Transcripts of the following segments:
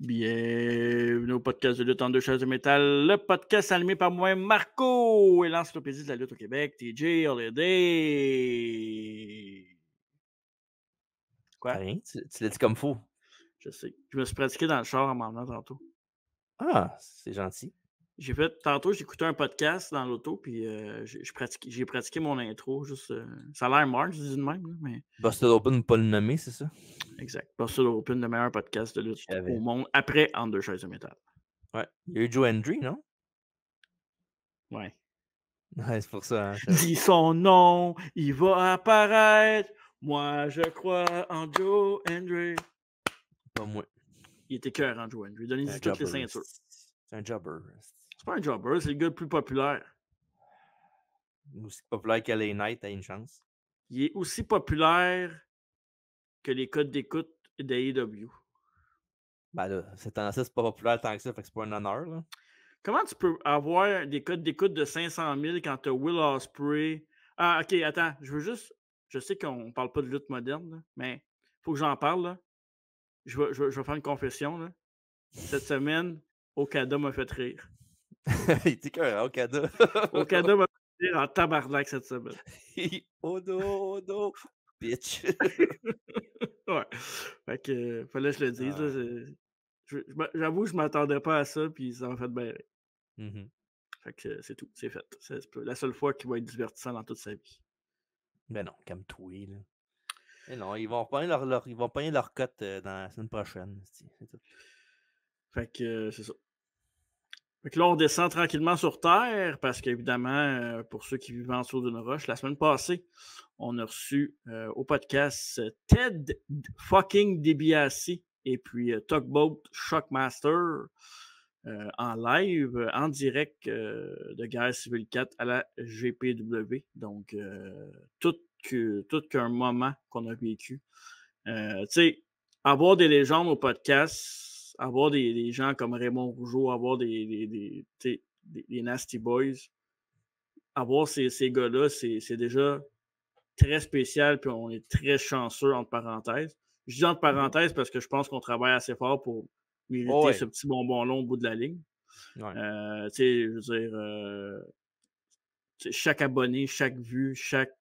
Bienvenue au podcast de lutte en deux chaises de métal, le podcast animé par moi, Marco, et l'encyclopédie de la lutte au Québec, TJ Holiday. Quoi? Rien, tu l'as dit comme faut. Je sais. Je me suis pratiqué dans le char en m'en venant tantôt. Ah, c'est gentil. Tantôt, j'écoutais un podcast dans l'auto, puis j'ai pratiqué mon intro. Juste, ça a l'air marre, je dis de même, là, mais Busted Open, pas le nommer, c'est ça? exact. Busted Open, le meilleur podcast de Je lutte au savais. monde, après en deux chaises de métal. Ouais. Il y a eu Joe Hendry, non? Ouais. Ouais, c'est pour ça, hein, je savais. Dis son nom, il va apparaître. Moi, je crois en Joe Hendry. Pas moi. Il était cœur en Joe Hendry. Donnez-y Un toutes les jobber. ceintures. C'est un jobber. C'est pas un jobber, c'est le gars le plus populaire. Aussi populaire qu'LA Knight, t'as une chance. Il est aussi populaire que les codes d'écoute d'AEW. Ben là, cette tendance c'est pas populaire tant que ça, fait que c'est pas un honneur, là. Comment tu peux avoir des codes d'écoute de 500 000 quand t'as Will Ospreay? Ah, ok, attends, je sais qu'on parle pas de lutte moderne, là, mais faut que j'en parle, là. Je vais faire une confession, là. Cette semaine, Okada m'a fait rire. Il était cœur, Okada. Okada m'a fait rire en tabarnak cette semaine. Oh no, oh no, bitch. Ouais. Fait que, fallait que je le dise, là. J'avoue, je m'attendais pas à ça, puis ça m'a fait bien rire. Mhm. Fait que c'est tout, c'est fait. C'est la seule fois qu'il va être divertissant dans toute sa vie. Ben non, calme-toi, là. Mais non, ils vont pogner leur cote dans la semaine prochaine. C'est tout. Fait que c'est ça. Fait que là, on descend tranquillement sur Terre, parce qu'évidemment, pour ceux qui vivent en dessous d'une roche, la semaine passée, on a reçu au podcast Ted fucking DiBiase et puis Tugboat Shockmaster en live, en direct de Guerre Civile 4 à la GPW. Donc, tout qu'un moment qu'on a vécu. Tu sais, avoir des légendes au podcast, avoir des gens comme Raymond Rougeau, avoir des Nasty Boys, avoir ces gars-là, c'est déjà très spécial, puis on est très chanceux, entre parenthèses. Je dis entre parenthèses parce que je pense qu'on travaille assez fort pour Oh mériter ouais. ce petit bonbon long au bout de la ligne. Ouais. Tu sais, je veux dire, chaque abonné, chaque vue, chaque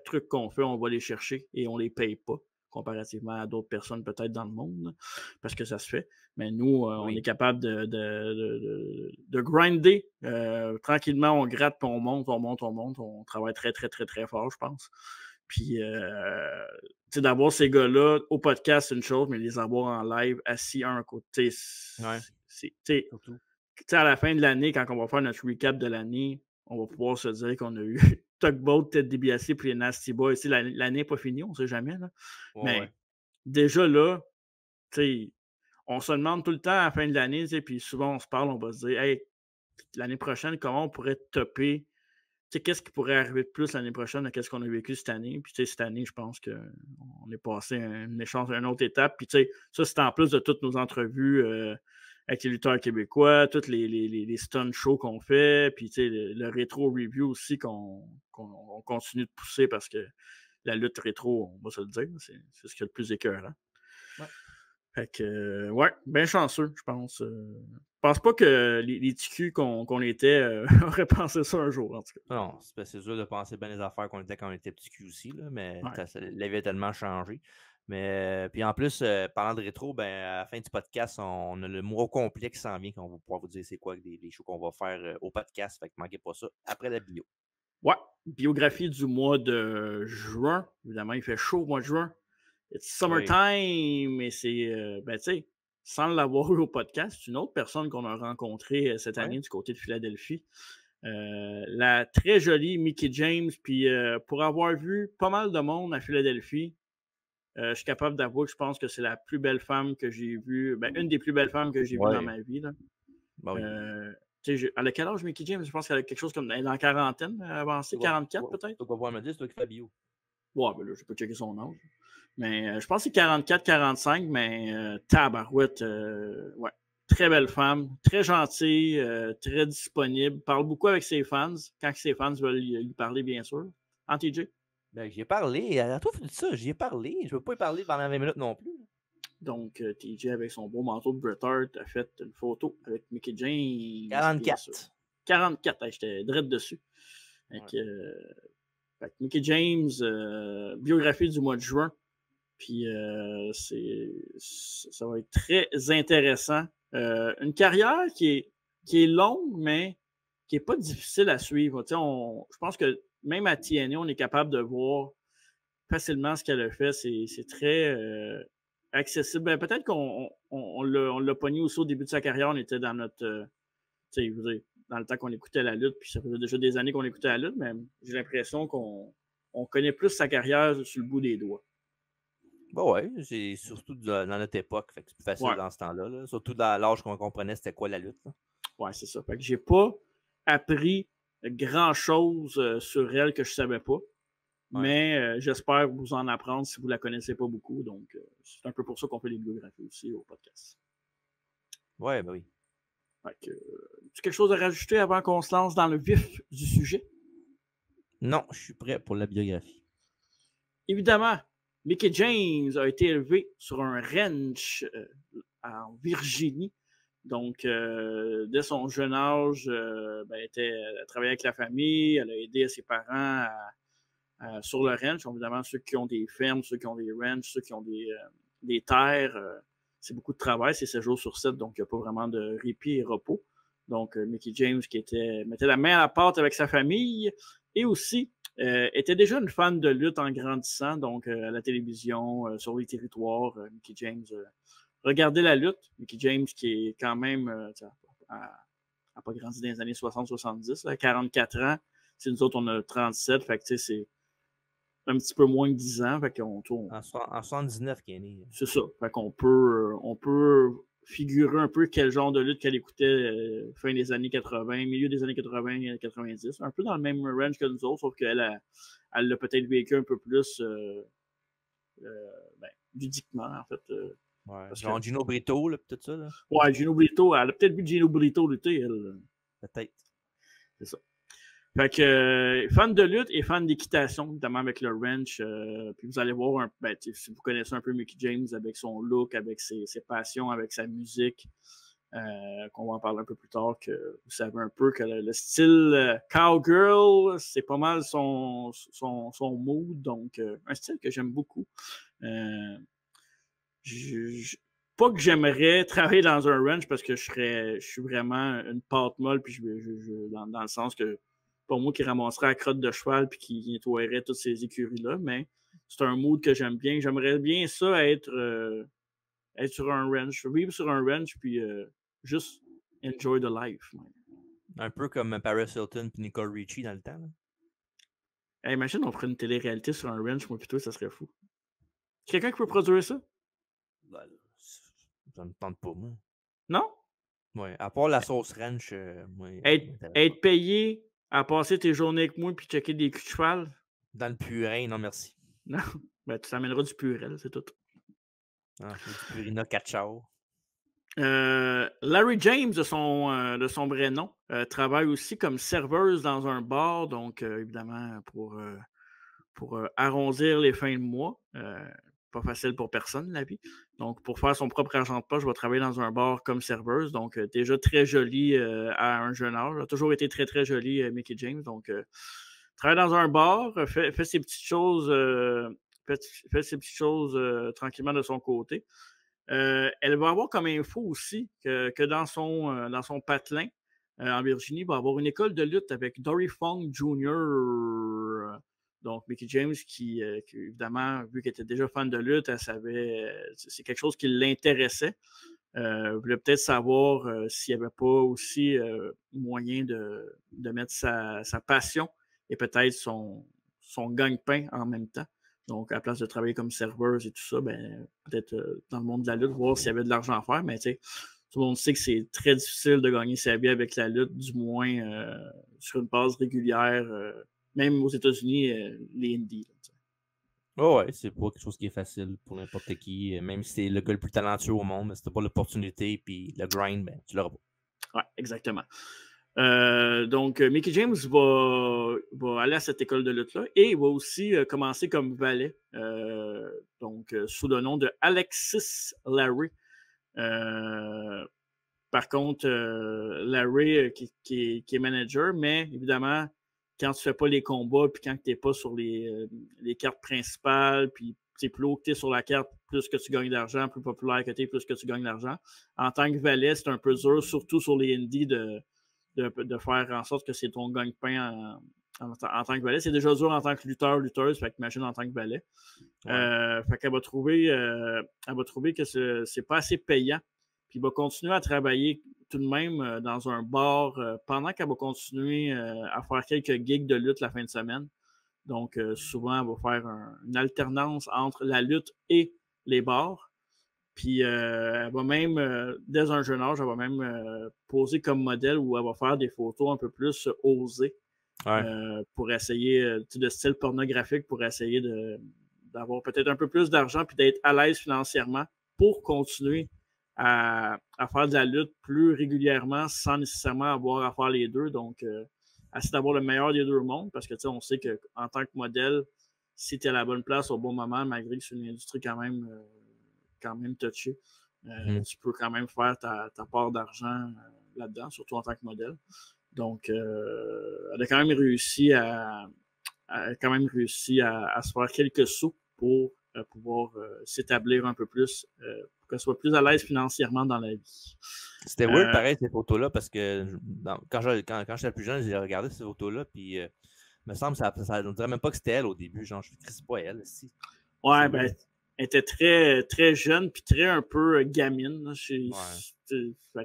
truc qu'on fait, on va les chercher et on les paye pas, comparativement à d'autres personnes peut-être dans le monde, là, parce que ça se fait. Mais nous, on est Oui. capable de grinder. Tranquillement, on gratte, puis on monte, on monte, on monte. On travaille très, très, très, très fort, je pense. Puis, d'avoir ces gars-là au podcast, c'est une chose, mais les avoir en live, assis un à côté, Ouais. Surtout. à la fin de l'année, quand on va faire notre recap de l'année, on va pouvoir se dire qu'on a eu Tugboat, Ted DiBiase puis les Nasty Boys. L'année n'est pas finie, on ne sait jamais. Là. Ouais, ouais. Mais déjà là, on se demande tout le temps à la fin de l'année, puis souvent on se parle, on va se dire, hey, l'année prochaine, comment on pourrait topper? Qu'est-ce qui pourrait arriver de plus l'année prochaine qu'est-ce qu'on a vécu cette année? Puis cette année, je pense qu'on est passé à une autre étape. Puis ça, c'est en plus de toutes nos entrevues avec les lutteurs québécois, tous les stun shows qu'on fait, puis le rétro review aussi qu'on continue de pousser parce que la lutte rétro, on va se le dire, c'est ce qui est le plus écœurant. Ouais. Fait que, ouais, bien chanceux, je pense. Je pense pas que les TQ qu'on était auraient pensé ça un jour, en tout cas. Non, c'est dur de penser bien les affaires qu'on était quand on était petit cul aussi, là, mais Ouais. la vie a tellement changé. Mais puis en plus, parlant de rétro, ben, à la fin du podcast, on a le mois complet qui s'en vient, qu'on va pouvoir vous dire c'est quoi les shows qu'on va faire au podcast. Fait que manquez pas ça après la bio. Ouais, biographie du mois de juin. Évidemment, il fait chaud au mois de juin. It's Oui. summertime, mais c'est, ben, tu sais, sans l'avoir eu au podcast, c'est une autre personne qu'on a rencontrée cette Ouais. année du côté de Philadelphie. La très jolie Mickey James. Puis pour avoir vu pas mal de monde à Philadelphie, je suis capable d'avouer que je pense que c'est la plus belle femme que j'ai vue, ben, une des plus belles femmes que j'ai vues dans Ouais. ma vie. Là. Ben oui. Elle a quel âge, Mickey James? Je pense qu'elle a quelque chose comme dans la quarantaine, avancée, 44 peut-être? Tu vas pouvoir me dire, c'est toi qui fais la bio. Ouais, ben là, je peux checker son âge. Mais je pense que c'est 44, 45, mais tabarouette, ouais. Très belle femme, très gentille, très disponible, parle beaucoup avec ses fans, quand ses fans veulent lui parler, bien sûr. Hein, TJ? Ben, j'y ai parlé. À toi, tu dis ça, j'y ai parlé. Je veux pas y parler pendant 20 minutes non plus. Donc, TJ, avec son beau manteau de Bret Hart, a fait une photo avec Mickie James. 44. 44, j'étais direct dessus. Fait que Mickie James, biographie du mois de juin. Puis ça va être très intéressant. Une carrière qui est longue, mais qui n'est pas difficile à suivre. Je pense que même à TNA, on est capable de voir facilement ce qu'elle a fait. C'est très accessible. Ben, peut-être qu'on l'a pogné aussi au début de sa carrière. On était dans notre. Dans le temps qu'on écoutait la lutte, puis ça faisait déjà des années qu'on écoutait la lutte, mais j'ai l'impression qu'on connaît plus sa carrière sur le bout des doigts. Bon, ouais, c'est surtout dans notre époque, fait que c'est plus facile dans ce temps-là. Là. Surtout dans l'âge qu'on comprenait c'était quoi la lutte. Là. Ouais, c'est ça. Fait que j'ai pas appris grand-chose sur elle que je savais pas. Mais j'espère vous en apprendre si vous la connaissez pas beaucoup. Donc, c'est un peu pour ça qu'on fait les biographies aussi au podcast. Ouais, ben oui. Fait que, as-tu quelque chose à rajouter avant qu'on se lance dans le vif du sujet? Non, je suis prêt pour la biographie. Évidemment, Mickie James a été élevée sur un ranch en Virginie. Donc, dès son jeune âge, elle travaillait avec la famille, elle a aidé ses parents sur le ranch. Évidemment, ceux qui ont des fermes, ceux qui ont des ranchs, ceux qui ont des terres, c'est beaucoup de travail, c'est 7 jours sur 7, donc il n'y a pas vraiment de répit et repos. Donc, Mickie James qui mettait la main à la pâte avec sa famille et aussi était déjà une fan de lutte en grandissant, donc à la télévision, sur les territoires. Mickie James regardait la lutte. Mickie James qui est quand même n'a pas grandi dans les années 60-70, à 44 ans. T'sais, nous autres, on a 37, fait que c'est un petit peu moins que 10 ans. Fait qu'on tourne. En 79 qu'il est né. C'est ça. Fait qu'on peut figurer un peu quel genre de lutte qu'elle écoutait fin des années 80, milieu des années 80 et 90. Un peu dans le même range que nous autres, sauf qu'elle elle l'a peut-être vécu un peu plus ludiquement, en fait. Genre Gino Brito, là, tout ça. Là. Ouais, Gino Brito. Elle a peut-être vu Gino Brito lutter, elle. Peut-être. C'est ça. Fait que fan de lutte et fan d'équitation, notamment avec le ranch. Puis vous allez voir, si vous connaissez un peu Mickie James avec son look, avec ses passions, avec sa musique, qu'on va en parler un peu plus tard, que vous savez un peu que le style cowgirl, c'est pas mal son mood. Donc, un style que j'aime beaucoup. Pas que j'aimerais travailler dans un ranch parce que je suis vraiment une pâte molle, puis dans le sens que pas moi qui ramasserais la crotte de cheval puis qui nettoierait toutes ces écuries-là, mais c'est un mood que j'aime bien. J'aimerais bien ça être sur un ranch, vivre sur un ranch puis juste enjoy the life. Man. Un peu comme Paris Hilton et Nicole Richie dans le temps. Là. Hey, imagine on ferait une télé-réalité sur un ranch, moi plutôt, ça serait fou. Quelqu'un qui peut produire ça? Ben, ça me tente pas, moi. Non? Ouais, à part la sauce ranch, moi. Être payé à passer tes journées avec moi puis checker des culs de cheval? Dans le purin, non merci. Non, ben tu t'amèneras du purel, c'est tout. Ah, du Purina Cachao. Larry James, de son vrai nom, travaille aussi comme serveuse dans un bar, donc évidemment pour arrondir les fins de mois. Pas facile pour personne, la vie. Donc, pour faire son propre argent de poche, je vais travailler dans un bar comme serveuse. Donc, déjà très jolie à un jeune âge. Elle a toujours été très, très jolie, Mickie James. Donc, travaille dans un bar, fait ses petites choses, fait ses petites choses tranquillement de son côté. Elle va avoir comme info aussi que dans son patelin en Virginie, il va avoir une école de lutte avec Dory Funk Jr., donc, Mickie James, qui évidemment, vu qu'elle était déjà fan de lutte, elle savait, c'est quelque chose qui l'intéressait. Elle voulait peut-être savoir s'il n'y avait pas aussi moyen de mettre sa passion et peut-être son gagne-pain en même temps. Donc, à la place de travailler comme serveuse et tout ça, peut-être dans le monde de la lutte, voir s'il y avait de l'argent à faire. Mais tu sais, tout le monde sait que c'est très difficile de gagner sa vie avec la lutte, du moins sur une base régulière. Même aux États-Unis, les indies. Ouais, c'est pas quelque chose qui est facile pour n'importe qui. Même si c'est le gars le plus talentueux au monde, mais si t'as pas l'opportunité puis le grind, tu l'auras pas. Ouais, exactement. Donc, Mickie James va aller à cette école de lutte-là et il va aussi commencer comme valet, sous le nom de Alexis Larry. Par contre, Larry qui est manager, mais évidemment, quand tu ne fais pas les combats, puis quand tu n'es pas sur les cartes principales, puis plus haut que tu es sur la carte, plus que tu gagnes d'argent, plus populaire que tu es, plus que tu gagnes d'argent. En tant que valet, c'est un peu dur, surtout sur les indies, de faire en sorte que c'est ton gagne-pain en tant que valet. C'est déjà dur en tant que lutteuse, fait qu'imagine en tant que valet. Ouais. Fait qu'elle va trouver que c'est pas assez payant. Puis il va continuer à travailler tout de même dans un bar pendant qu'elle va continuer à faire quelques gigs de lutte la fin de semaine. Donc, souvent, elle va faire une alternance entre la lutte et les bars. Puis, elle va même, dès un jeune âge, elle va même poser comme modèle où elle va faire des photos un peu plus osées pour essayer, de style pornographique, pour essayer d'avoir peut-être un peu plus d'argent puis d'être à l'aise financièrement pour continuer à faire de la lutte plus régulièrement sans nécessairement avoir à faire les deux. Donc, essayer d'avoir le meilleur des deux mondes parce que, on sait qu'en tant que modèle, si tu es à la bonne place au bon moment, malgré que c'est une industrie quand même touchée, tu peux quand même faire ta part d'argent là-dedans, surtout en tant que modèle. Donc, elle a quand même réussi à se faire quelques sous pour pouvoir s'établir un peu plus, pour qu'elle soit plus à l'aise financièrement dans la vie. C'était weird, pareil, ces photos-là, parce que quand j'étais plus jeune, j'ai regardé ces photos-là, puis il me semble que ça ne dirait même pas que c'était elle au début. Genre, je ne c'est pas elle. Si. Ouais, ben, elle était très, très jeune, puis très un peu gamine. Fait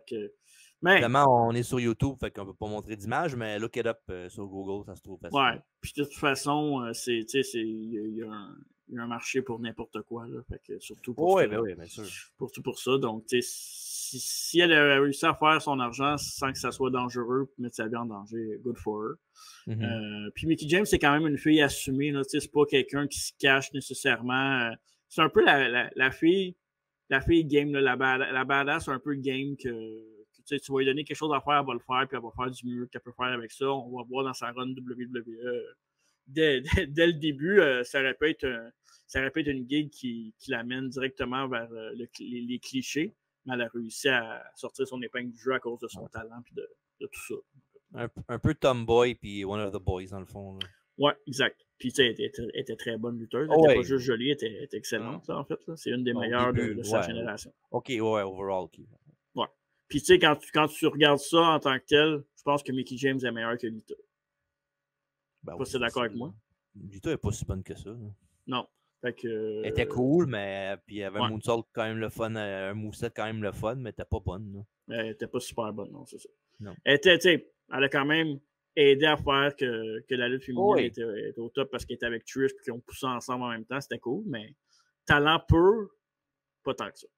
que, mais, évidemment, on est sur YouTube, fait qu'on ne peut pas montrer d'image, mais look it up sur Google, ça se trouve facilement. Ouais, puis de toute façon, il y a un marché pour n'importe quoi, là, fait que surtout pour oui, bien sûr. Pour ça. Donc, si elle a réussi à faire son argent sans que ça soit dangereux, mettre sa vie en danger, good for her. Puis Mickie James, c'est quand même une fille assumée, là, c'est pas quelqu'un qui se cache nécessairement. C'est un peu la fille game, là, la badass, un peu game que tu vas lui donner quelque chose à faire, elle va le faire, puis elle va faire du mieux qu'elle peut faire avec ça. On va voir dans sa run WWE. Dès le début, ça aurait pu être une gig qui l'amène directement vers les clichés, mais elle a réussi à sortir son épingle du jeu à cause de son talent et de tout ça. Un peu tomboy puis one of the boys, dans le fond. Là. Ouais, exact. Puis, tu sais, elle était très bonne lutteuse. Elle n'était pas juste jolie, elle était excellente, là, en fait. Là. C'est une des meilleures de sa génération. OK, ouais, overall. Okay. Ouais. Puis, tu sais, quand tu regardes ça en tant que tel, je pense que Mickie James est meilleure que Lita. Ben, pas si t'es d'accord avec moi. Lita n'est pas si bonne que ça. Là. Non. Fait que, elle était cool, mais puis elle avait un moonsault quand même le fun, un moveset quand même le fun, mais elle n'était pas bonne. Là. Elle n'était pas super bonne, non, c'est ça. Non. Elle a quand même aidé à faire que la lutte féminine était au top parce qu'elle était avec Trish et qu'ils ont poussé ensemble en même temps, c'était cool, mais talent pur, pas tant que ça.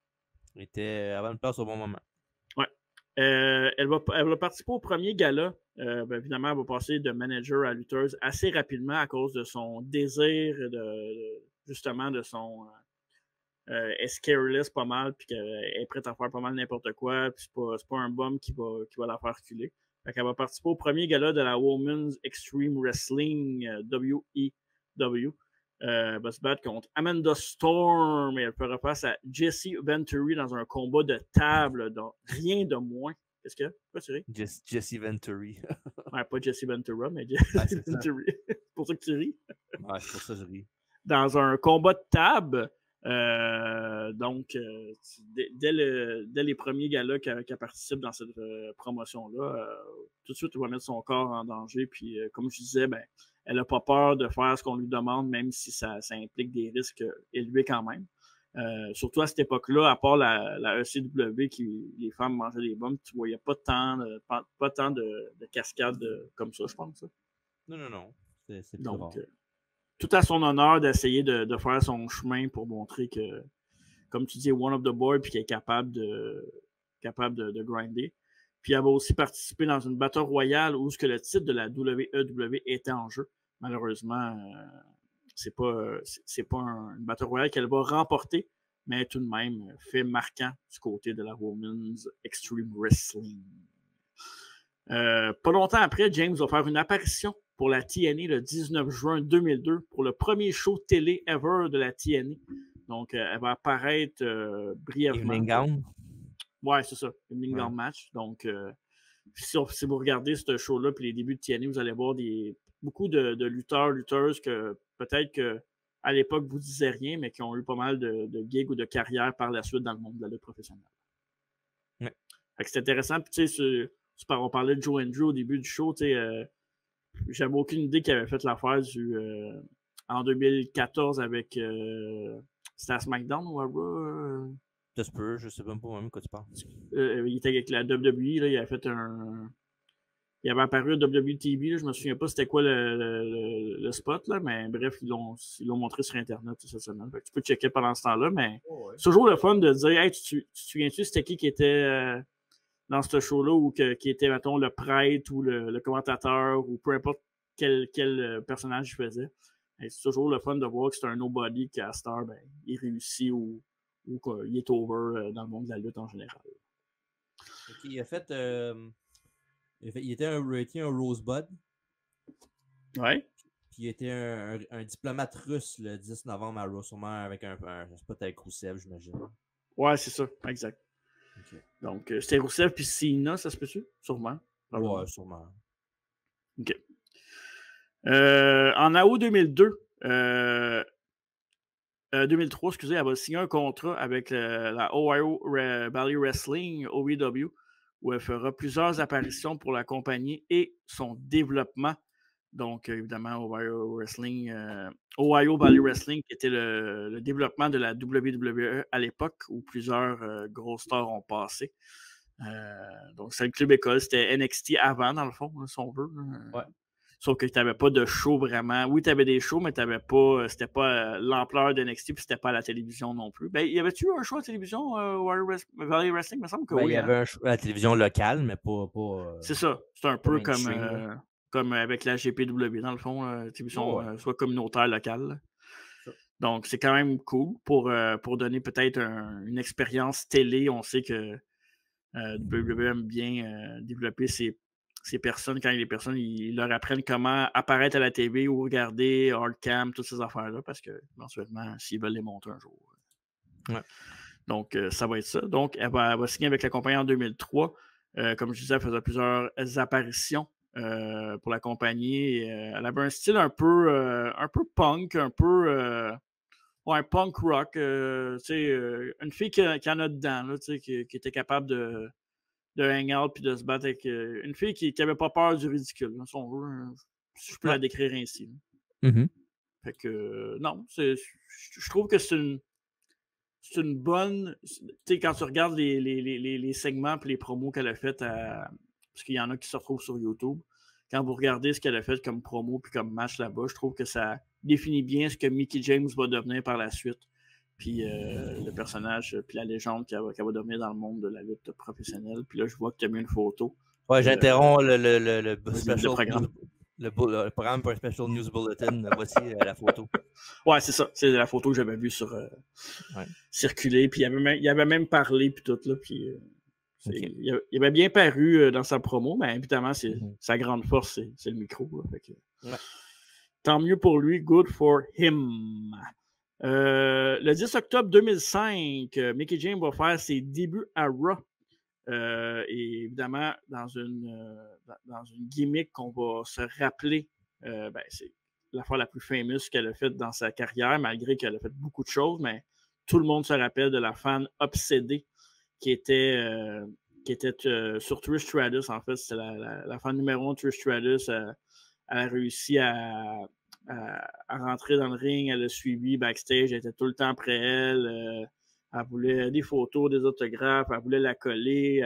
Elle était avant une place au bon moment. Ouais. Elle va participer au premier gala. Évidemment, elle va passer de manager à lutteuse assez rapidement à cause de son désir justement de son elle est careless pas mal, puis qu'elle est prête à faire pas mal n'importe quoi, puis c'est pas un bum qui va la faire reculer. Fait qu'elle va participer au premier gala de la Women's Extreme Wrestling WEW. Elle va se battre contre Amanda Storm et elle fera face à Jessie Venturi dans un combat de table, donc rien de moins. Qu'est-ce que quoi tu ris? Jessie Venturi. Ouais, pas Jessie Ventura, mais Jessie Venturi. C'est pour ça que tu ris? Ouais, c'est pour ça que je ris. Dans un combat de table, dès les premiers galas qu'elle participe dans cette promotion-là, tout de suite, elle va mettre son corps en danger. Puis, comme je disais, ben, elle n'a pas peur de faire ce qu'on lui demande, même si ça implique des risques élevés quand même. Surtout à cette époque-là, à part la ECW, les femmes mangeaient des bombes, tu voyais pas tant de cascades comme ça, je pense. Non. C'est plus Donc, rare. Tout à son honneur d'essayer de faire son chemin pour montrer que, comme tu dis, one of the boys, puis qu'elle est capable de grinder. Puis elle va aussi participer dans une Battle Royale où le titre de la WWE était en jeu. Malheureusement, c'est pas une Battle Royale qu'elle va remporter, mais tout de même, fait marquant du côté de la Women's Extreme Wrestling. Pas longtemps après, James va faire une apparition pour la TNA le 19 juin 2002 pour le premier show télé ever de la TNA. Donc, elle va apparaître brièvement. Evening Gown. Ouais, c'est ça. Evening Gown match. Donc, si vous regardez ce show-là puis les débuts de TNA, vous allez voir beaucoup de lutteurs, lutteuses que peut-être qu'à l'époque, vous ne disiez rien, mais qui ont eu pas mal de gigs ou de carrières par la suite dans le monde de la lutte professionnelle. Ouais. Fait que c'est intéressant. Puis, tu sais, on parlait de Joe Andrew au début du show. J'avais aucune idée qu'il avait fait l'affaire en 2014 avec c'était à SmackDown ou à Raw. Ça se peut, je sais même pas même quoi tu parles. Il était avec la WWE, là, il avait fait il avait apparu à WWE TV, là, je me souviens pas c'était quoi le spot, là, mais bref, ils l'ont montré sur Internet cette semaine. Fait que tu peux checker pendant ce temps-là, mais c'est toujours le fun de dire hey, tu te souviens-tu c'était qui était dans ce show-là ou qui était, mettons, le prêtre ou le commentateur ou peu importe quel personnage il faisait. Et c'est toujours le fun de voir que c'est un nobody qui, à Star, ben, il réussit ou qu'il est over dans le monde de la lutte en général. Okay, il était un Rosebud. Ouais. Puis il était un diplomate russe le 10 novembre à Raw, sûrement avec un spot avec Rousseff, j'imagine. Ouais, c'est ça, exact. Okay. Donc, c'était Rousseff puis Cena, ça se peut-tu? Sûrement. Ouais, sûrement. OK. En août 2002, 2003, excusez, elle va signer un contrat avec la Ohio Valley Wrestling, OVW, où elle fera plusieurs apparitions pour la compagnie et son développement. Donc, évidemment, Ohio Valley Wrestling, qui était le développement de la WWE à l'époque, où plusieurs gros stars ont passé. Donc, c'est le club école. C'était NXT avant, dans le fond, là, si on veut. Ouais. Sauf que tu n'avais pas de show vraiment. Oui, tu avais des shows, mais tu n'avais pas. C'était pas l'ampleur de NXT, puis c'était pas à la télévision non plus. Ben, y avait-tu un show à la télévision, Valley Wrestling? Il me semble que oui. Il y avait un show à la télévision locale, mais pas c'est ça. C'est un peu comme avec la GPW, dans le fond, la télévision soit communautaire, locale. Donc, c'est quand même cool pour donner peut-être une expérience télé. On sait que WWE aime bien développer ces personnes, quand les personnes ils leur apprennent comment apparaître à la TV ou regarder Hardcam, toutes ces affaires-là, parce que éventuellement, s'ils veulent les monter un jour. Ouais. Donc, ça va être ça. Donc, elle va signer avec la compagnie en 2003. Comme je disais, elle faisait plusieurs apparitions pour la compagnie. Elle avait un style un peu punk, un peu punk rock. Une fille qui en a dedans, là, qui était capable de hang out puis de se battre avec une fille qui n'avait pas peur du ridicule, là, si on veut, si je peux la décrire ainsi. Mm-hmm. Fait que non, je trouve que c'est une bonne. Tu sais, quand tu regardes les segments et les promos qu'elle a fait, parce qu'il y en a qui se retrouvent sur YouTube, quand vous regardez ce qu'elle a fait comme promo puis comme match là-bas, je trouve que ça définit bien ce que Mickie James va devenir par la suite. Puis le personnage, puis la légende qu'elle va devenir dans le monde de la lutte professionnelle. Puis là, je vois que tu as mis une photo. Ouais, j'interromps le programme pour un Special News Bulletin. Voici la photo. Ouais, c'est ça. C'est la photo que j'avais vue circuler. Puis il avait même parlé, puis tout. Là, puis, il avait bien paru dans sa promo, mais évidemment, sa grande force, c'est le micro. Là, fait que, tant mieux pour lui. Good for him. Le 10 octobre 2005, Mickie James va faire ses débuts à Raw. Et évidemment, dans une gimmick qu'on va se rappeler, c'est l'affaire la plus fameuse qu'elle a faite dans sa carrière, malgré qu'elle a fait beaucoup de choses, mais tout le monde se rappelle de la fan obsédée qui était sur Trish Stratus. En fait, c'était la fan numéro 1 de Trish Stratus. Elle a réussi à rentrer dans le ring, elle a suivi backstage, elle était tout le temps après elle. Elle voulait des photos, des autographes, elle voulait la coller.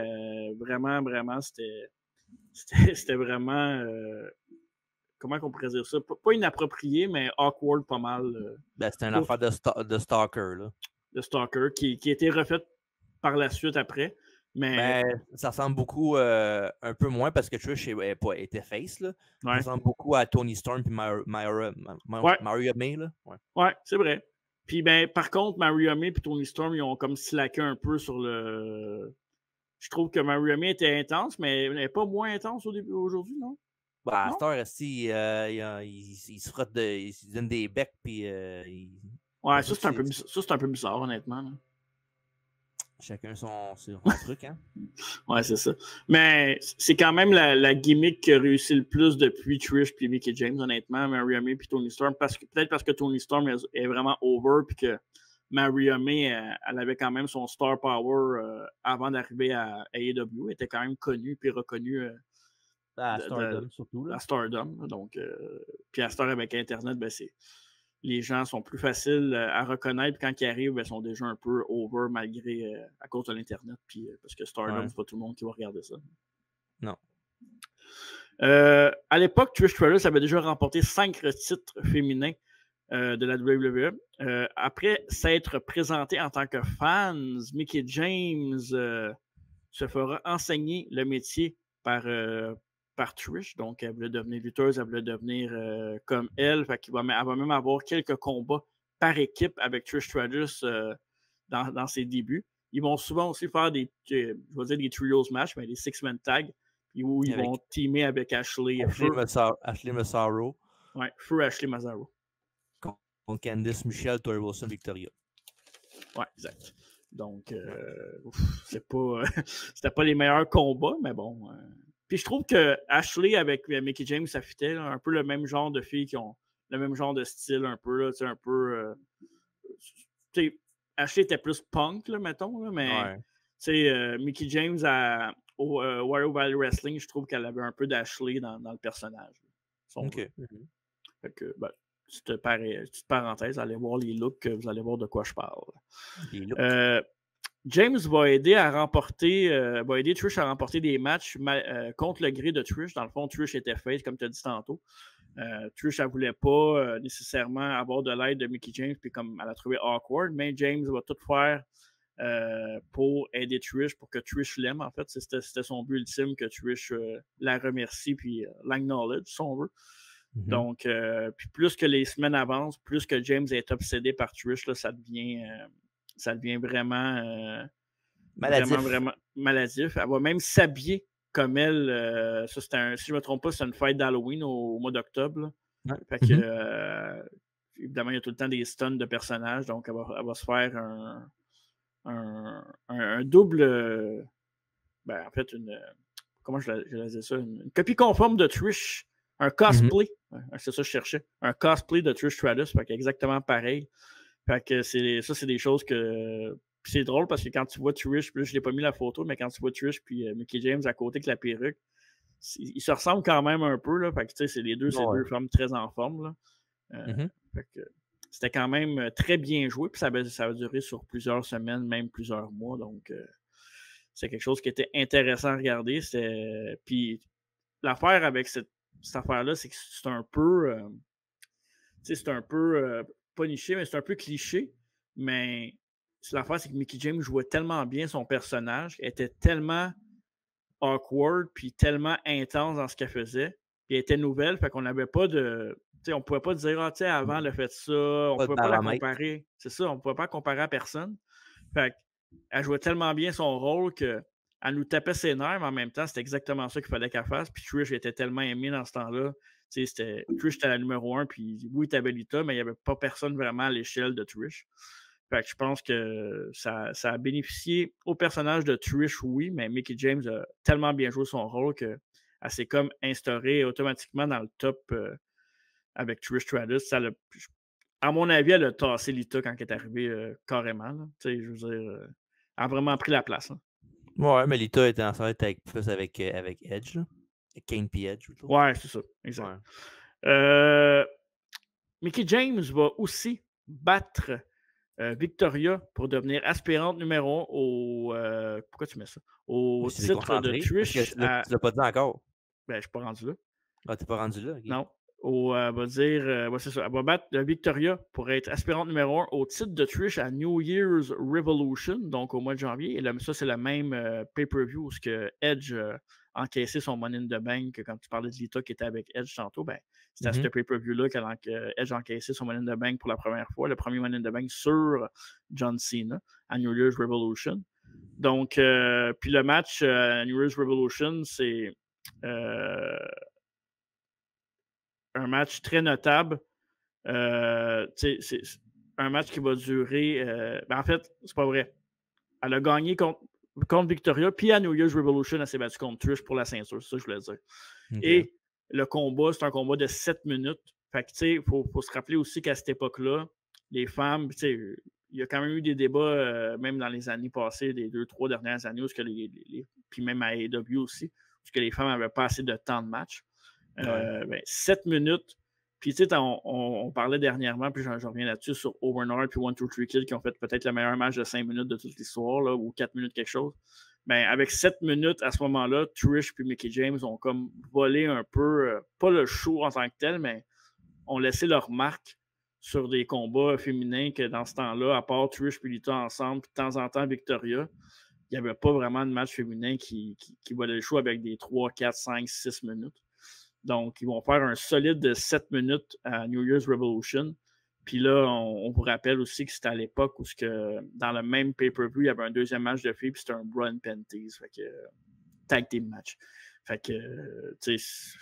Vraiment, c'était vraiment, comment on pourrait dire ça? Pas inapproprié, mais awkward pas mal. C'était une affaire de stalker. Là. De stalker, qui a été refaite par la suite après. Mais ça ressemble beaucoup, un peu moins, parce que Trish était face. Là. Ça ressemble beaucoup à Toni Storm et Maria May. Là. Ouais, c'est vrai. Puis, par contre, Maria May et Toni Storm, ils ont comme slacké un peu sur le Je trouve que Mariami était intense, mais elle n'est pas moins intense aujourd'hui, non? Bah, à Non? cette heure, il se frotte, il se donne des becs, puis Ouais, ça, c'est un peu bizarre, honnêtement. Là. Chacun son truc, hein? Ouais, c'est ça. Mais c'est quand même la gimmick qui a réussi le plus depuis Trish puis Mickie James, honnêtement, Mariami puis Toni Storm. Peut-être parce que Toni Storm est vraiment over puis que Mariami, elle avait quand même son star power avant d'arriver à AEW. Elle était quand même connue puis reconnue À Stardom, surtout. Là. à Stardom. Donc, puis à Stardom avec Internet, ben, les gens sont plus faciles à reconnaître. Quand ils arrivent, ben, ils sont déjà un peu over malgré à cause de l'Internet. Puis, parce que Stardom, c'est pas tout le monde qui va regarder ça. Non. À l'époque, Trish Stratus avait déjà remporté 5 titres féminins de la WWE. Après s'être présenté en tant que fans, Mickie James se fera enseigner le métier par Trish. Donc, elle voulait devenir lutteuse, elle voulait devenir comme elle. Fait elle va même avoir quelques combats par équipe avec Trish Stratus dans ses débuts. Ils vont souvent aussi faire des trios match, mais des six-man tags, où ils vont teamer avec Ashley Massaro. Ouais, Feu Ashley Massaro. Contre Candice, Michelle, Tori Wilson, Victoria. Ouais, exact. Donc, c'était pas les meilleurs combats, mais bon. Puis je trouve que Ashley avec Mickie James, ça fitait un peu le même genre de filles qui ont le même genre de style, un peu. Là, un peu Ashley était plus punk, là, mettons, là, mais Mickie James au Warrior Valley Wrestling, je trouve qu'elle avait un peu d'Ashley dans le personnage. OK. Fait que, petite parenthèse, allez voir les looks, vous allez voir de quoi je parle. James va aider Trish à remporter des matchs contre le gré de Trish. Dans le fond, Trish était face, comme tu as dit tantôt. Trish, elle ne voulait pas nécessairement avoir de l'aide de Mickie James, puis comme elle a trouvé awkward, mais James va tout faire pour aider Trish, pour que Trish l'aime. En fait, c'était son but ultime, que Trish la remercie, puis l'acknowledge, si on veut. Donc, puis plus que les semaines avancent, plus que James est obsédé par Trish, là, ça devient vraiment maladif. Vraiment maladif. Elle va même s'habiller comme elle. Si je ne me trompe pas, c'est une fête d'Halloween au mois d'octobre. Fait que, évidemment, il y a tout le temps des stuns de personnages, donc elle va se faire un double. En fait, comment je disais ça? Une copie conforme de Trish. Un cosplay. C'est ça que je cherchais. Un cosplay de Trish Stratus. Fait que exactement pareil. Fait que c'est des choses que. Puis c'est drôle parce que quand tu vois Trish, puis là, je l'ai pas mis la photo, mais quand tu vois Trish puis Mickie James à côté avec la perruque, ils se ressemblent quand même un peu. Là, fait que c'est les deux, deux femmes très en forme. Là. Fait que c'était quand même très bien joué. Puis ça va durer sur plusieurs semaines, même plusieurs mois. Donc c'est quelque chose qui était intéressant à regarder. Puis l'affaire avec cette affaire-là, c'est que c'est un peu. C'est un peu pas niché, mais c'est un peu cliché. Mais l'affaire, c'est que Mickie James jouait tellement bien son personnage, était tellement awkward, puis tellement intense dans ce qu'elle faisait. Puis elle était nouvelle, fait qu'on n'avait pas de. On ne pouvait pas dire, avant, elle a fait ça. On ne pouvait pas la comparer. C'est ça, on ne pouvait pas comparer à personne. Fait qu'elle jouait tellement bien son rôle qu'elle nous tapait ses nerfs, mais en même temps, c'était exactement ça qu'il fallait qu'elle fasse. Puis Trish était tellement aimée dans ce temps-là. Trish était la numéro 1, puis oui, t'avais Lita, mais il n'y avait pas personne vraiment à l'échelle de Trish. Fait que je pense que ça a bénéficié au personnage de Trish, oui, mais Mickie James a tellement bien joué son rôle qu'elle s'est comme instaurée automatiquement dans le top avec Trish Stratus. À mon avis, elle a tassé Lita quand elle est arrivée carrément. Là. Je veux dire, elle a vraiment pris la place. Hein. Ouais, mais Lita était en fait avec Edge. Là. Kane P. Edge, plutôt. Ouais, c'est ça, exact. Ouais. Mickie James va aussi battre Victoria pour devenir aspirante numéro 1 au. Pourquoi tu mets ça? Au titre de Trish. Tu l'as pas dit encore. Ben, je suis pas rendu là. Ah, t'es pas rendu là? Okay. Non. Elle va dire. C'est ça. Elle va battre Victoria pour être aspirante numéro 1 au titre de Trish à New Year's Revolution, donc au mois de janvier. Et ça, c'est le même pay-per-view où Edge encaissé son Money in the Bank, quand tu parlais de Lita qui était avec Edge tantôt, c'était à ce pay-per-view-là qu'Edge a encaissé son Money in the Bank pour la première fois, le premier Money in the Bank sur John Cena à New Year's Revolution. Donc, puis le match New Year's Revolution, c'est un match très notable. C'est un match qui va durer. En fait, c'est pas vrai. Elle a gagné contre Victoria, puis à New Year's Revolution, elle s'est battue contre Trish pour la ceinture. C'est ça que je voulais dire. Okay. Et le combat, c'est un combat de 7 minutes. Fait que, tu sais, il faut se rappeler aussi qu'à cette époque-là, les femmes, tu sais, il y a quand même eu des débats, même dans les années passées, les 2-3 dernières années, puis même à AEW aussi, parce que les femmes n'avaient pas assez de temps de match. 7 minutes. Puis, tu sais, on parlait dernièrement, puis j'en reviens là-dessus, sur Overlord puis 1, 2, 3 Kid qui ont fait peut-être le meilleur match de 5 minutes de toute l'histoire, là, ou 4 minutes quelque chose. Ben, avec 7 minutes, à ce moment-là, Trish puis Mickie James ont comme volé un peu, pas le show en tant que tel, mais ont laissé leur marque sur des combats féminins que dans ce temps-là, à part Trish puis Lita ensemble, puis de temps en temps Victoria, il n'y avait pas vraiment de match féminin qui volait le show avec des 3, 4, 5, 6 minutes. Donc, ils vont faire un solide de 7 minutes à New Year's Revolution. Puis là, on vous rappelle aussi que c'était à l'époque où dans le même pay-per-view, il y avait un deuxième match de filles, puis c'était un Bra and Panties. Fait que tag team match. Fait que, tu sais,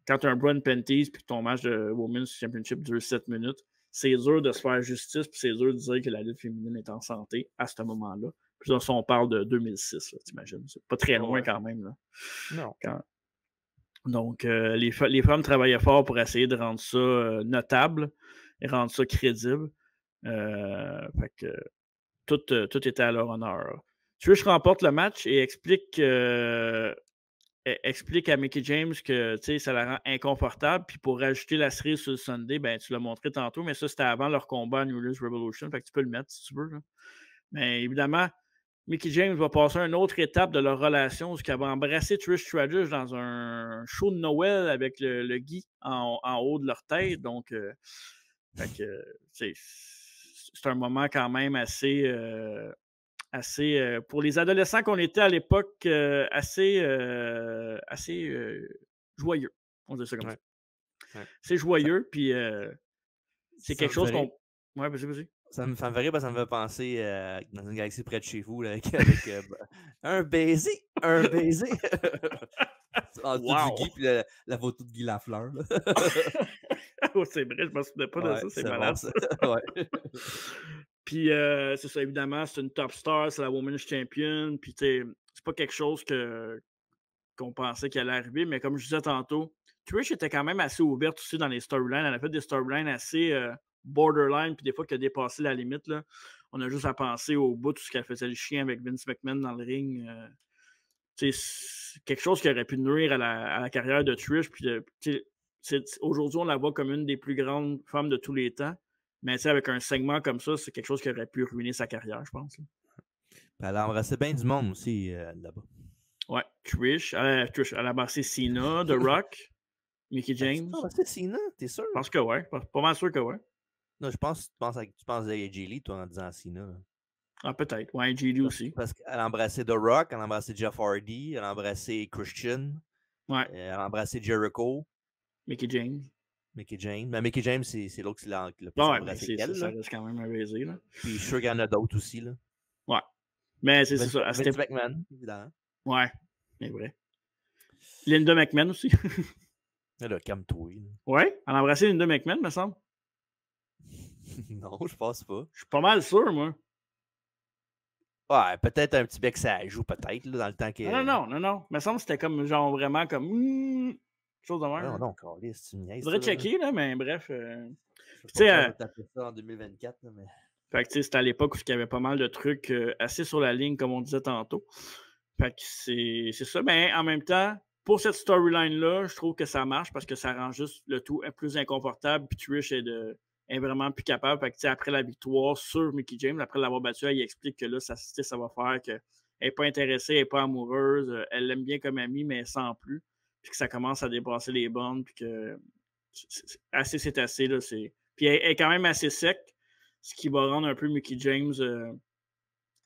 quand tu as un Bra and Panties, puis ton match de Women's Championship dure 7 minutes, c'est dur de se faire justice, puis c'est dur de dire que la lutte féminine est en santé à ce moment-là. Puis là, on parle de 2006, t'imagines. C'est pas très loin quand même. Là. Non. Donc, les femmes travaillaient fort pour essayer de rendre ça notable et rendre ça crédible. Fait que tout était à leur honneur. Trish remporte le match et explique à Mickie James que ça la rend inconfortable. Puis pour rajouter la cerise sur le Sunday, ben, tu l'as montré tantôt, mais ça, c'était avant leur combat à New Year's Revolution. Fait que tu peux le mettre si tu veux. Là. Mais évidemment, Mickie James va passer à une autre étape de leur relation, où elle va embrasser Trish Stratus dans un show de Noël avec le Guy en haut de leur tête. Donc, c'est un moment quand même assez pour les adolescents qu'on était à l'époque, assez joyeux. On dit ça comme ça. Ouais. C'est joyeux, puis c'est quelque chose qu'on... Ouais, vas-y. Ça me fait rire parce que ça me fait penser dans une galaxie près de chez vous là, avec un baiser. En dessous du Guy, puis la photo de Guy Lafleur. Oh, c'est vrai, je ne me souvenais pas de ça, c'est malade. Bon, puis c'est ça, évidemment, c'est une top star, c'est la Women's Champion, puis c'est pas quelque chose qu'on pensait qu'il allait arriver, mais comme je disais tantôt, Trish était quand même assez ouverte aussi dans les storylines. Elle a fait des storylines assez borderline, puis des fois qu'elle a dépassé la limite. Là. On a juste à penser au bout de ce qu'elle faisait le chien avec Vince McMahon dans le ring. C'est quelque chose qui aurait pu nuire à la carrière de Trish. Puis aujourd'hui, on la voit comme une des plus grandes femmes de tous les temps. Mais avec un segment comme ça, c'est quelque chose qui aurait pu ruiner sa carrière, je pense. Elle a embrassé bien du monde aussi là-bas. Ouais, Trish. Elle a embrassé Cena, The Rock, Mickie James. Tu as embrassé Cena, t'es sûr? Je pense que ouais. Pas mal sûr que ouais. Non, je pense que tu penses à AJ Lee, toi, en disant Cena. Ah, peut-être. Ouais, AJ Lee aussi. Parce qu'elle a embrassé The Rock, elle a embrassé Jeff Hardy, elle a embrassé Christian. Ouais. Elle a embrassé Jericho. Mickie James. Mickie James. Mais Mickie James, c'est l'autre qui l'a plus embrassé qu'elle. Ça reste quand même un baiser. Là. Puis je suis sûr qu'il y en a d'autres aussi. Là. Ouais. Mais c'est ça. Vince McMahon, évidemment. Ouais, c'est vrai. Linda McMahon aussi. Là, calme-toi. Ouais, elle a embrassé Linda McMahon, me semble. Non, je pense pas. Je suis pas mal sûr, moi. Ouais, peut-être un petit bec ça joue, peut-être, dans le temps que. Non. Me semble que c'était comme, genre, vraiment comme. Chose de même. Non, Carlis, tu me niaises. Faudrait checker, là, mais bref. Je vais taper ça en 2024, là, mais. Fait que, tu sais, c'était à l'époque où il y avait pas mal de trucs assez sur la ligne, comme on disait tantôt. Fait que c'est ça. Mais en même temps, pour cette storyline-là, je trouve que ça marche parce que ça rend juste le tout plus inconfortable. Puis Trish est vraiment plus capable. Fait que, après la victoire sur Mickie James, après l'avoir battue, elle explique que là, ça va faire qu'elle n'est pas intéressée, elle n'est pas amoureuse, elle l'aime bien comme amie, mais sans plus. Puis que ça commence à dépasser les bornes, puis que assez, c'est assez. Là, puis elle est quand même assez sec, ce qui va rendre un peu Mickie James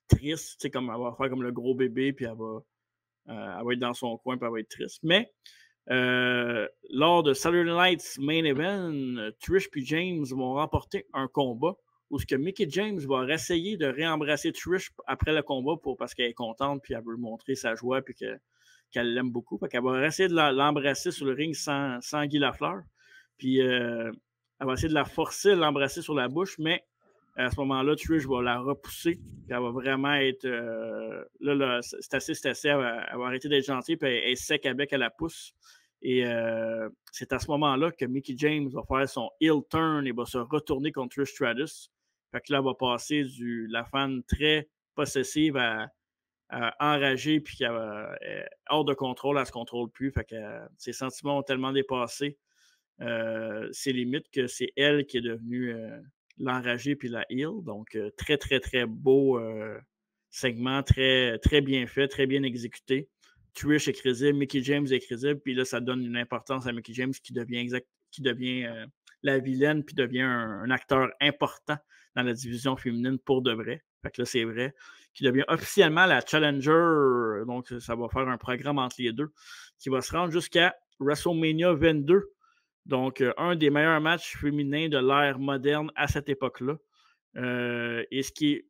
triste, comme elle va faire comme le gros bébé, puis elle va être dans son coin, puis elle va être triste. Mais lors de Saturday Night's Main Event, Trish et James vont remporter un combat où ce que Mickie James va essayer de réembrasser Trish après le combat parce qu'elle est contente puis elle veut montrer sa joie puis qu'elle l'aime beaucoup. Fait qu'elle va essayer de l'embrasser sur le ring sans Guy Lafleur. Puis elle va essayer de la forcer à l'embrasser sur la bouche, mais à ce moment-là, Trish va la repousser. Puis elle va vraiment être. Là, c'est assez. Elle va arrêter d'être gentille, puis elle est sec avec, elle la pousse. Et c'est à ce moment-là que Mickie James va faire son heel turn et va se retourner contre Trish Stratus. Fait que là, elle va passer la fan très possessive à enragée, puis hors de contrôle, elle ne se contrôle plus. Fait que ses sentiments ont tellement dépassé ses limites que c'est elle qui est devenue l'enragée puis la heel. Donc, très, très, très beau segment, très, très bien fait, très bien exécuté. Trish est crédible, Mickie James est crédible, puis là, ça donne une importance à Mickie James qui devient la vilaine, puis devient un acteur important dans la division féminine pour de vrai. Fait que là, c'est vrai. Qui devient officiellement la challenger. Donc, ça va faire un programme entre les deux qui va se rendre jusqu'à WrestleMania 22. Donc, un des meilleurs matchs féminins de l'ère moderne à cette époque-là. Et ce qui est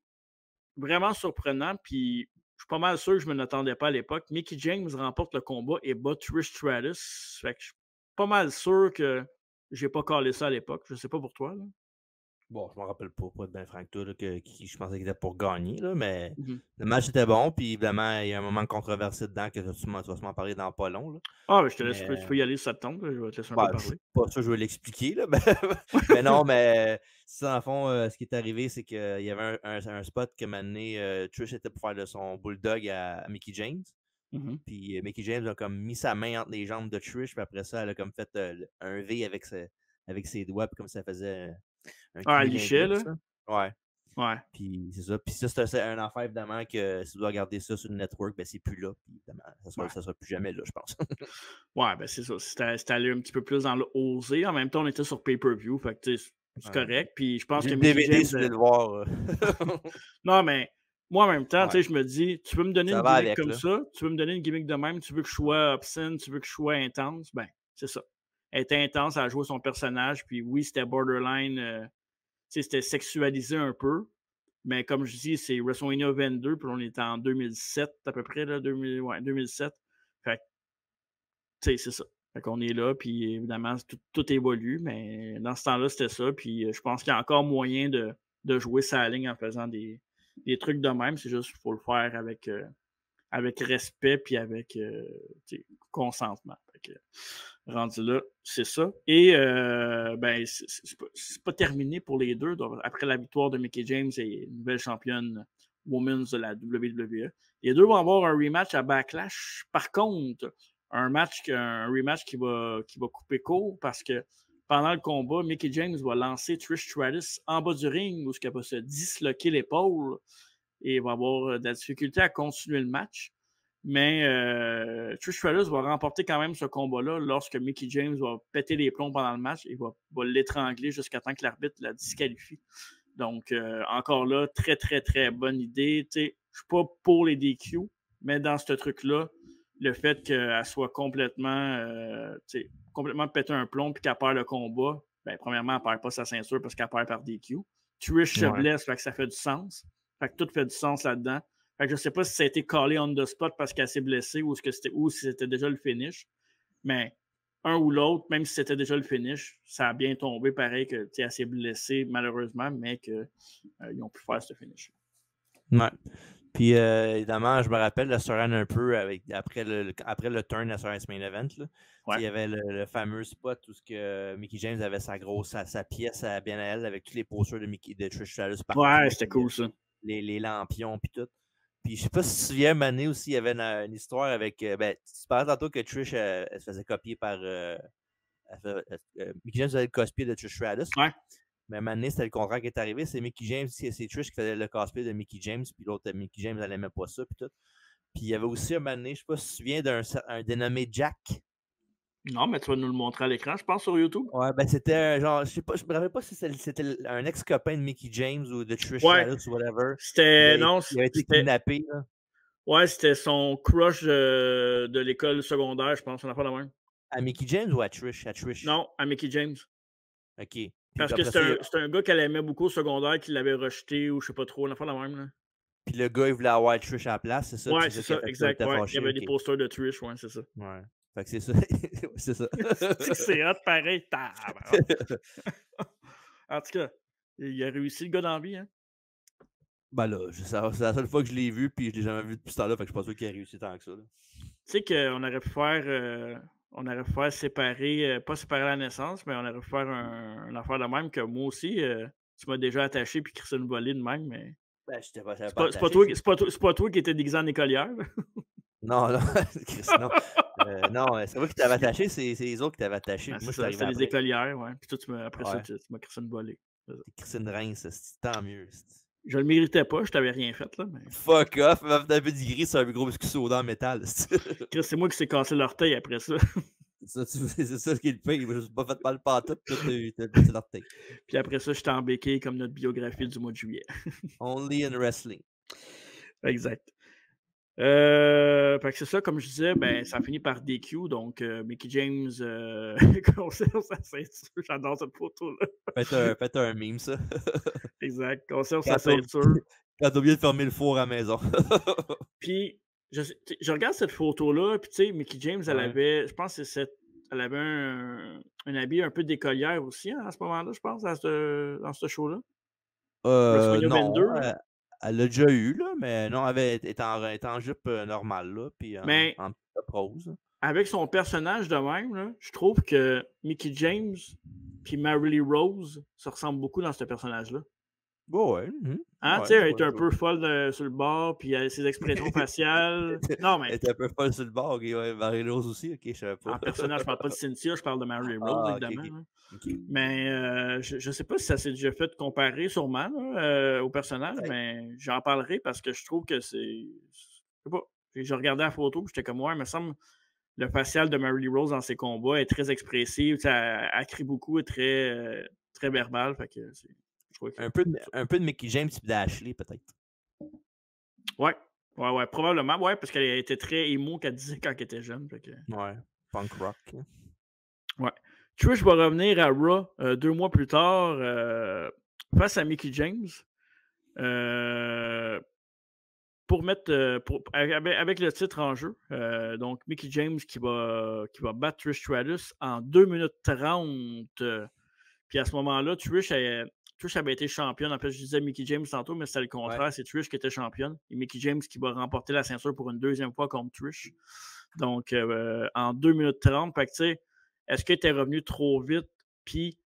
vraiment surprenant, puis je suis pas mal sûr que je ne m'attendais pas à l'époque, Mickie James remporte le combat et bat Trish Stratus. Fait que je suis pas mal sûr que j'ai pas calé ça à l'époque. Je sais pas pour toi, là. Bon, je m'en rappelle pas, pour être bien franc, toi, là, je pensais qu'il était pour gagner, là, mais Mhm. le match était bon, puis évidemment, il y a un moment controversé dedans que tu vas m'en parler dans pas long. Là. Ah, ben, je te laisse, Mais, tu peux y aller si ça te tombe, là, je vais te laisser un peu je suis parler. pas sûr que je vais l'expliquer, là, mais non, mais ça, en fond, ce qui est arrivé, c'est qu'il y avait un spot que m'a amené Trish était pour faire de son bulldog à Mickie James. Mhm. Puis Mickie James a comme mis sa main entre les jambes de Trish, puis après ça, elle a comme fait un V avec ses doigts, puis comme ça faisait un Ah, elle cunnilingus, lichait, là. ça. Ouais. Ouais. Puis c'est ça. Puis ça, c'est un affaire, évidemment, que si tu dois regarder ça sur le network, ben c'est plus là. Puis évidemment, ça sera plus jamais là, je pense. Ouais, ben c'est ça. C'était allé un petit peu plus dans le osé. En même temps, on était sur pay-per-view. Fait que c'est correct. Puis je pense J'ai que le Mickie DVD James. si vous voulez le voir. Non, mais moi, en même temps, Ouais. je me dis, tu veux me donner Ça une va gimmick avec, comme là. ça, tu veux me donner une gimmick de même, tu veux que je sois obscene, tu veux que je sois intense, ben, c'est ça. Elle était intense, elle a joué son personnage, puis oui, c'était borderline, c'était sexualisé un peu, mais comme je dis, c'est WrestleMania 22, puis on est en 2007 à peu près, là, 2007. Fait que, c'est ça. Fait qu'on est là, puis évidemment, tout évolue, mais dans ce temps-là, c'était ça, puis je pense qu'il y a encore moyen de jouer sa ligne en faisant des trucs de même, c'est juste qu'il faut le faire avec respect puis avec consentement. Fait que, rendu là, c'est ça. Et ben, c'est pas terminé pour les deux. Donc, après la victoire de Mickie James et nouvelle championne Women's de la WWE, les deux vont avoir un rematch à Backlash. Par contre, un rematch qui va couper court parce que pendant le combat, Mickie James va lancer Trish Stratus en bas du ring où elle va se disloquer l'épaule et va avoir de la difficulté à continuer le match. Mais Trish Stratus va remporter quand même ce combat-là lorsque Mickie James va péter les plombs pendant le match et va l'étrangler jusqu'à temps que l'arbitre la disqualifie. Donc, encore là, très, très, très bonne idée. Je ne suis pas pour les DQ, mais dans ce truc-là, le fait qu'elle soit complètement pété un plomb et qu'elle perd le combat, ben, premièrement, elle ne perd pas sa ceinture parce qu'elle perd par DQ. Trish se blesse, fait que ça fait du sens. Fait que tout fait du sens là-dedans. Fait que je ne sais pas si ça a été collé on the spot parce qu'elle s'est blessée ou si c'était déjà le finish. Mais un ou l'autre, même si c'était déjà le finish, ça a bien tombé pareil que elle s'est blessée malheureusement, mais qu'ils ont pu faire ce finish. Ouais. Puis évidemment, je me rappelle le storyline un peu après le turn à Survivor Main Event. Là. Ouais. Il y avait le fameux spot où Mickie James avait sa pièce à bien à elle avec tous les posters de Trish Stratus partout. Ouais, c'était cool ça. Les lampions puis tout. Puis je sais pas si tu te souviens, Mané aussi, il y avait une histoire avec. Tu parlais tantôt que Trish elle se faisait copier par. Mickie James faisait le cosplay de Trish Stratus. Ouais. Mais Mané, c'était le contraire qui est arrivé. C'est Mickie James, c'est Trish qui faisait le cosplay de Mickie James, puis l'autre, Mickie James, elle n'aimait pas ça, puis tout. Puis il y avait aussi un Mané, je sais pas si tu te souviens d'un dénommé Jack. Non, mais tu vas nous le montrer à l'écran, je pense, sur YouTube. Ouais, ben c'était genre, je me rappelle pas si c'était un ex-copain de Mickie James ou de Trish Stratus ou whatever. C'était, il avait été kidnappé, là. Ouais, c'était son crush de l'école secondaire, je pense, on a pas la même. À Mickie James ou à Trish? Non, à Mickie James. OK. Parce que c'est un gars qu'elle aimait beaucoup au secondaire, qui l'avait rejeté ou je sais pas trop, une affaire de même. Là. Puis le gars, il voulait avoir Trish à la place, c'est ça? Ouais, c'est ça, exact. Ouais. Il y avait okay. des posters de Trish, ouais, c'est ça. Ouais. Fait que c'est ça. C'est ça. C'est hot pareil. En tout cas, il a réussi le gars dans la vie, hein? Ben là, c'est la seule fois que je l'ai vu, puis je l'ai jamais vu depuis ce temps-là, fait que je suis pas sûr qu'il a réussi tant que ça. Tu sais qu'on aurait pu faire séparer, pas séparer la naissance, mais on aurait pu faire une affaire de même que moi aussi, tu m'as déjà attaché puis crissé une volée de même, mais. Ben, je t'avais C'est pas pas, attaché. c'est pas toi qui étais déguisé en écolière. Non, non, Chris, non. Non, c'est vrai que tu t'avais attaché, c'est les autres qui t'avaient attaché. Ah, Moi, c'est ça, c'était les écolières, ouais. Puis toi, après ça, Ouais. tu m'as crissé une volée. T'es crissé une rince, c'est tant mieux. Je le méritais pas, je t'avais rien fait, là. Mais. Fuck off, même t'avais dit gris, c'est un gros biscuit soda en métal. Chris, c'est moi qui s'est cassé l'orteil après ça. C'est ça qui est le pire. Je suis pas fait mal pantoute, toi, t'as blessé l'orteil. Puis après ça, j'étais embêqué comme notre biographie du mois de juillet. Only in wrestling. Exact. Fait que c'est ça, comme je disais, ben, ça finit par DQ, donc Mickie James conserve sa ceinture. J'adore cette photo-là. Faites un meme, ça. Exact, conserve sa ceinture. Quand t'as oublié de fermer le four à la maison. Puis, je regarde cette photo-là, puis tu sais, Mickie James, elle avait, je pense que elle avait un habit un peu d'écolière aussi, hein, à ce moment-là, je pense, dans ce show-là. Non, 22, elle l'a déjà eu, là, mais non, elle était en jupe normale, là, puis en rose. Avec son personnage de même, là, je trouve que Mickie James puis Mary Lee Rose se ressemblent beaucoup dans ce personnage-là. Ouais. Hein, tu sais, elle est un peu folle sur le bord, puis ses expressions faciales. Non, mais. Elle était un peu folle sur le bord, okay, Mary Rose aussi, ok, je savais pas. En personnage, je parle pas de Cynthia, je parle de Mary Rose, évidemment. Okay. Mais je sais pas si ça s'est déjà fait comparer sûrement là, au personnage, mais j'en parlerai parce que je trouve que c'est. Je sais pas. J'ai regardé la photo, j'étais comme ouais, il me semble le facial de Mary Lee Rose dans ses combats est très expressif, elle crie beaucoup, est très, très verbal. Fait que un peu de Mickie James et d'Ashley, peut-être. Ouais, probablement, ouais, parce qu'elle était très émo qu'elle disait quand elle était jeune. Fait que... Ouais, punk rock. Ouais. Trish va revenir à Raw 2 mois plus tard face à Mickie James. Pour mettre avec le titre en jeu. Donc, Mickie James qui va battre Trish Stratus en 2 minutes 30. Puis à ce moment-là, Trish avait été championne. En fait, je disais Mickie James tantôt, mais c'est le contraire. Ouais. C'est Trish qui était championne. Et Mickie James qui va remporter la ceinture pour une deuxième fois contre Trish. Donc, en 2 minutes 30. Fait que, tu sais, est-ce qu'elle était revenue trop vite? Puis,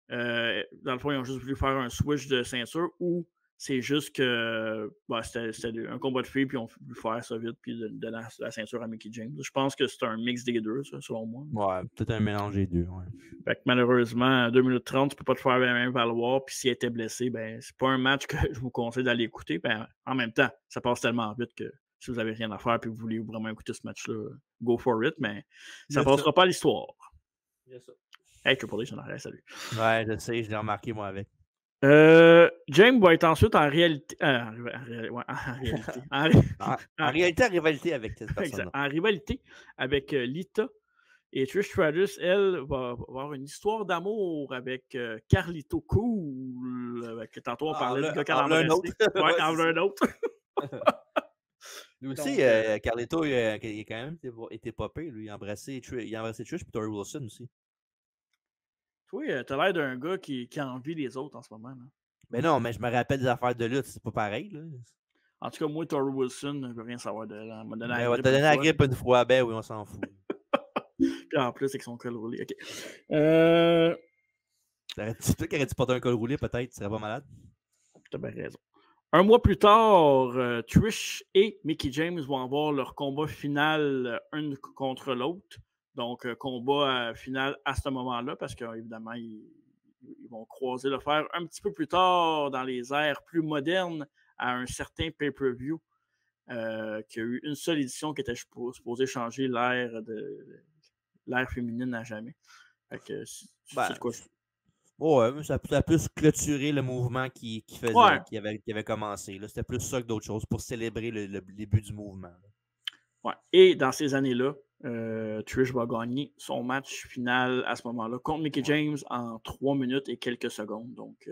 dans le fond, ils ont juste voulu faire un switch de ceinture ou c'est juste que c'était un combat de filles, puis ils ont voulu faire ça vite, puis de la ceinture à Mickie James. Je pense que c'est un mix des deux, ça, selon moi. Ouais, peut-être un mélange des deux. Ouais. Fait que malheureusement, à 2 minutes 30, tu peux pas te faire même valoir, puis s'il était blessé, ben c'est pas un match que je vous conseille d'aller écouter. Ben, en même temps, ça passe tellement vite que si vous avez rien à faire et que vous voulez vraiment écouter ce match-là, go for it, mais ça passera pas à l'histoire. Yes, hey, Triple H, j'en arrête, salut. Ouais, je sais, je l'ai remarqué moi avec. James va être ensuite en réalité. En rivalité avec cette personne. En rivalité avec Lita. Et Trish Stratus, elle, va avoir une histoire d'amour avec Carlito Cool. Tantôt, on parlait de gars qu'elle a embrassé. Ouais, en un autre. Lui aussi, Carlito, il a quand même été popé. Lui, il a embrassé Trish et Tori Wilson aussi. Toi, t'as l'air d'un gars qui envie les autres en ce moment. Là. Mais non, mais je me rappelle des affaires de lutte, c'est pas pareil. Là. En tout cas, moi, Tori Wilson, je veux rien savoir de elle. On va te donner la grippe une fois. Ben oui, on s'en fout. Puis en plus, avec son col roulé. OK. C'est toi qui aurais dû porter un col roulé, peut-être. Tu serais pas malade. T'as bien raison. Un mois plus tard, Trish et Mickie James vont avoir leur combat final un contre l'autre. Donc, combat final à ce moment-là, parce qu'évidemment, ils vont croiser le fer un petit peu plus tard dans les ères plus modernes à un certain pay-per-view qui a eu une seule édition qui était supposée changer l'ère féminine à jamais. Fait que, c'est quoi ça? Ouais, ça a plus clôturé le mouvement qui avait commencé. C'était plus ça que d'autres choses pour célébrer le début du mouvement. Ouais. Et dans ces années-là, Trish va gagner son match final à ce moment-là contre Mickie James en 3 minutes et quelques secondes. Donc,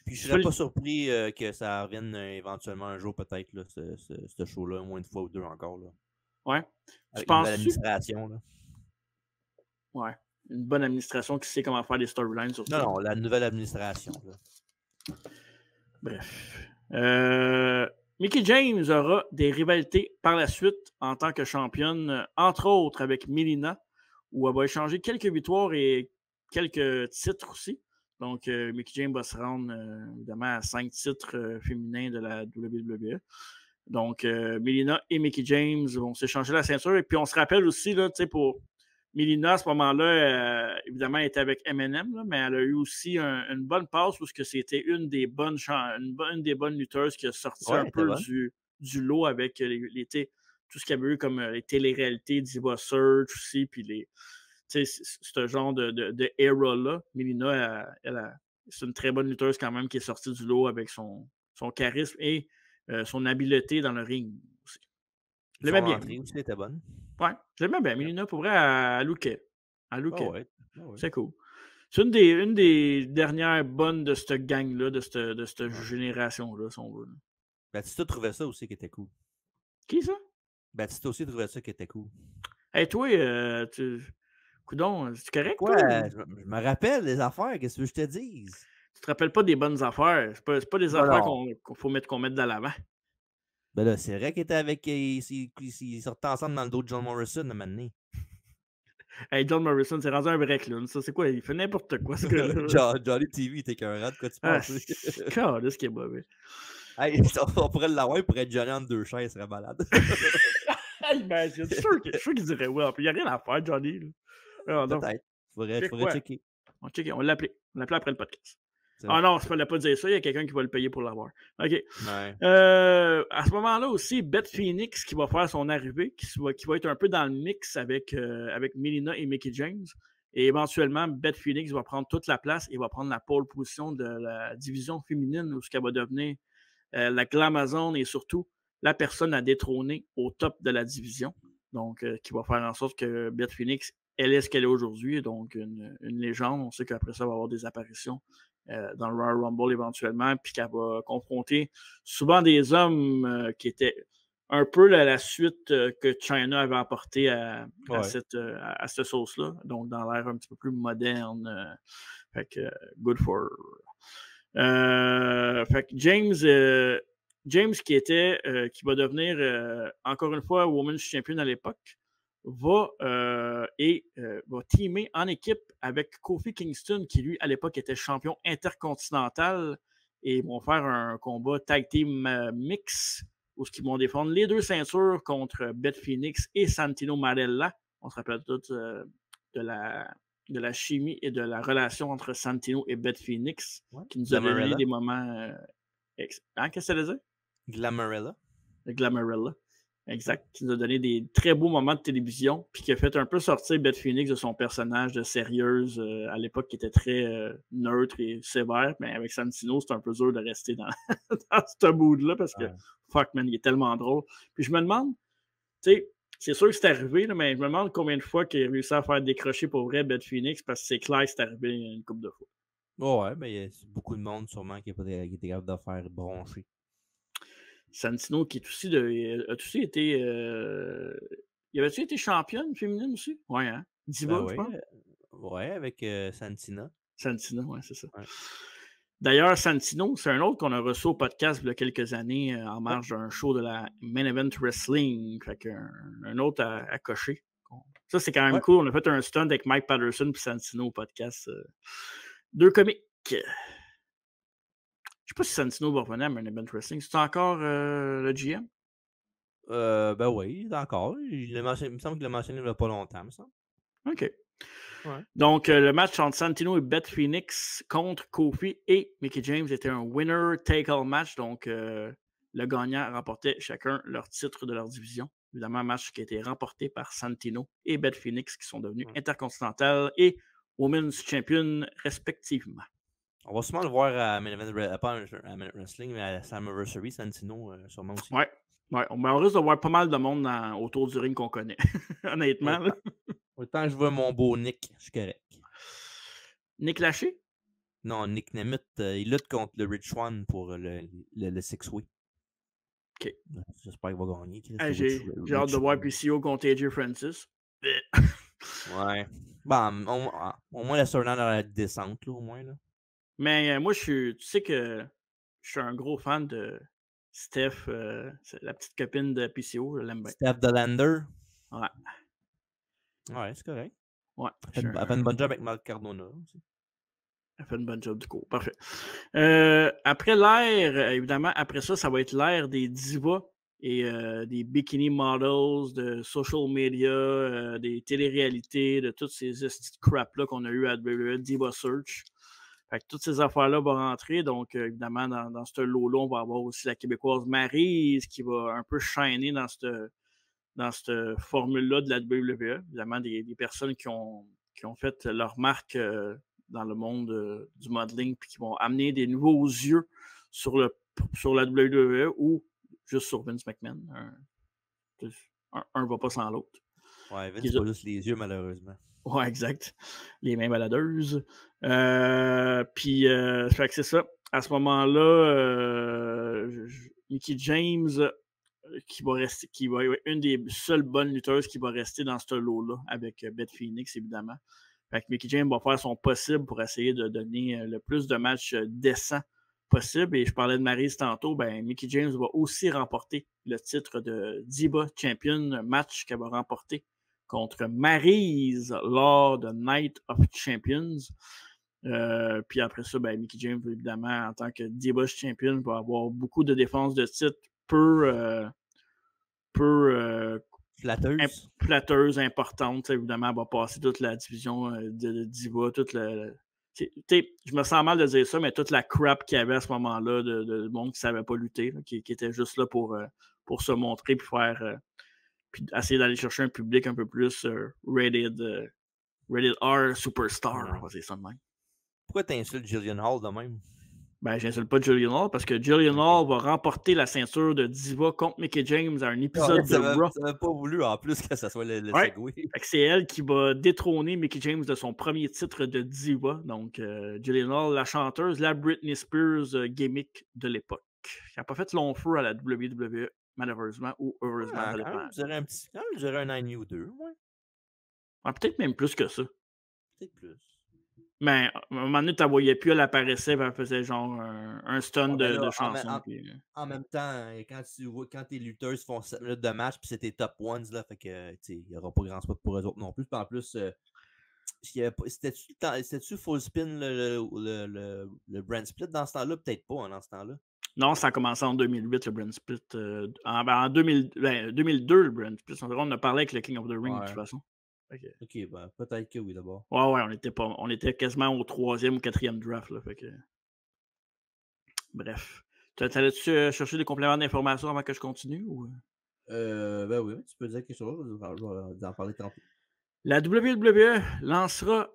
puis je serais pas surpris que ça revienne éventuellement un jour, peut-être, là, ce show-là, au moins une fois ou deux encore. Là. Ouais. Avec une nouvelle administration. Là. Ouais. Une bonne administration qui sait comment faire des storylines surtout. Non, la nouvelle administration. Là. Bref. Mickie James aura des rivalités par la suite en tant que championne, entre autres avec Melina, où elle va échanger quelques victoires et quelques titres aussi. Donc, Mickie James va se rendre évidemment à 5 titres féminins de la WWE. Donc, Melina et Mickie James vont s'échanger la ceinture. Et puis, on se rappelle aussi, là, pour Melina, à ce moment-là, évidemment, elle était avec M&M, là, mais elle a eu aussi une bonne passe parce que c'était une des bonnes lutteuses qui a sorti un peu du lot avec tout ce qu'il y avait eu comme les téléréalités, Diva Search aussi, puis ce genre de era-là. Melina, c'est une très bonne lutteuse quand même qui est sortie du lot avec son charisme et son habileté dans le ring aussi. Je l'aimais bien. L'entrée aussi était bonne. Ouais, je l'aimais bien. Melina, pour vrai, elle lookait. Ouais. C'est cool. C'est une des dernières bonnes de cette gang-là, de cette génération-là, si on veut. Batista trouvait ça aussi qui était cool. Qui ça? Batista aussi trouvait ça qui était cool. Hey, toi, Coudon, c'est correct, quoi? toi? Je me rappelle des affaires, qu'est-ce que je te dise? Tu te rappelles pas des bonnes affaires. C'est pas des affaires qu'on mette de l'avant. Ben là, c'est vrai qu'il était avec. Ils sortaient ensemble dans le dos de John Morrison à un moment donné. Hey, John Morrison, c'est rendu un break, là. Ça, c'est quoi? Il fait n'importe quoi, ce gars-là. Johnny TV, il était écœurant, de quoi tu penses? C'est ce qui est mauvais. Hey, on pourrait l'avoir pour être Johnny entre deux chaises, il serait malade. Imagine, je suis sûr qu'il dirait ouais. Il n'y a rien à faire, Johnny. Peut-être. Il faudrait checker. On l'a appelé. On l'a appelé après le podcast. Ah non, il ne fallait pas dire ça. Il y a quelqu'un qui va le payer pour l'avoir. OK. Ouais. À ce moment-là aussi, Beth Phoenix qui va faire son arrivée, qui va être un peu dans le mix avec Melina et Mickie James. Et éventuellement, Beth Phoenix va prendre toute la place et va prendre la pole position de la division féminine où ce qu'elle va devenir la Glamazon et surtout la personne à détrôner au top de la division. Donc, qui va faire en sorte que Beth Phoenix, elle est ce qu'elle est aujourd'hui. Donc, une légende. On sait qu'après ça, elle va avoir des apparitions dans le Royal Rumble éventuellement, puis qu'elle va confronter souvent des hommes qui étaient un peu la suite que Chyna avait apporté à cette sauce-là. Donc, dans l'ère un petit peu plus moderne. Fait que, good for fait que James qui va devenir encore une fois Women's Champion à l'époque, va teamer en équipe avec Kofi Kingston, qui lui, à l'époque, était champion intercontinental, et ils vont faire un combat tag team mix, où ils vont défendre les deux ceintures contre Beth Phoenix et Santino Marella. On se rappelle tous de la chimie et de la relation entre Santino et Beth Phoenix, qui nous a donné des moments... Qu'est-ce que ça veut dire? Glamorella. Glamorella. Exact. Qui nous a donné des très beaux moments de télévision, puis qui a fait un peu sortir Beth Phoenix de son personnage de sérieuse à l'époque qui était très neutre et sévère. Mais avec Santino, c'est un peu dur de rester dans ce mood-là parce que fuck man, il est tellement drôle. Puis je me demande, tu sais, c'est sûr que c'est arrivé, là, mais je me demande combien de fois qu'il a réussi à faire décrocher pour vrai Beth Phoenix parce que c'est clair que c'est arrivé une couple de fois. Ouais, mais il y a beaucoup de monde sûrement qui était capable de faire broncher. Santino qui est aussi a aussi été. Il avait-tu été championne féminine aussi? Ouais, hein? Diva, je pense. Ouais, avec Santina. Santina, ouais, c'est ça. Ouais. D'ailleurs, Santino, c'est un autre qu'on a reçu au podcast il y a quelques années en marge d'un show de la Main Event Wrestling. Fait un autre à cocher. Ça, c'est quand même cool. On a fait un stunt avec Mike Patterson et Santino au podcast. Deux comiques. Je sais pas si Santino va revenir à Main Event Wrestling. C'est encore le GM? Ben oui, d'accord. Il me semble qu'il l'a mentionné il n'y a pas longtemps, ça. OK. Ouais. Donc, le match entre Santino et Beth Phoenix contre Kofi et Mickie James était un winner-take-all match. Donc, le gagnant remportait chacun leur titre de leur division. Évidemment, un match qui a été remporté par Santino et Beth Phoenix, qui sont devenus intercontinental et Women's Champion respectivement. On va sûrement le voir à Main Event, pas à Main Event Wrestling, mais à Slammiversary, Santino, sûrement aussi. Ouais, Ouais, on risque de voir pas mal de monde autour du ring qu'on connaît. Honnêtement. Là. Autant je vois mon beau Nick, je suis correct. Nick Lachey? Non, Nick Nemeth, il lutte contre le Rich Swann pour le Six-Way. OK. J'espère qu'il va gagner. J'ai hâte de voir PCO contre AJ Francis. Ouais. Bon, au moins la storyline dans la descente, là, au moins. Là. Mais moi, tu sais que je suis un gros fan de Steph, la petite copine de PCO, je l'aime bien. Steph Delander. Ouais. Ouais, c'est correct. Ouais. Elle fait une bonne job avec Marc Cardona aussi. Elle fait une bonne job du coup. Parfait. Après l'ère, évidemment, après ça va être l'ère des divas et des bikini models, de social media, des téléréalités, de toutes ces crap-là qu'on a eu à WWE, Diva Search. Fait que toutes ces affaires-là vont rentrer. Donc, évidemment, dans ce lot-là, on va avoir aussi la Québécoise Maryse qui va un peu shiner dans cette formule-là de la WWE. Évidemment, des personnes qui ont fait leur marque dans le monde du modeling puis qui vont amener des nouveaux yeux sur la WWE ou juste sur Vince McMahon. Un va pas sans l'autre. Ouais, Vince, pas juste les yeux, malheureusement. Ouais, exact. Les mains baladeuses. Puis, fait que c'est ça. À ce moment-là, Mickie James qui va être une des seules bonnes lutteuses qui va rester dans ce lot-là avec Beth Phoenix, évidemment. Fait que Mickie James va faire son possible pour essayer de donner le plus de matchs décents possible. Et je parlais de Maryse tantôt, Mickie James va aussi remporter le titre de Diva Champion, match qu'elle va remporter contre Maryse lors de Night of Champions. Puis après ça, Mickie James, évidemment, en tant que Diva Champion, va avoir beaucoup de défenses de titre flatteuse, importante. Évidemment, elle va passer toute la division de Diva, je me sens mal de dire ça, mais toute la crap qu'il y avait à ce moment-là de monde qui ne savait pas lutter, là, qui était juste là pour se montrer puis faire puis essayer d'aller chercher un public un peu plus rated R superstar, on va dire ça de même. Pourquoi t'insultes Jillian Hall de même? J'insulte pas Jillian Hall parce que Jillian Hall va remporter la ceinture de Diva contre Mickie James à un épisode de Raw. Ça n'avait pas voulu en plus que ça soit le segway. C'est elle qui va détrôner Mickie James de son premier titre de Diva. Donc, Jillian Hall, la chanteuse, la Britney Spears gimmick de l'époque. Qui n'a pas fait long feu à la WWE, malheureusement, ou heureusement. Je dirais un I Knew 2, ouais. Peut-être même plus que ça. Peut-être plus. Mais à un moment donné, tu la voyais plus, elle apparaissait, elle faisait genre un stun de chanson. En même temps, quand tes lutteurs font 7 minutes de match, puis c'est tes top ones, là, fait que il n'y aura pas grand spot pour eux autres non plus. Puis en plus, c'était-tu full spin le brand split dans ce temps-là? Peut-être pas dans ce temps-là. Non, ça a commencé en 2008, le brand split. En 2002, le brand split. On a parlé avec le King of the Ring, de toute façon. Ok, peut-être que oui, d'abord. Ouais, on était quasiment au 3e ou 4e draft. Là, fait que... Bref. T'allais-tu chercher des compléments d'informations avant que je continue? Ou... Oui, tu peux dire quelque chose. Je vais en parler tantôt. La WWE lancera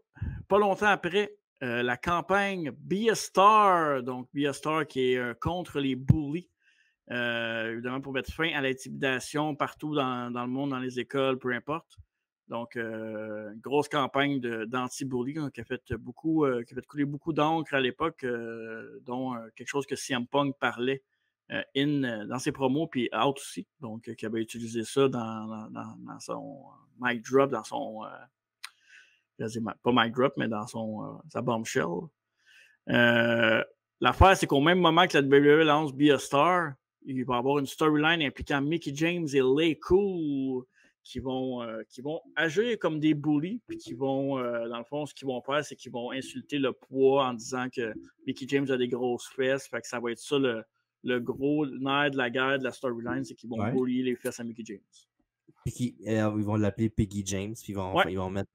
pas longtemps après la campagne Be a Star. Donc, Be a Star qui est contre les bullies. Évidemment, pour mettre fin à l'intimidation partout dans le monde, dans les écoles, peu importe. Donc, une grosse campagne d'anti-bully qui a fait couler beaucoup d'encre à l'époque, dont quelque chose que CM Punk parlait dans ses promos, puis out aussi. Donc, qui avait utilisé ça dans son mic drop, dans son. Pas mic drop, mais dans sa bombshell. L'affaire, c'est qu'au même moment que la WWE lance Be a Star, il va y avoir une storyline impliquant Mickie James et Lay Cool qui vont agir comme des bullies, puis qui vont, dans le fond, ce qu'ils vont faire, c'est qu'ils vont insulter le poids en disant que Mickie James a des grosses fesses. Fait que ça va être ça le gros nerf de la guerre de la storyline, c'est qu'ils vont bullier les fesses à Mickie James. Ils vont l'appeler Piggy James, puis ils vont mettre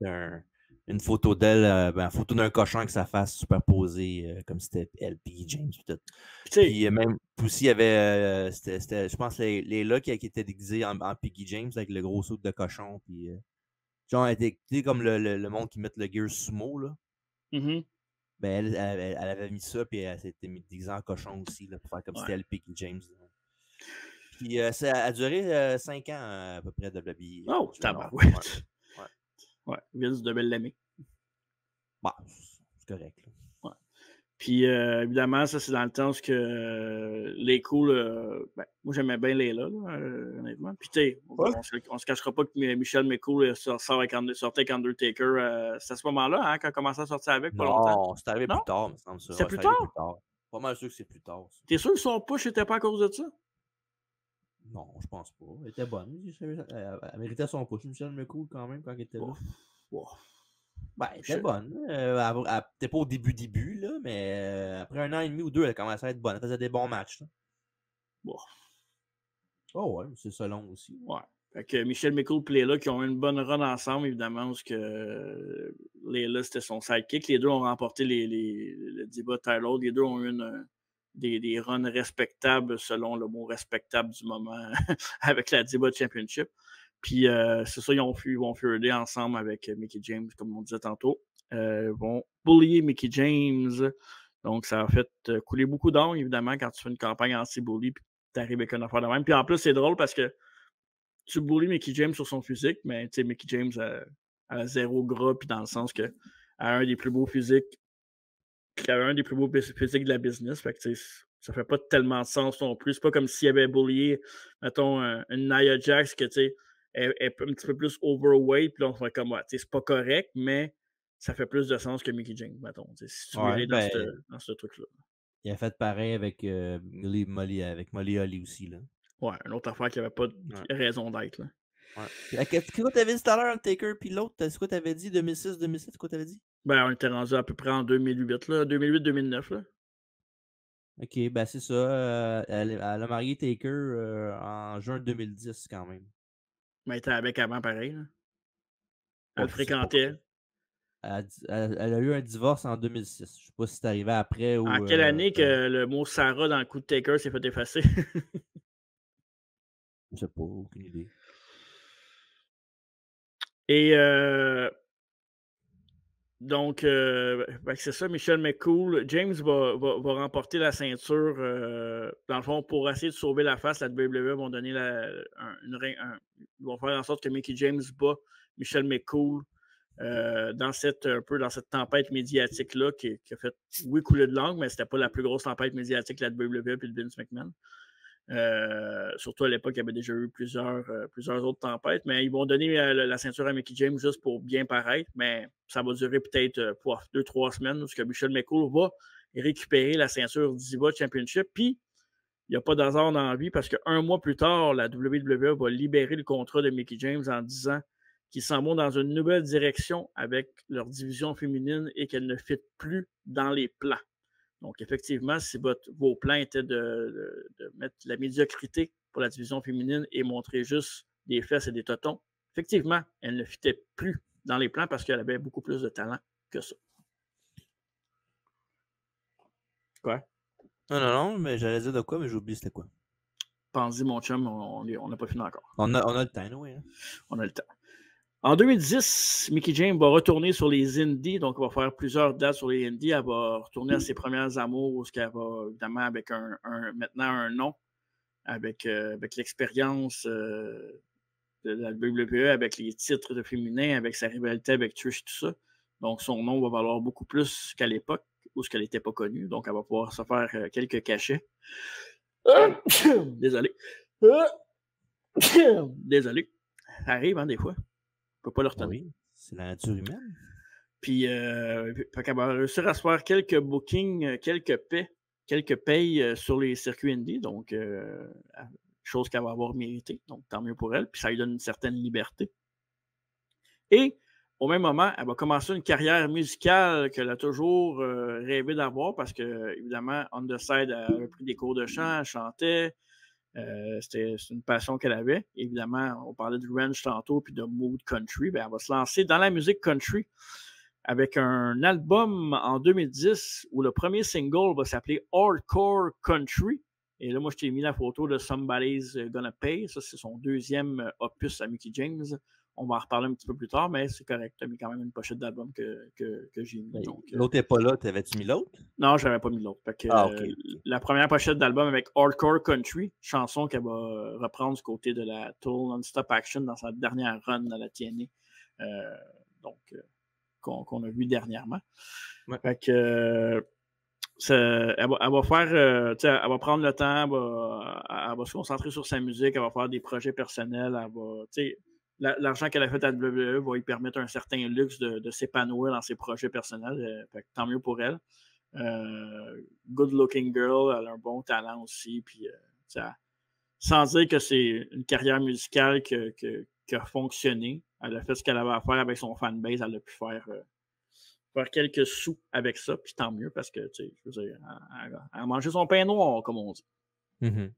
une photo d'elle, photo d'un cochon avec sa face superposée, comme si c'était elle, Piggy James. Puis même aussi, il y avait, je pense, Layla qui était déguisée en Piggy James avec le gros saut de cochon. Puis, genre, elle était comme le monde qui met le gear sumo, là. Mm-hmm. Elle avait mis ça, puis elle s'était déguisée en cochon aussi, là, pour faire comme si c'était elle, Piggy James. Puis ça a duré 5 ans à peu près de WWE. Oh, tabarouette. Ouais, Vince devait l'aimer. Bah, c'est correct. Là. Ouais. Puis évidemment, ça c'est dans le temps où les Cool, moi j'aimais bien Layla, honnêtement. Puis tu sais, on se cachera pas que Michelle McCool sortait avec Undertaker. C'est à ce moment-là hein, qu'on commençait à sortir avec, pas longtemps. Non, c'est arrivé plus tard, me semble ça. C'est plus tard? Pas mal sûr que c'est plus tard. T'es sûr que son push n'était pas à cause de ça? Non, je pense pas. Elle était bonne. Elle méritait son push, Michelle McCool, quand même, quand elle était là. Ben, elle était bonne. Elle n'était pas au début, là, mais après 1 an et demi ou 2, elle commençait à être bonne. Elle faisait des bons matchs. Là. Oh ouais, c'est selon aussi. Ouais. Fait que Michelle McCool et Layla qui ont eu une bonne run ensemble, évidemment, parce que Layla, c'était son sidekick. Les deux ont remporté le Diva title. Les deux ont eu des runs respectables, selon le mot respectable du moment, avec la Diva Championship. Puis c'est ça, ils vont feuder ensemble avec Mickie James, comme on disait tantôt. Ils vont bullier Mickie James. Donc, ça a fait couler beaucoup d'encre, évidemment, quand tu fais une campagne anti-bully puis tu arrives avec une affaire de même. Puis en plus, c'est drôle parce que tu bullies Mickie James sur son physique, mais tu sais, Mickie James a zéro gras, puis dans le sens que a un des plus beaux physiques, qui a un des plus beaux physiques de la business. Fait que tu sais, ça fait pas tellement de sens non plus. C'est pas comme s'il avait bullié, mettons, une Nia Jax que tu sais, est un petit peu plus overweight, puis là on fait comme, ouais, c'est pas correct, mais ça fait plus de sens que Mickie James, mettons. Si tu veux aller dans ce truc-là. Il a fait pareil avec Molly Holly aussi. Là. Ouais, une autre affaire qui n'avait pas de raison d'être. Là. Ouais. Qu'est-ce que tu avais dit tout à l'heure, Taker, puis l'autre, c'est quoi tu avais dit, 2006-2007, c'est quoi tu avais dit? Ben, on était rendu à peu près en 2008, là, 2008-2009. Là. OK, ben c'est ça. Elle a marié Taker en juin 2010 quand même. Mais elle était avec avant, pareil. Là. Elle le fréquentait. Elle a eu un divorce en 2006. Je ne sais pas si c'est arrivé après ou... En quelle année que le mot Sarah dans le coup de Taker s'est fait effacer? Je sais pas, aucune idée. Et donc, c'est ça, Michelle McCool. James va remporter la ceinture. Dans le fond, pour essayer de sauver la face, la WWE vont donner ils vont faire en sorte que Mickie James bat Michelle McCool dans cette tempête médiatique-là qui a fait, oui, couler de langue, mais c'était pas la plus grosse tempête médiatique de la WWE et de Vince McMahon. Surtout à l'époque, il y avait déjà eu plusieurs autres tempêtes, mais ils vont donner la ceinture à Mickie James juste pour bien paraître, mais ça va durer peut-être 2-3 semaines, parce que Michelle McCool va récupérer la ceinture Diva Championship, puis il n'y a pas d'hasard dans la vie, parce qu'un mois plus tard, la WWE va libérer le contrat de Mickie James en disant qu'ils s'en vont dans une nouvelle direction avec leur division féminine et qu'elle ne fit plus dans les plans. Donc, effectivement, si vos plans étaient de mettre la médiocrité pour la division féminine et montrer juste des fesses et des totons, effectivement, elle ne fitait plus dans les plans parce qu'elle avait beaucoup plus de talent que ça. Quoi? Non, mais j'allais dire de quoi, mais j'ai oublié c'était quoi. Pense-y, mon chum, on n'a pas fini encore. On a le temps, oui. Hein? On a le temps. En 2010, Mickie James va retourner sur les Indies, donc elle va faire plusieurs dates sur les Indies. Elle va retourner à ses premières amours, où elle va évidemment avec maintenant un nom, avec l'expérience de la WWE, avec les titres de féminin, avec sa rivalité avec Trish, tout ça. Donc son nom va valoir beaucoup plus qu'à l'époque, où elle n'était pas connue. Donc elle va pouvoir se faire quelques cachets. Désolé. Désolé. Ça arrive, hein, des fois. On ne peut pas le retenir. Oui, c'est la nature humaine. Puis, elle va réussir à se faire quelques bookings, quelques payes sur les circuits indie. Donc, chose qu'elle va avoir mérité. Donc, tant mieux pour elle. Puis, ça lui donne une certaine liberté. Et, au même moment, elle va commencer une carrière musicale qu'elle a toujours rêvé d'avoir parce que, évidemment, On the Side a pris des cours de chant, elle chantait. C'est une passion qu'elle avait. Évidemment, on parlait de grunge tantôt puis de mood country. Ben, elle va se lancer dans la musique country avec un album en 2010 où le premier single va s'appeler Hardcore Country. Et là, moi, je t'ai mis la photo de Somebody's Gonna Pay. Ça, c'est son deuxième opus à Mickie James. on va en reparler un petit peu plus tard, mais c'est correct. Tu as mis quand même une pochette d'album que j'ai mis. L'autre n'est pas là, t'avais-tu mis l'autre? Non, je n'avais pas mis l'autre. OK. La première pochette d'album avec Hardcore Country, chanson qu'elle va reprendre du côté de la Total Non-Stop Action dans sa dernière run à la TNA. Qu'on a vu dernièrement. Ouais. Fait que elle va faire, elle va prendre le temps, elle va se concentrer sur sa musique, elle va faire des projets personnels, l'argent qu'elle a fait à WWE va lui permettre un certain luxe de s'épanouir dans ses projets personnels. Fait que tant mieux pour elle. Good looking girl, elle a un bon talent aussi. Puis, sans dire que c'est une carrière musicale qui a fonctionné, elle a fait ce qu'elle avait à faire avec son fanbase, elle a pu faire quelques sous avec ça, puis tant mieux, parce que, je veux dire, elle a mangé son pain noir, comme on dit. Mm-hmm.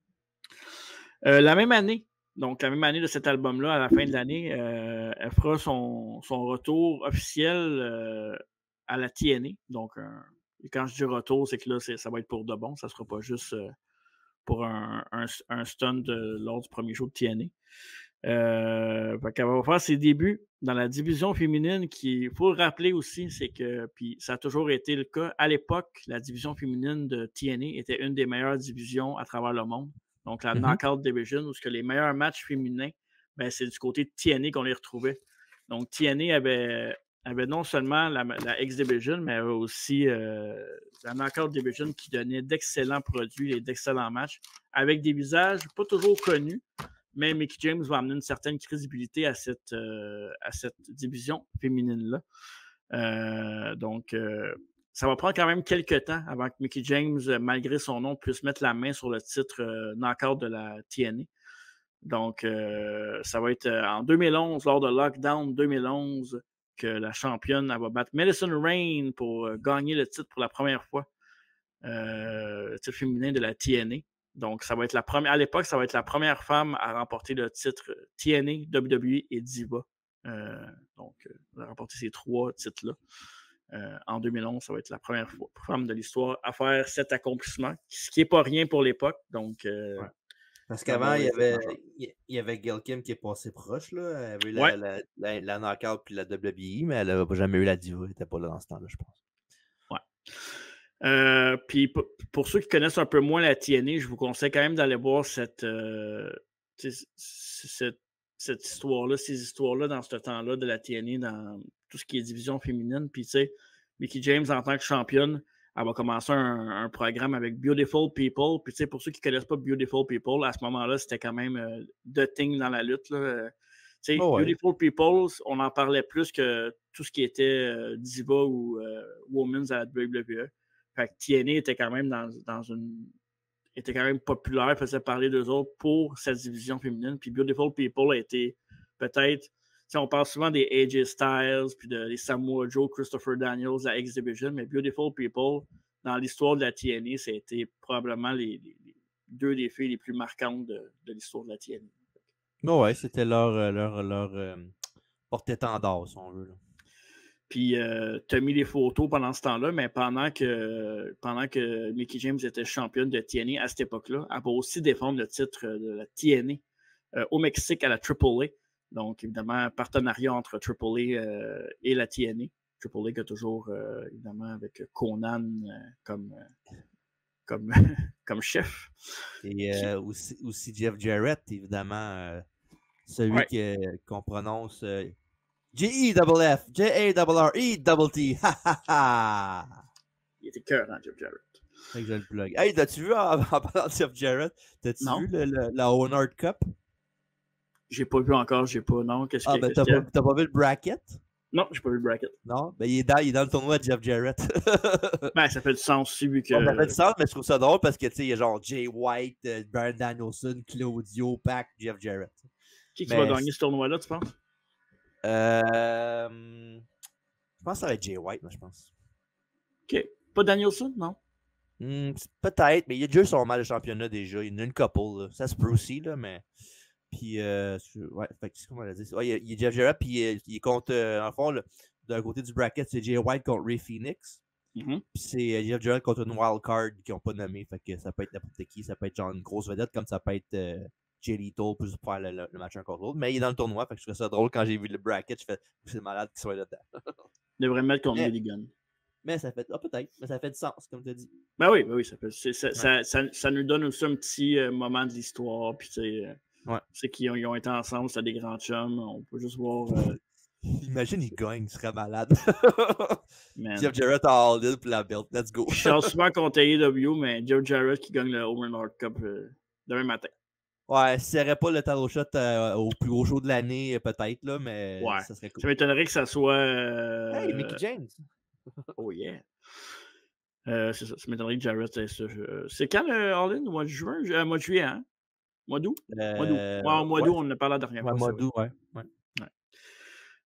La même année de cet album-là, à la fin de l'année, elle fera son retour officiel à la TNA. Donc, quand je dis retour, c'est que là, ça va être pour de bon. Ça ne sera pas juste pour un stunt lors du premier show de TNA. Elle va faire ses débuts dans la division féminine qui, il faut le rappeler aussi, c'est que, puis ça a toujours été le cas, à l'époque, la division féminine de TNA était une des meilleures divisions à travers le monde. Donc la Knockout Division, où les meilleurs matchs féminins, c'est du côté de TNA qu'on les retrouvait. Donc TNA avait non seulement la X-Division, mais avait aussi la Knockout Division qui donnait d'excellents produits et d'excellents matchs avec des visages pas toujours connus. Mais Mickie James va amener une certaine crédibilité à cette division féminine-là. Ça va prendre quand même quelques temps avant que Mickie James, malgré son nom, puisse mettre la main sur le titre knockout de la TNA. Donc, ça va être en 2011, lors de Lockdown 2011, que la championne va battre Madison Rayne pour gagner le titre pour la première fois. Le titre féminin de la TNA. Donc, ça va être à l'époque, ça va être la première femme à remporter le titre TNA, WWE et Diva. Elle a remporté ces 3 titres-là. En 2011, ça va être la première femme de l'histoire à faire cet accomplissement, ce qui n'est pas rien pour l'époque. Donc, ouais. Parce qu'avant, il y avait Gail Kim qui est passée proche. Là. Elle avait eu la Knockout puis la WWE, mais elle n'a jamais eu la Diva. Elle n'était pas là dans ce temps-là, je pense. Ouais. Puis pour ceux qui connaissent un peu moins la TNA, je vous conseille quand même d'aller voir cette histoire-là, ces histoires-là dans ce temps-là de la TNA, dans tout ce qui est division féminine. Puis, tu sais, Mickie James, en tant que championne, elle va commencer un programme avec Beautiful People. Puis, tu sais, pour ceux qui ne connaissent pas Beautiful People, à ce moment-là, c'était quand même the thing dans la lutte. Là. Beautiful People, on en parlait plus que tout ce qui était Diva ou Women's à la WWE. Fait que TNA était quand même était quand même populaire, faisait parler d'eux autres pour cette division féminine. Puis Beautiful People a été peut-être, on parle souvent des AJ Styles, puis des Samoa Joe, Christopher Daniels, la X-Division, mais Beautiful People, dans l'histoire de la TNA, ça a été probablement les 2 des filles les plus marquantes de l'histoire de la TNA. Ouais, c'était leur porte-étendard, si on veut. Là. Puis, tu as mis les photos pendant ce temps-là, mais pendant que Mickie James était championne de TNA à cette époque-là, elle va aussi défendre le titre de la TNA au Mexique à la AAA. Donc, évidemment, partenariat entre AAA et la TNA. AAA qui a toujours, évidemment, avec Conan comme chef. Et aussi Jeff Jarrett, évidemment, celui qu'on prononce... G-E-F-F, J-A-R-R-E-T-T. Ha ha ha! Il était cœur, hein, Jeff Jarrett. Fait que je le plug. Hey, t'as-tu vu, en parlant de Jeff Jarrett, t'as-tu vu la Honor Cup? J'ai pas vu encore, non. T'as pas vu le bracket? Non, j'ai pas vu le bracket. Non? Ben, il est dans le tournoi de Jeff Jarrett. Ça fait du sens aussi, vu que... Ça fait du sens, mais je trouve ça drôle parce que, tu sais, il y a genre Jay White, Bryan Danielson, Claudio, Pac, Jeff Jarrett. Qui va gagner ce tournoi-là, tu penses? Je pense que ça va être Jay White, moi, je pense. OK. Pas Danielson, non? Peut-être, mais il a déjà son match de championnat déjà. Il y en a une couple, là. Ça se peut aussi, là, mais... Puis, ouais, fait que, comment on l'a dit? Ouais, il y a Jeff Jarrett, puis il compte, en fond, d'un côté du bracket, c'est Jay White contre Ray Phoenix. Mm-hmm. Puis c'est Jeff Jarrett contre une wild card qu'ils n'ont pas nommé. Fait que ça peut être n'importe qui. Ça peut être genre une grosse vedette, comme ça peut être Jay Lethal plus pour faire le match un contre l'autre. Mais il est dans le tournoi, fait que je trouvais ça drôle quand j'ai vu le bracket. Je fais c'est malade qu'il soit là-dedans. Il devrait mettre contre Mais- Milligan. Mais ça fait. Ah, peut-être, mais ça fait du sens, comme tu as dit. Ben oui, ça nous donne aussi un petit moment de l'histoire. Puis, c'est qu'ils ont été ensemble, c'était des grands chums. On peut juste voir. Imagine, il gagne, il serait malade. Man. Jeff Jarrett à All In pour la belt. Let's go. Je charge souvent contre AEW, mais Jeff Jarrett qui gagne le Home Run Hard Cup demain matin. Ouais, s'il n'y aurait pas le title shot au plus gros show de l'année, peut-être, là, mais Ouais. ça serait cool. Ça m'étonnerait que ça soit. Hey, Mickey James. Oh yeah. C'est ça. Ça m'étonnerait que Jarrett ait ça. C'est quand le All-In? Mois de juin? Mois de juillet, hein? Mois d'août? Mois d'août. Ouais, mois d'août, on en a parlé la dernière fois. Mois d'août, ouais.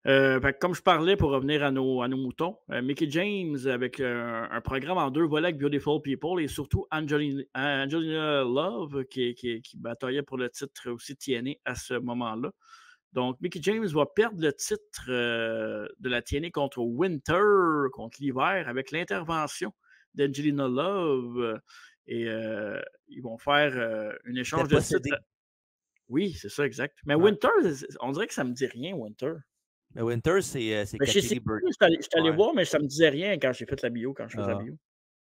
Fait que comme je parlais, pour revenir à nos moutons, Mickey James avec un programme en 2 volets avec Beautiful People et surtout Angelina Love qui bataillait pour le titre aussi TNA à ce moment-là. Donc, Mickey James va perdre le titre de la TNA contre Winter, contre l'hiver, avec l'intervention d'Angelina Love. Et ils vont faire un échange de titres. Oui, c'est ça, exact. Mais Winter, on dirait que ça ne me dit rien, Winter. Mais Winter, c'est Katie Bird. Je suis allé voir, mais ça ne me disait rien quand j'ai fait la bio, quand je faisais la bio.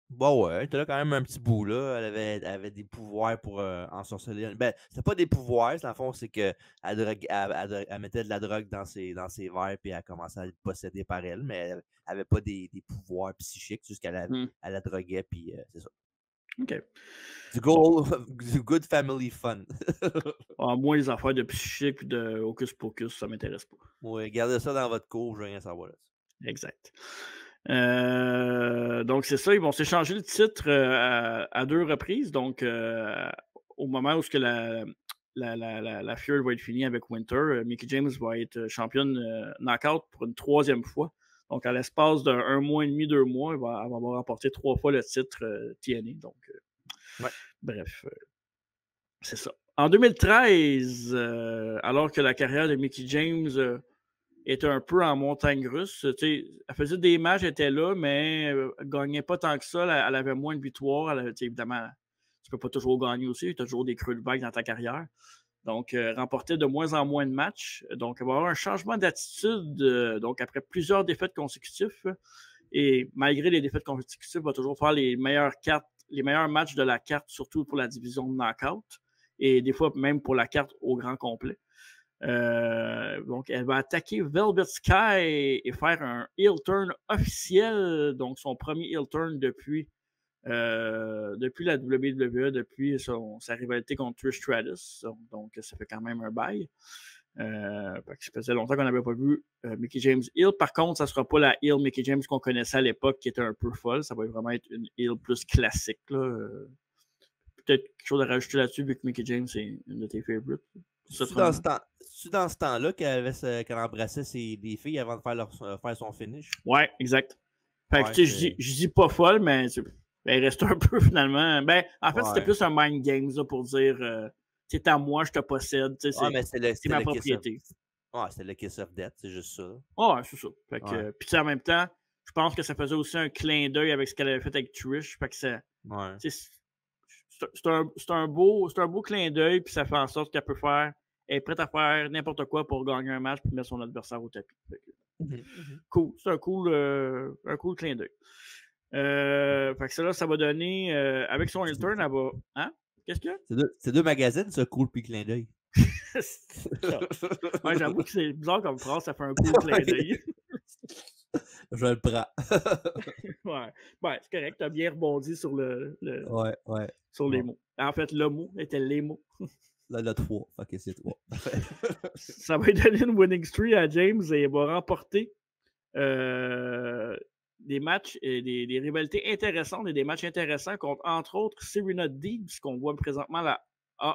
Bon, ouais, t'as là quand même un petit bout, là. Elle avait des pouvoirs pour ensorceler. Ben, c'est pas des pouvoirs, dans le fond, c'est qu'elle mettait de la drogue dans ses verres, puis elle commençait à être possédée par elle, mais elle avait pas des pouvoirs psychiques, juste qu'elle la droguait, puis c'est ça. OK. Du good family fun. Moi, les affaires de psychique et de hocus pocus, ça m'intéresse pas. Oui, gardez ça dans votre cours, je veux rien savoir là. Exact. Donc, c'est ça, ils vont s'échanger le titre à 2 reprises. Donc, au moment où la feud va être finie avec Winter, Mickey James va être championne knockout pour une 3e fois. Donc, à l'espace d'un mois et demi, 2 mois, elle va avoir remporté 3 fois le titre TNA. Donc, bref, c'est ça. En 2013, alors que la carrière de Mickey James était un peu en montagne russe, elle faisait des matchs, elle était là, mais elle ne gagnait pas tant que ça. Elle avait moins de victoires. Évidemment, tu ne peux pas toujours gagner aussi. Tu as toujours des creux de vague dans ta carrière. Donc, remportait de moins en moins de matchs. Donc, il va y avoir un changement d'attitude. Donc, après plusieurs défaites consécutives, et malgré les défaites consécutives, il va toujours faire les meilleures matchs de la carte, surtout pour la division de knockout, et des fois même pour la carte au grand complet. Donc, elle va attaquer Velvet Sky et faire un heel turn officiel, donc son premier heel turn depuis la WWE, depuis sa rivalité contre Trish Stratus. Donc, ça fait quand même un bail. Ça faisait longtemps qu'on n'avait pas vu Mickey James heel. Par contre, ça ne sera pas la heel Mickey James qu'on connaissait à l'époque, qui était un peu folle. Ça va vraiment être une heel plus classique. Peut-être quelque chose à rajouter là-dessus, vu que Mickey James est une de tes favorites. C'est dans ce temps-là qu'elle embrassait des filles avant de faire son finish? Ouais, exact. Fait que, je dis pas folle, mais elle reste un peu finalement. Ben, en fait, c'était plus un mind games là, pour dire c'est à moi, je te possède. C'est ma propriété. C'est le Kiss of Death, c'est juste ça. Ouais, c'est ça. Fait que, puis en même temps, je pense que ça faisait aussi un clin d'œil avec ce qu'elle avait fait avec Trish. Fait que c'est un beau clin d'œil, puis ça fait en sorte qu'elle peut faire. Elle est prête à faire n'importe quoi pour gagner un match et mettre son adversaire au tapis. Cool. C'est un cool clin d'œil. Fait que ça va donner. Avec son heel turn, elle va. Hein? Qu'est-ce qu'il y a? C'est deux magazines, ça, cool puis clin d'œil. Ouais, j'avoue que c'est bizarre comme phrase, ça fait un cool clin d'œil. Je le prends. Ouais, c'est correct, t'as bien rebondi sur sur les mots. En fait, le mot était les mots. Là, le 3. Ok, c'est 3. Ça va donner une winning streak à James et il va remporter des matchs et des rivalités intéressantes et des matchs intéressants contre, entre autres, Serena Deeb, qu'on voit présentement à la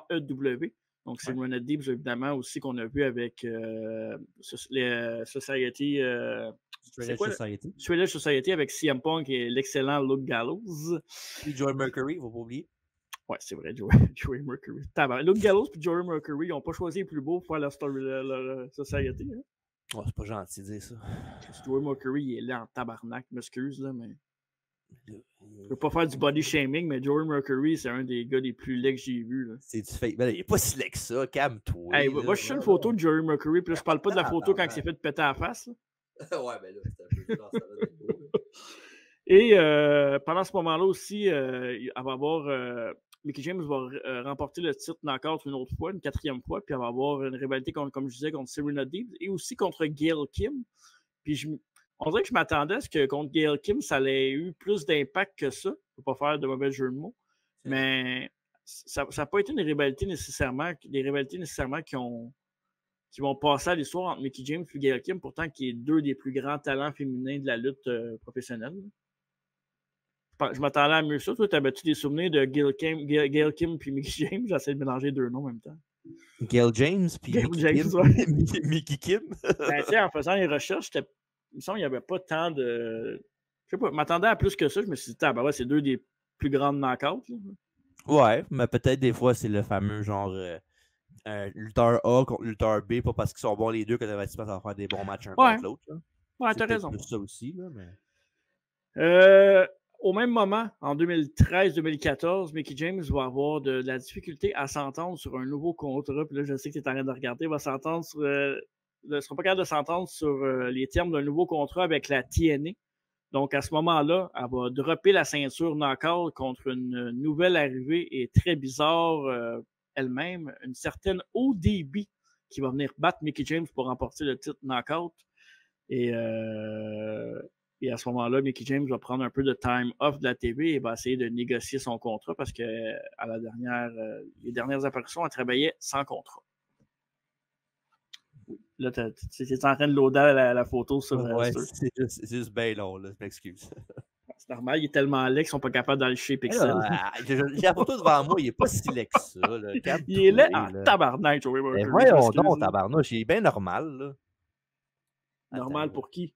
AEW. Donc, Serena Deeb, évidemment, aussi qu'on a vu avec les Society. Swedish Society avec CM Punk et l'excellent Luke Gallows. Et Joey Mercury, il ne faut pas oublier. Ouais, c'est vrai, Joey Mercury. Luke Gallows et Joey Mercury, ils n'ont pas choisi les plus beaux pour faire leur Society. Hein? Oh, c'est pas gentil de dire ça. Joey Mercury, il est là en tabarnak, m'excuse, là, mais. Je ne veux pas faire du body shaming, mais Joey Mercury, c'est un des gars les plus laids que j'ai vus. C'est du fake. Ben, il n'est pas si laid que ça, calme-toi. Hey, moi, je suis une photo de Joey Mercury, puis là, je parle pas de la photo quand il s'est fait péter à la face. Ouais, ben là, c'est un peu dans ça. Et pendant ce moment-là aussi, elle va avoir. Mickie James va remporter le titre knockout une autre fois, une quatrième fois, puis elle va avoir une rivalité, comme je disais, contre Serena Deeb et aussi contre Gail Kim. Puis on dirait que je m'attendais à ce que contre Gail Kim, ça ait eu plus d'impact que ça. Je ne peux pas faire de mauvais jeu de mots. Mais ça n'a pas été des rivalités nécessairement qui vont passer à l'histoire entre Mickie James et Gail Kim, pourtant qui est deux des plus grands talents féminins de la lutte professionnelle. Je m'attendais à mieux ça. Toi, t'avais-tu des souvenirs de Gail Kim puis Mickie James? J'essaie de mélanger deux noms en même temps. Gail James puis Mickie Kim. Ben, en faisant les recherches, il me semble qu'il n'y avait pas tant de... Je sais pas, je m'attendais à plus que ça. Je me suis dit, ben ouais, c'est deux des plus grandes knockouts. Ouais, mais peut-être des fois, c'est le fameux genre lutteur A contre lutteur B, pas parce qu'ils sont bons les deux que ça va faire des bons matchs un contre l'autre. Ouais, t'as raison. C'est ça aussi, là, mais... Au même moment, en 2013-2014, Mickie James va avoir de la difficulté à s'entendre sur un nouveau contrat. Puis là, je sais que tu es en train de regarder. Va s'entendre sur, ne sera pas capable de s'entendre sur les termes d'un nouveau contrat avec la TNA. Donc, à ce moment-là, elle va dropper la ceinture knockout contre une nouvelle arrivée et très bizarre elle-même, une certaine ODB qui va venir battre Mickie James pour remporter le titre knockout. Et à ce moment-là, Mickie James va prendre un peu de time off de la TV et va essayer de négocier son contrat parce que les dernières apparitions, elle travaillait sans contrat. Là, tu es en train de loader la photo sur... Ouais, c'est juste bien long, là, je m'excuse. C'est normal, il est tellement laid qu'ils sont pas capables d'aller chez Pixel. J'ai la photo devant moi, il est pas si laid que ça. Là. Il est laid en tabarnak, Joey Mercury. Mais voyons donc, tabarnak, il est bien normal. Là. Normal pour qui?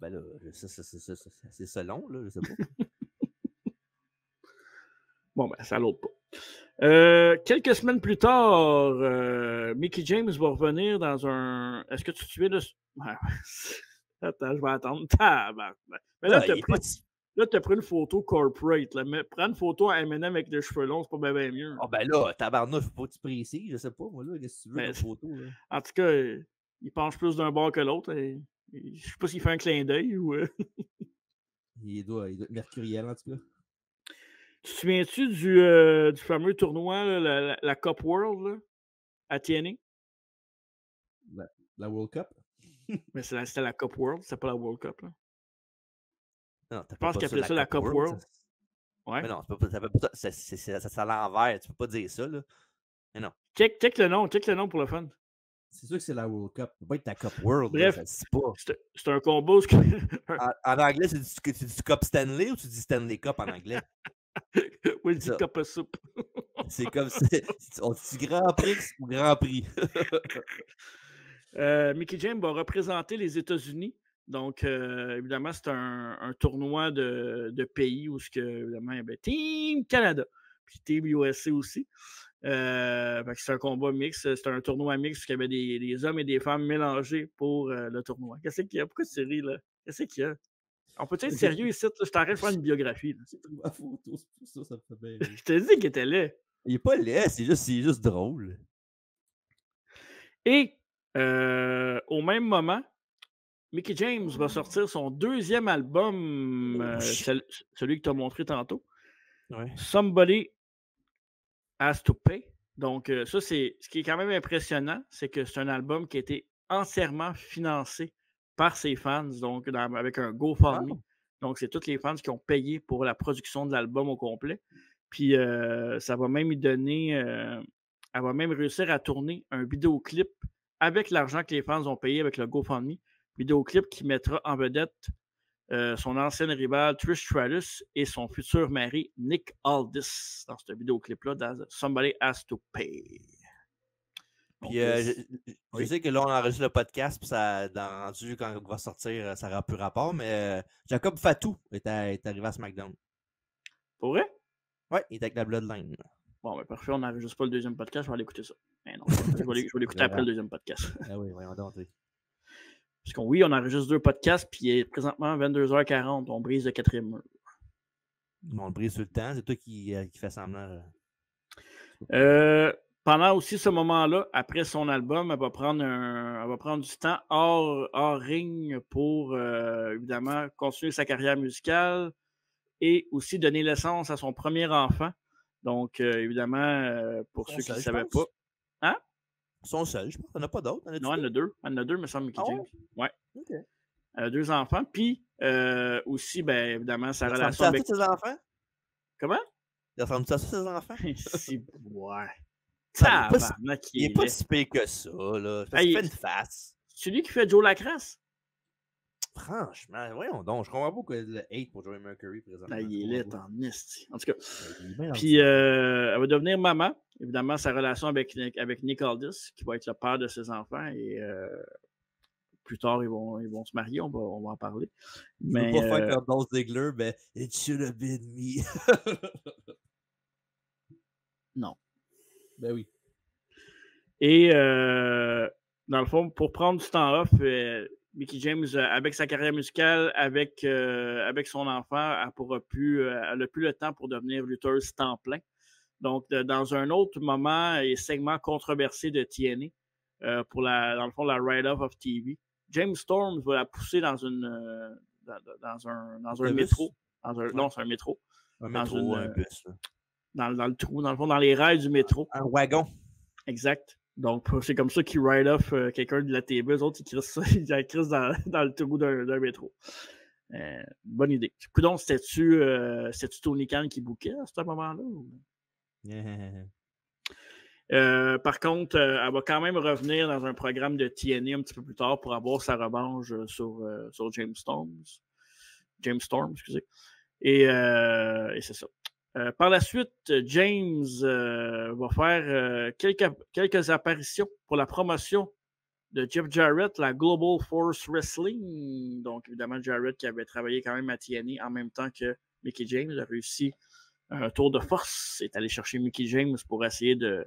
Ben là, c'est selon, là, je sais pas. Bon, ben, ça l'autre pas. Quelques semaines plus tard, Mickie James va revenir dans un... Est-ce que tu te souviens de... Attends, je vais attendre. Mais là, t'as pris une photo corporate. Là. Mais prends une photo à M&M avec les cheveux longs, c'est pas bien mieux. Ah ben là, tabarnak, faut pas que tu précises, je sais pas, moi, là, qu'est-ce que tu veux, une photo, là? En tout cas, il penche plus d'un bord que l'autre. Je sais pas s'il fait un clin d'œil ou... Il doit être mercuriel, en tout cas. Tu te souviens-tu du fameux tournoi, là, la Cup World, là, à TNA? La World Cup? Mais c'était la Cup World, c'était pas la World Cup. Là. Non, je pense qu'ils appelaient ça la Cup World. Ouais. Mais non, c'est à l'envers, tu peux pas dire ça. Là. Mais non. Check le nom pour le fun. C'est sûr que c'est la World Cup. Ça peut pas être la Cup World. Bref, là, ça pas. C'est un combat. En anglais, c'est du Cup Stanley ou tu dis Stanley Cup en anglais? Oui, je dis Cup of Soup. C'est comme on dit Grand Prix ou Grand Prix. Mickie James va représenter les États-Unis. Donc, évidemment, c'est un tournoi de pays où, évidemment, il y avait Team Canada, puis Team USA aussi. C'est un combat mixte, c'est un tournoi mixte où il y avait des hommes et des femmes mélangés pour le tournoi. Qu'est-ce qu'il y a? Pourquoi tu ris, là? Qu'est-ce qu'il y a? On peut être sérieux ici? Je t'arrête de faire une biographie. C'est ma photo, ça me fait bien. Je te dis qu'il était laid. Il est pas laid, c'est juste drôle. Et au même moment, Mickie James va sortir son deuxième album, celui que tu as montré tantôt. Ouais. Somebody Has to Pay. Donc, ça, c'est ce qui est quand même impressionnant, c'est que c'est un album qui a été entièrement financé par ses fans, donc avec un GoFundMe. Wow. Donc, c'est tous les fans qui ont payé pour la production de l'album au complet. Puis, ça va même lui donner... elle va même réussir à tourner un vidéoclip avec l'argent que les fans ont payé avec le GoFundMe. Vidéoclip qui mettra en vedette son ancienne rivale Trish Stratus et son futur mari Nick Aldis dans ce vidéoclip-là, dans Somebody Has to Pay. Puis je sais que là, on enregistre le podcast, puis ça, rendu quand il va sortir, ça n'aura plus rapport, mais Jacob Fatou est arrivé à SmackDown. Pour vrai? Ouais, il est avec la Bloodline. Bon, ben parfait, on n'enregistre pas le deuxième podcast, je vais aller écouter ça. Mais non, je vais l'écouter après le deuxième podcast. Ah oui, voyons donc. Parce qu'on, oui, on enregistre 2 podcasts, puis il est présentement 22h40, on brise le 4e mur. On le brise tout le temps. C'est toi qui fais semblant. Pendant aussi ce moment-là, après son album, elle va prendre du temps hors ring pour, évidemment, continuer sa carrière musicale et aussi donner naissance à son premier enfant. Donc, évidemment, pour ceux qui ne savaient pas. Hein? Ils sont seuls, je pense. Il n'y en a pas d'autres. Non, il y en a deux. Il y en a deux, me semble, Mickey James. Ouais. OK. Elle a 2 enfants. Puis, aussi, ben, évidemment, sa relation avec... ses enfants? Comment? Il ressemble ça à ses enfants? Si, ouais. Il n'est pas si pire que ça, là. Il fait une face. C'est lui qui fait Joe Lacrasse? Franchement, voyons donc. Je comprends pas que le hate pour Joey Mercury présentement. Il est en esti. En tout cas. Puis, elle va devenir maman. Évidemment, sa relation avec Nick Aldis, qui va être le père de ses enfants. Et plus tard, ils vont se marier. On va en parler. Mais, je veux pas faire comme Dolph Ziggler, mais it should have been me. Non. Ben oui. Et dans le fond, pour prendre du temps off, Mickie James, avec sa carrière musicale, avec son enfant, elle n'a plus le temps pour devenir lutteuse temps plein. Donc, dans un autre moment et segment controversé de TNA, dans le fond, la Ride-Off of TV, James Storm va la pousser dans un métro. Non, c'est un métro. Un métro, un bus. Dans le trou, dans le fond, dans les rails du métro. Un wagon. Exact. Donc, c'est comme ça qu'ils ride off quelqu'un de la TV. Eux autres, ils crissent ça, ils crissent dans le trou d'un métro. Bonne idée. Coudon, c'était-tu Tony Khan qui bouquait à ce moment-là? Par contre, elle va quand même revenir dans un programme de TNA un petit peu plus tard pour avoir sa revanche sur James Storm, excusez. Et c'est ça. Par la suite, James va faire quelques apparitions pour la promotion de Jeff Jarrett, la Global Force Wrestling. Donc, évidemment, Jarrett qui avait travaillé quand même à TNA en même temps que Mickie James a réussi un tour de force, est allé chercher Mickie James pour essayer de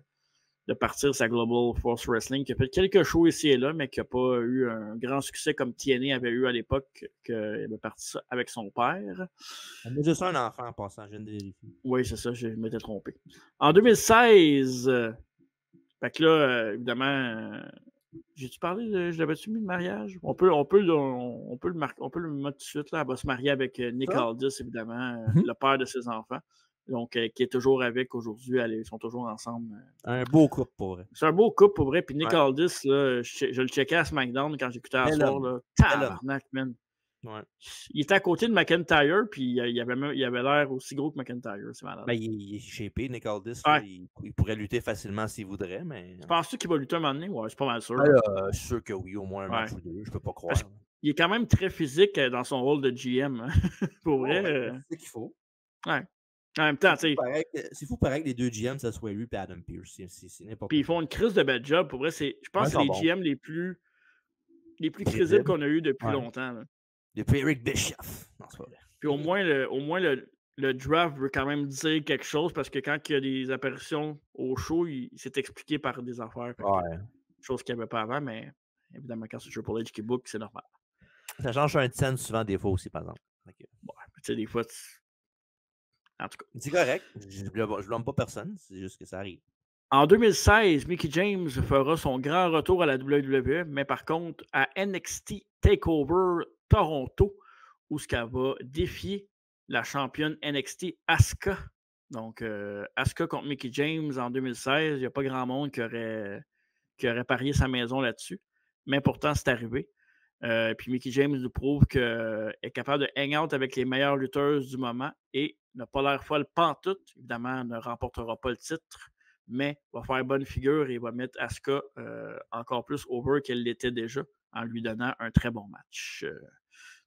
partir sa Global Force Wrestling, qui a fait quelques shows ici et là, mais qui n'a pas eu un grand succès comme TNA avait eu à l'époque, qu'il avait parti ça avec son père. Elle a juste un enfant en passant, je viens de vérifier. Oui, c'est ça, je m'étais trompé. En 2016, fait que là, évidemment, j'ai-tu parlé je l'avais-tu mis de mariage? On peut le mettre tout de suite, là. Elle va se marier avec Nick Aldis, évidemment, le père de ses enfants. Donc, qui est toujours avec aujourd'hui. Ils sont toujours ensemble. Un beau couple pour vrai. C'est un beau couple pour vrai. Puis Nick Aldis, là, je le checkais à SmackDown quand j'écoutais à soir. Là. Tabarnak, man. Ouais. Il était à côté de McIntyre, puis il avait l'air aussi gros que McIntyre. C'est malade. Ben, il est shapé, Nick Aldis. Ouais. Il pourrait lutter facilement s'il voudrait, mais... Penses-tu qu'il va lutter un moment donné? Ouais, c'est pas mal sûr. Je suis sûr que oui, au moins un match ou deux. Je peux pas croire. Il est quand même très physique dans son rôle de GM. Hein. Pour vrai. C'est ce qu'il faut. Ouais. En même temps, tu sais. C'est fou pareil que les deux GM, ça soit lui et Adam Pearce. C'est n'importe quoi. Puis ils font une crise de bad job. Pour vrai, je pense que c'est les GM les plus crédibles qu'on a eu depuis longtemps. Là. Depuis Eric Bischoff. Non, c'est pas vrai. Puis au moins le draft veut quand même dire quelque chose parce que quand il y a des apparitions au show, il s'est expliqué par des affaires. Chose qu'il n'y avait pas avant, mais évidemment, quand c'est Triple H qui book, c'est normal. Ça change un scène souvent des fois aussi, par exemple. Okay. Bon, tu sais, des fois, en tout cas. C'est correct. Je ne blâme pas personne, c'est juste que ça arrive. En 2016, Mickie James fera son grand retour à la WWE, mais par contre à NXT TakeOver Toronto, où ce qu'elle va défier la championne NXT Asuka. Donc, Asuka contre Mickie James en 2016, il n'y a pas grand monde qui aurait parié sa maison là-dessus. Mais pourtant, c'est arrivé. Puis Mickie James nous prouve qu'elle est capable de hang out avec les meilleures lutteuses du moment et n'a pas l'air folle pantoute. Évidemment, elle ne remportera pas le titre, mais va faire bonne figure et va mettre Asuka encore plus over qu'elle l'était déjà en lui donnant un très bon match.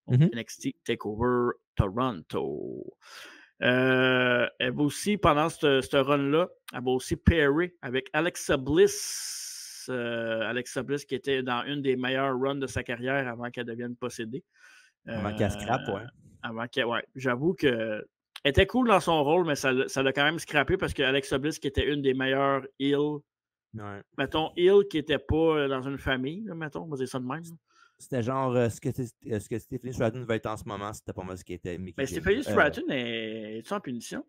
NXT TakeOver Toronto. Elle va aussi, pendant ce run-là, elle va aussi pairer avec Alexa Bliss. Alexa Bliss qui était dans une des meilleures runs de sa carrière avant qu'elle devienne possédée. Avant qu'elle scrape, j'avoue que elle était cool dans son rôle, mais ça l'a quand même scrappé parce qu'Alexa Bliss, qui était une des meilleures heels, mettons, heel qui n'était pas dans une famille, là, mettons, on va dire ça de même. C'était genre ce que Stephanie Stratton va être en ce moment, c'était pas mal ce qui était Mickie Mais James. Stephanie Stratton, est-tu en punition?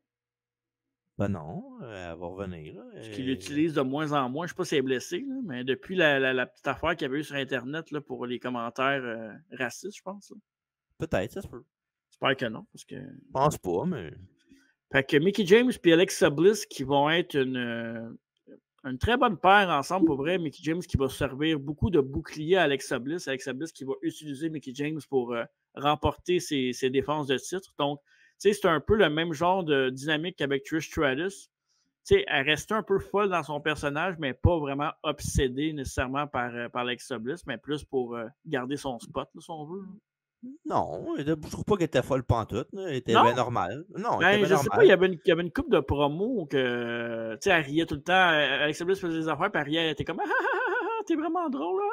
Ben non, elle va revenir. Là, Parce qu'il l'utilise de moins en moins. Je ne sais pas si elle est blessée, là, mais depuis la petite affaire qu'il y avait eu sur Internet là, pour les commentaires racistes, je pense. Là. Peut-être, ça se peut. J'espère que non. Parce que... Je pense pas, mais. Fait que Mickie James et Alexa Bliss qui vont être une très bonne paire ensemble pour vrai. Mickie James qui va servir beaucoup de boucliers à Alexa Bliss. Alexa Bliss qui va utiliser Mickie James pour remporter ses défenses de titre. Donc, tu sais, c'est un peu le même genre de dynamique qu'avec Trish Stratus. Tu sais, elle restait un peu folle dans son personnage, mais pas vraiment obsédée nécessairement par Alexa Bliss, mais plus pour garder son spot, là, si on veut. Non, je trouve pas qu'elle était folle pantoute. Là. Elle était Non? bien normale. Non, elle était Ben, bien je sais pas, il normale. y avait une couple de promos que, tu sais, elle riait tout le temps. Alexa Bliss faisait des affaires, puis elle riait, elle était comme, t'es vraiment drôle, là.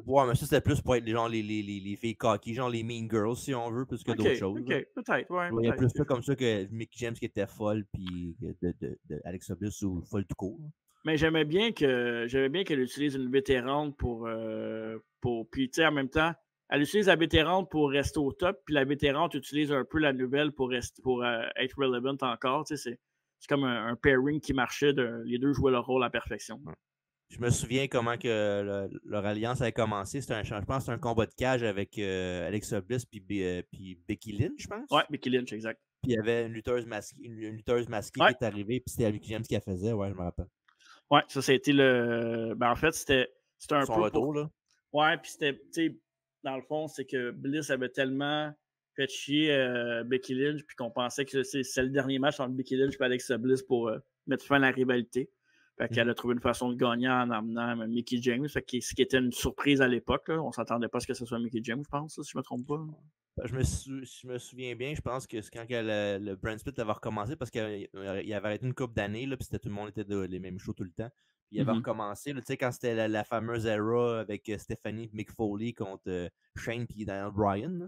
Ouais, mais ça, c'était plus pour être genre, les filles cocky, genre les mean girls, si on veut, plus que d'autres choses. OK, peut-être, ouais, Je voyais peut-être. plus ça comme ça que Mickie James qui était folle, puis de Alexa Bliss ou folle tout court. Mais j'aimais bien qu'elle utilise une vétérante puis tu sais, en même temps, elle utilise la vétérante pour rester au top, puis la vétérante utilise un peu la nouvelle pour être relevant encore. Tu sais, c'est comme un pairing qui marchait. Les deux jouaient leur rôle à la perfection. Ouais. Je me souviens comment que leur alliance avait commencé. Je pense que c'était un combat de cage avec Alexa Bliss puis Becky Lynch, je pense. Ouais, Becky Lynch, exact. Puis il y avait une lutteuse masquée Ouais. qui est arrivée, puis c'était Mickey James qui la faisait. Ouais, je me rappelle. Ouais, ça a été le. Ben, en fait, c'était un Son peu retour, là. Ouais, puis c'était, tu sais, dans le fond, c'est que Bliss avait tellement fait chier Becky Lynch, puis qu'on pensait que c'est le dernier match entre Becky Lynch et Alexa Bliss pour mettre fin à la rivalité. Fait qu'elle a trouvé une façon de gagner en amenant Mickie James, ce qui était une surprise à l'époque. On s'attendait pas à ce que ce soit Mickie James, je pense, si je me trompe pas. Ben, je me souviens bien, je pense que c'est quand le Brand Split avait recommencé, parce qu'il avait arrêté une couple d'années, puis tout le monde était les mêmes shows tout le temps. Puis il avait recommencé, tu sais, quand c'était la fameuse era avec Stephanie et Mick Foley contre Shane et Daniel Bryan. Là.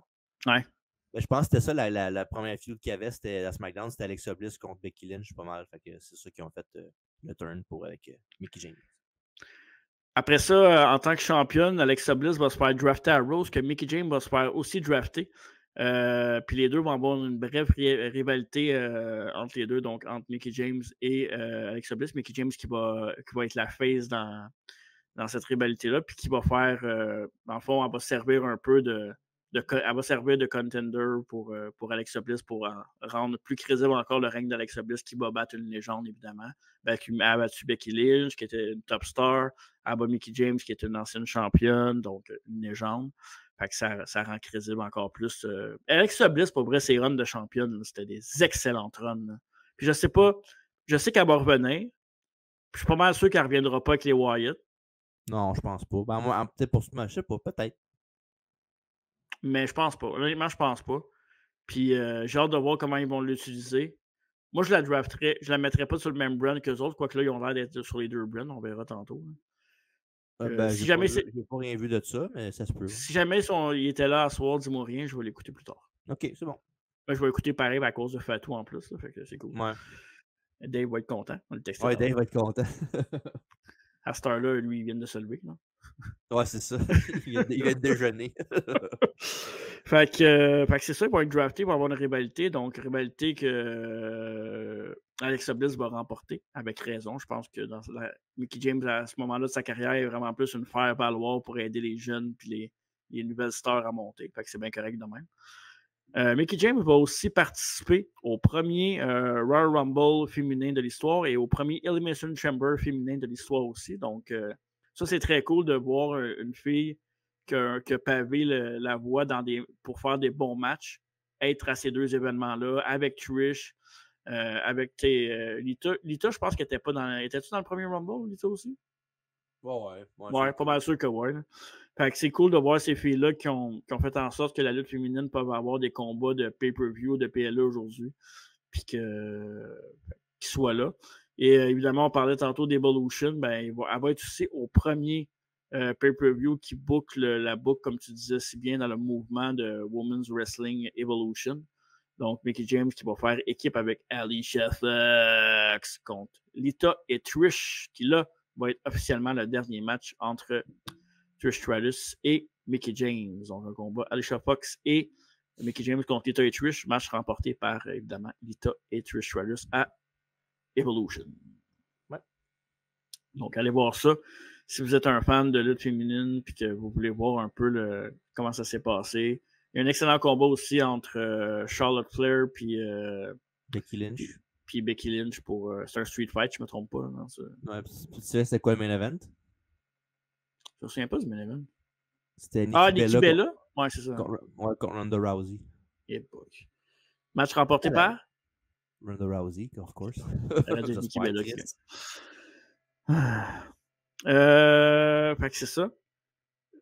Ouais. Ben, je pense que c'était ça la première feud qu'il y avait, c'était à SmackDown, c'était Alexa Bliss contre Becky Lynch, pas mal. Fait que c'est ça qui ont fait le turn avec Mickie James. Après ça, en tant que championne, Alexa Bliss va se faire drafter à Rose, que Mickie James va se faire aussi drafter. Puis les deux vont avoir une brève rivalité entre les deux, donc entre Mickie James et Alexa Bliss. Mickie James qui va être la face dans cette rivalité-là, puis qui va faire, dans le fond, elle va servir un peu elle va servir de contender pour Alexa Bliss pour rendre plus crédible encore le règne d'Alexa Bliss qui va battre une légende, évidemment. Elle a battu Becky Lynch, qui était une top star. Elle a battu Mickie James, qui était une ancienne championne, donc une légende. Fait que ça rend crédible encore plus. Alexa Bliss, pour vrai, ses runs de championne, c'était des excellentes runs. Là. Puis je sais qu'elle va revenir. Puis je suis pas mal sûr qu'elle ne reviendra pas avec les Wyatt. Non, je pense pas. Ben, moi, peut-être pour ce match, je sais pas, peut-être. Mais je pense pas. Honnêtement, je pense pas. Puis j'ai hâte de voir comment ils vont l'utiliser. Moi, je la mettrais pas sur le même brand qu'eux autres, quoique là, ils ont l'air d'être sur les deux brands. On verra tantôt. Ben, Si j'ai jamais, pas rien vu de ça, mais ça se peut. si jamais il était là à soir, dis-moi rien, je vais l'écouter plus tard. Ok, c'est bon. Ben, je vais l'écouter pareil à cause de Fatou en plus. Là, fait que c'est cool. Ouais. Dave va être content. On le texte. Ouais, Dave va être content. À cette heure-là, lui, il vient de se lever. Non? Ouais, c'est ça. il va être déjeuner. Fait que c'est ça, il va être drafté pour avoir une rivalité. Donc, rivalité que Alexa Bliss va remporter, avec raison. Je pense que Mickie James, à ce moment-là de sa carrière, est vraiment plus une faire-valoir pour aider les jeunes et les nouvelles stars à monter. Fait que c'est bien correct de même. Mickie James va aussi participer au premier Royal Rumble féminin de l'histoire et au premier Elimination Chamber féminin de l'histoire aussi. Donc, ça, c'est très cool de voir une fille que pavé la voie pour faire des bons matchs, être à ces deux événements-là, avec Trish, avec Lita. Lita, je pense qu'elle n'était pas dans. Étais-tu dans le premier Rumble, Lita aussi? Ouais, pas mal sûr que ouais. Là. Fait que c'est cool de voir ces filles-là qui ont fait en sorte que la lutte féminine peut avoir des combats de pay-per-view, de PLA aujourd'hui, puis qu'ils soient là. Et évidemment, on parlait tantôt d'Evolution, ben, elle va être aussi au premier pay-per-view qui boucle la boucle, comme tu disais si bien, dans le mouvement de Women's Wrestling Evolution. Donc, Mickie James qui va faire équipe avec Alicia Fox contre Lita et Trish, qui là va être officiellement le dernier match entre Trish Stratus et Mickey James. Donc, un combat Alicia Fox et Mickey James contre Lita et Trish. Match remporté par, évidemment, Lita et Trish Stratus à Evolution. Ouais. Donc, allez voir ça. Si vous êtes un fan de lutte féminine et que vous voulez voir un peu comment ça s'est passé. Il y a un excellent combat aussi entre Charlotte Flair puis Becky Lynch. Puis Becky Lynch pour. C'est un street fight, je ne me trompe pas. Non, ouais, tu sais, c'est quoi le main event? Je me souviens pas du main event. C'était Nikki Bella? Ouais, c'est ça. Contre Ronda Rousey. Yeah, match remporté par Ronda Rousey, of course. Nikki Bella. Fait que c'est ça.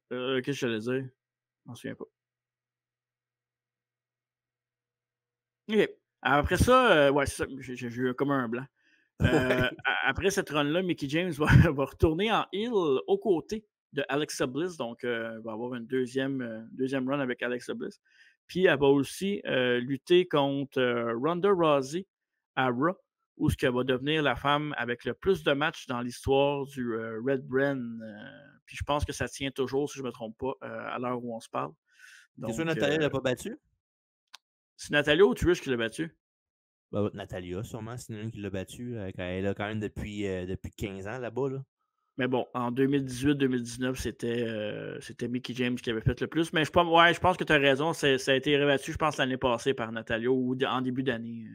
Qu'est-ce que j'allais dire? Je m'en souviens pas. OK. Après ça, ouais, c'est ça. J'ai eu comme un blanc. Après cette run-là, Mickey James va retourner en heel aux côtés de Alexa Bliss. Donc, va avoir une deuxième run avec Alexa Bliss. Puis, elle va aussi lutter contre Ronda Rousey à Raw, où ce qu'elle va devenir la femme avec le plus de matchs dans l'histoire du Red Brand. Puis, je pense que ça tient toujours, si je ne me trompe pas, à l'heure où on se parle. C'est sûr que Natalia l'a pas battu? C'est Natalia ou Trish qui l'a battu? Ben, Natalia, sûrement, c'est une qui l'a battu. Elle a quand même depuis 15 ans là-bas. Là. Mais bon, en 2018-2019, c'était Mickey James qui avait fait le plus. Mais je pense que tu as raison. Ça a été rebattu, je pense, l'année passée par Natalia ou en début d'année.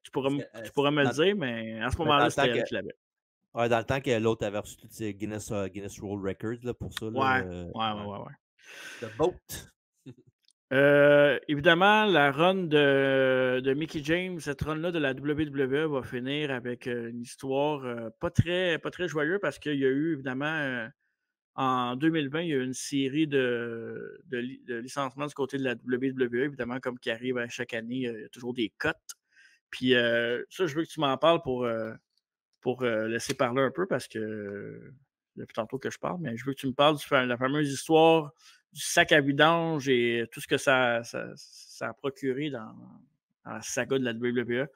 Tu pourras me le dire, mais à ce moment-là, c'était elle qui l'avait. Ouais, dans le temps que l'autre avait reçu toutes ces Guinness World Records là, pour ça. Ouais. The Boat. Évidemment, la run de Mickey James, cette run-là de la WWE va finir avec une histoire pas très joyeuse parce qu'il y a eu, évidemment, en 2020, il y a eu une série de licenciements du côté de la WWE, évidemment, comme qui arrive à chaque année, il y a toujours des cotes. Puis ça, je veux que tu m'en parles pour laisser parler un peu parce que depuis tantôt que je parle, mais je veux que tu me parles de la fameuse histoire du sac à vidange et tout ce que ça a procuré dans la saga de la WWE.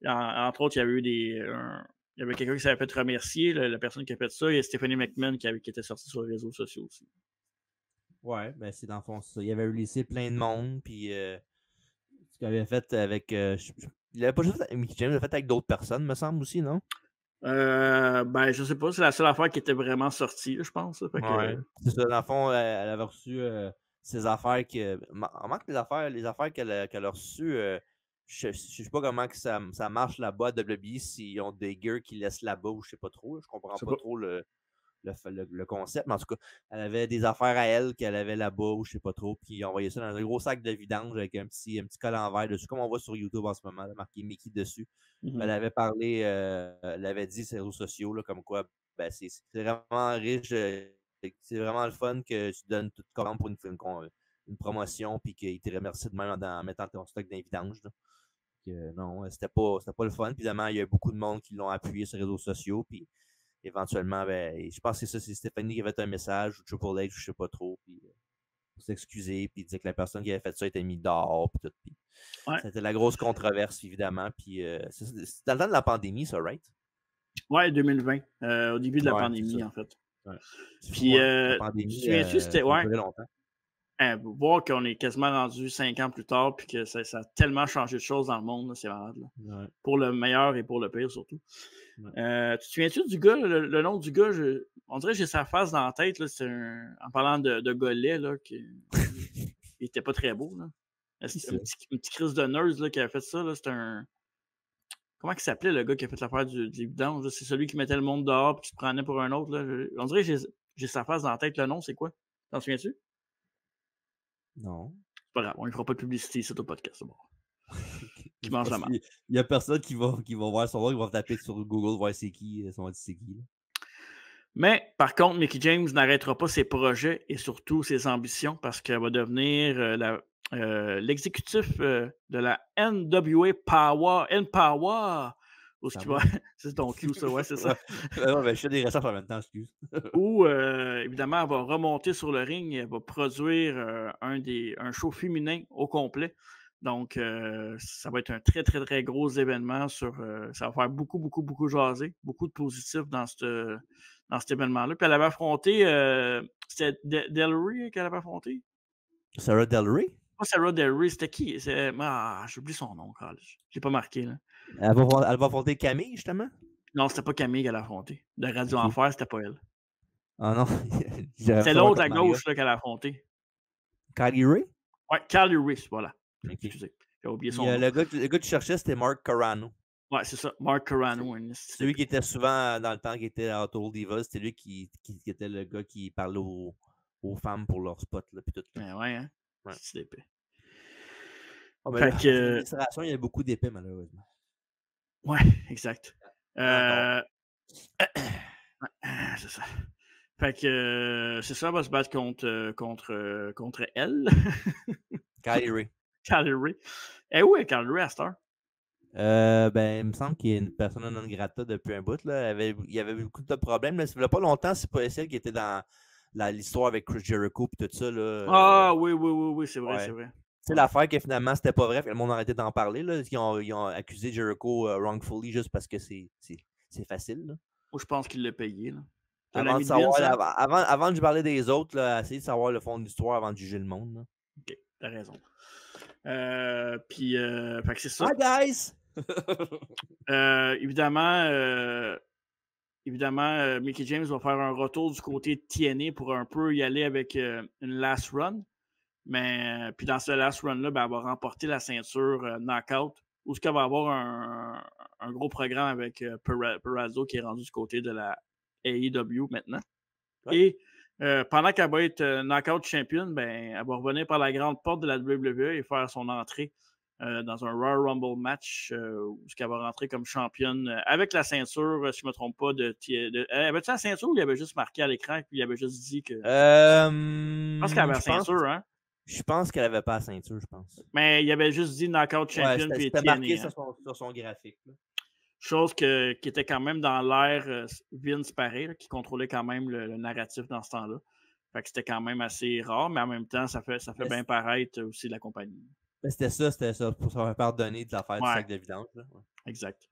Entre autres, il y avait eu il y avait quelqu'un qui s'avait fait remercier, la personne qui a fait ça, et Stephanie McMahon qui était sortie sur les réseaux sociaux aussi. Ouais, ben c'est dans le fond ça. Il avait releasé plein de monde, puis ce qu'il avait fait avec. Il avait pas juste fait avec Mickey James, il l'avait fait avec d'autres personnes, me semble aussi, non? Ben, je sais pas, c'est la seule affaire qui était vraiment sortie, je pense. C'est ça, dans le fond, elle avait reçu ses affaires que. En manque les affaires qu'elle a reçues, je sais pas comment que ça marche là-bas à WWE, s'ils ont des gears qui laissent là-bas ou je sais pas trop. Je comprends pas trop le concept, mais en tout cas, elle avait des affaires à elle qu'elle avait là-bas ou je sais pas trop, puis ils ont envoyé ça dans un gros sac de vidange avec un petit col en verre dessus, comme on voit sur YouTube en ce moment, là, marqué Mickey dessus. Elle avait parlé, elle avait dit sur les réseaux sociaux, là, comme quoi ben, c'est vraiment riche, c'est vraiment le fun que tu donnes toute commande pour une promotion, puis qu'il te remercie de même en mettant ton stock dans les vidanges. Non, c'était pas le fun. Puis évidemment, il y a beaucoup de monde qui l'ont appuyé sur les réseaux sociaux, puis éventuellement, ben, je pense que c'est Stéphanie qui avait fait un message ou Triple H, je sais pas trop, puis pour s'excuser, puis dire que la personne qui avait fait ça était mise dehors, puis tout. Puis c'était la grosse controverse, évidemment. Puis c'est dans le temps de la pandémie, ça, right? Ouais, 2020, au début de la pandémie, en fait. Ouais. Puis, tu te souviens-tu, c'était. Ouais. Longtemps. Voir qu'on est quasiment rendu 5 ans plus tard, puis que ça a tellement changé de choses dans le monde, c'est malade. Là. Ouais. Pour le meilleur et pour le pire, surtout. Ouais. Tu te souviens-tu du gars, le nom du gars, on dirait que j'ai sa face dans la tête, là, en parlant de gars laid, là, il était pas très beau. Là. Une petite crise de nurse là, qui a fait ça, là, c'était un... Comment il s'appelait le gars qui a fait l'affaire du vidange? C'est celui qui mettait le monde dehors et qui se prenait pour un autre. Là. On dirait que j'ai sa face dans la tête. Le nom, c'est quoi? T'en souviens-tu? Non. C'est pas grave, on ne fera pas de publicité sur ton podcast. Bon. Qui mange la marde. Il n'y a personne qui va voir son nom, qui va taper sur Google, voir c'est qui, c'est qui. Là. Mais par contre, Mickey James n'arrêtera pas ses projets et surtout ses ambitions parce qu'elle va devenir l'exécutif de la NWA Power. C'est ton cue, ça, ouais, c'est ça. Je fais des recherches en même temps, excuse. Où, évidemment, elle va remonter sur le ring et elle va produire un show féminin au complet. Donc, ça va être un très, très, très gros événement ça va faire beaucoup, beaucoup, beaucoup jaser, beaucoup de positifs dans cet événement-là. Puis elle avait affronté, c'était Del Rey qu'elle avait affronté? Sarah Del Rey? Pas Sarah Del Rey, c'était qui? J'oublie son nom, je ne l'ai pas marqué, là. Elle va affronter Camille, justement? Non, c'était pas Camille qu'elle a affronté. De Radio Ok. Enfer, c'était pas elle. Ah non. C'est l'autre à gauche là, qu'elle a affronté. Kylie Ray? Ouais, Kylie Ray, voilà. Okay. Excusez, j'ai oublié son nom. Le gars que tu cherchais, c'était Mark Carano. Ouais, c'est ça, Mark Carano. C'est lui qui était souvent, dans le temps, qui était à Total Divas. C'était lui qui était le gars qui parlait aux femmes pour leur spot. Là, puis tout, là. Ouais, hein? Ouais. C'est épais. Oh, ben fait que... l'administration, il y a beaucoup d'épais, malheureusement. Ouais, exact. C'est ça. Fait que c'est ça, on va se battre contre elle. Kylie Ray. Kylie Ray. Eh oui, Kylie Ray à cette heure? Ben, il me semble qu'il y a une personne non grata depuis un bout. Là. Il y avait beaucoup de problèmes. Là. Ça fait pas longtemps, c'est pas celle qui était dans l'histoire avec Chris Jericho et tout ça. Là, oui, c'est vrai, c'est vrai. C'est l'affaire que finalement, c'était pas vrai. Le monde a arrêté d'en parler. Là. Ils ont accusé Jericho wrongfully juste parce que c'est facile. Là. Moi, je pense qu'il l'a payé. Là. Avant de lui parler des autres, là, essayer de savoir le fond de l'histoire avant de juger le monde. Là. Ok, t'as raison. Puis, fait que c'est ça. Hi, guys! Évidemment, Mickie James va faire un retour du côté de TNA pour un peu y aller avec une last run. Mais puis dans ce last run-là, ben, elle va remporter la ceinture Knockout, où ce qu'elle va avoir un gros programme avec Perazzo qui est rendu du côté de la AEW maintenant. Ouais. Et pendant qu'elle va être Knockout Champion, ben, elle va revenir par la grande porte de la WWE et faire son entrée dans un Royal Rumble match où elle va rentrer comme championne avec la ceinture, si je ne me trompe pas, avait-tu la ceinture ou il avait juste marqué à l'écran et puis il avait juste dit que. Je pense qu'elle avait la ceinture, hein? Je pense qu'elle n'avait pas la ceinture, je pense. Mais il avait juste dit Knockout Champion puis c'était marqué sur son graphique. Là. Chose qui était quand même dans l'air Vince pareil, là, qui contrôlait quand même le narratif dans ce temps-là. Fait que c'était quand même assez rare, mais en même temps, ça fait bien paraître aussi la compagnie. C'était ça, pour se faire pardonner de l'affaire du sac de vidange. Là. Ouais. Exact.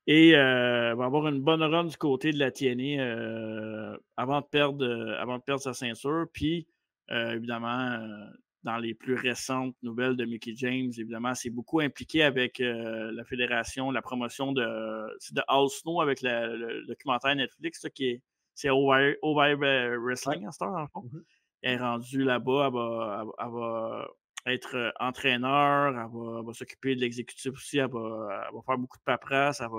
Et va avoir une bonne run du côté de la TNA avant de perdre sa ceinture. Puis, évidemment, dans les plus récentes nouvelles de Mickie James, évidemment, c'est beaucoup impliqué avec la fédération, la promotion de All Snow avec le documentaire Netflix, là, c'est Over Wrestling à cette heure, en fond. Mm-hmm. Elle est rendue là-bas, elle va être entraîneur, elle va s'occuper de l'exécutif aussi, elle va faire beaucoup de paperasse, elle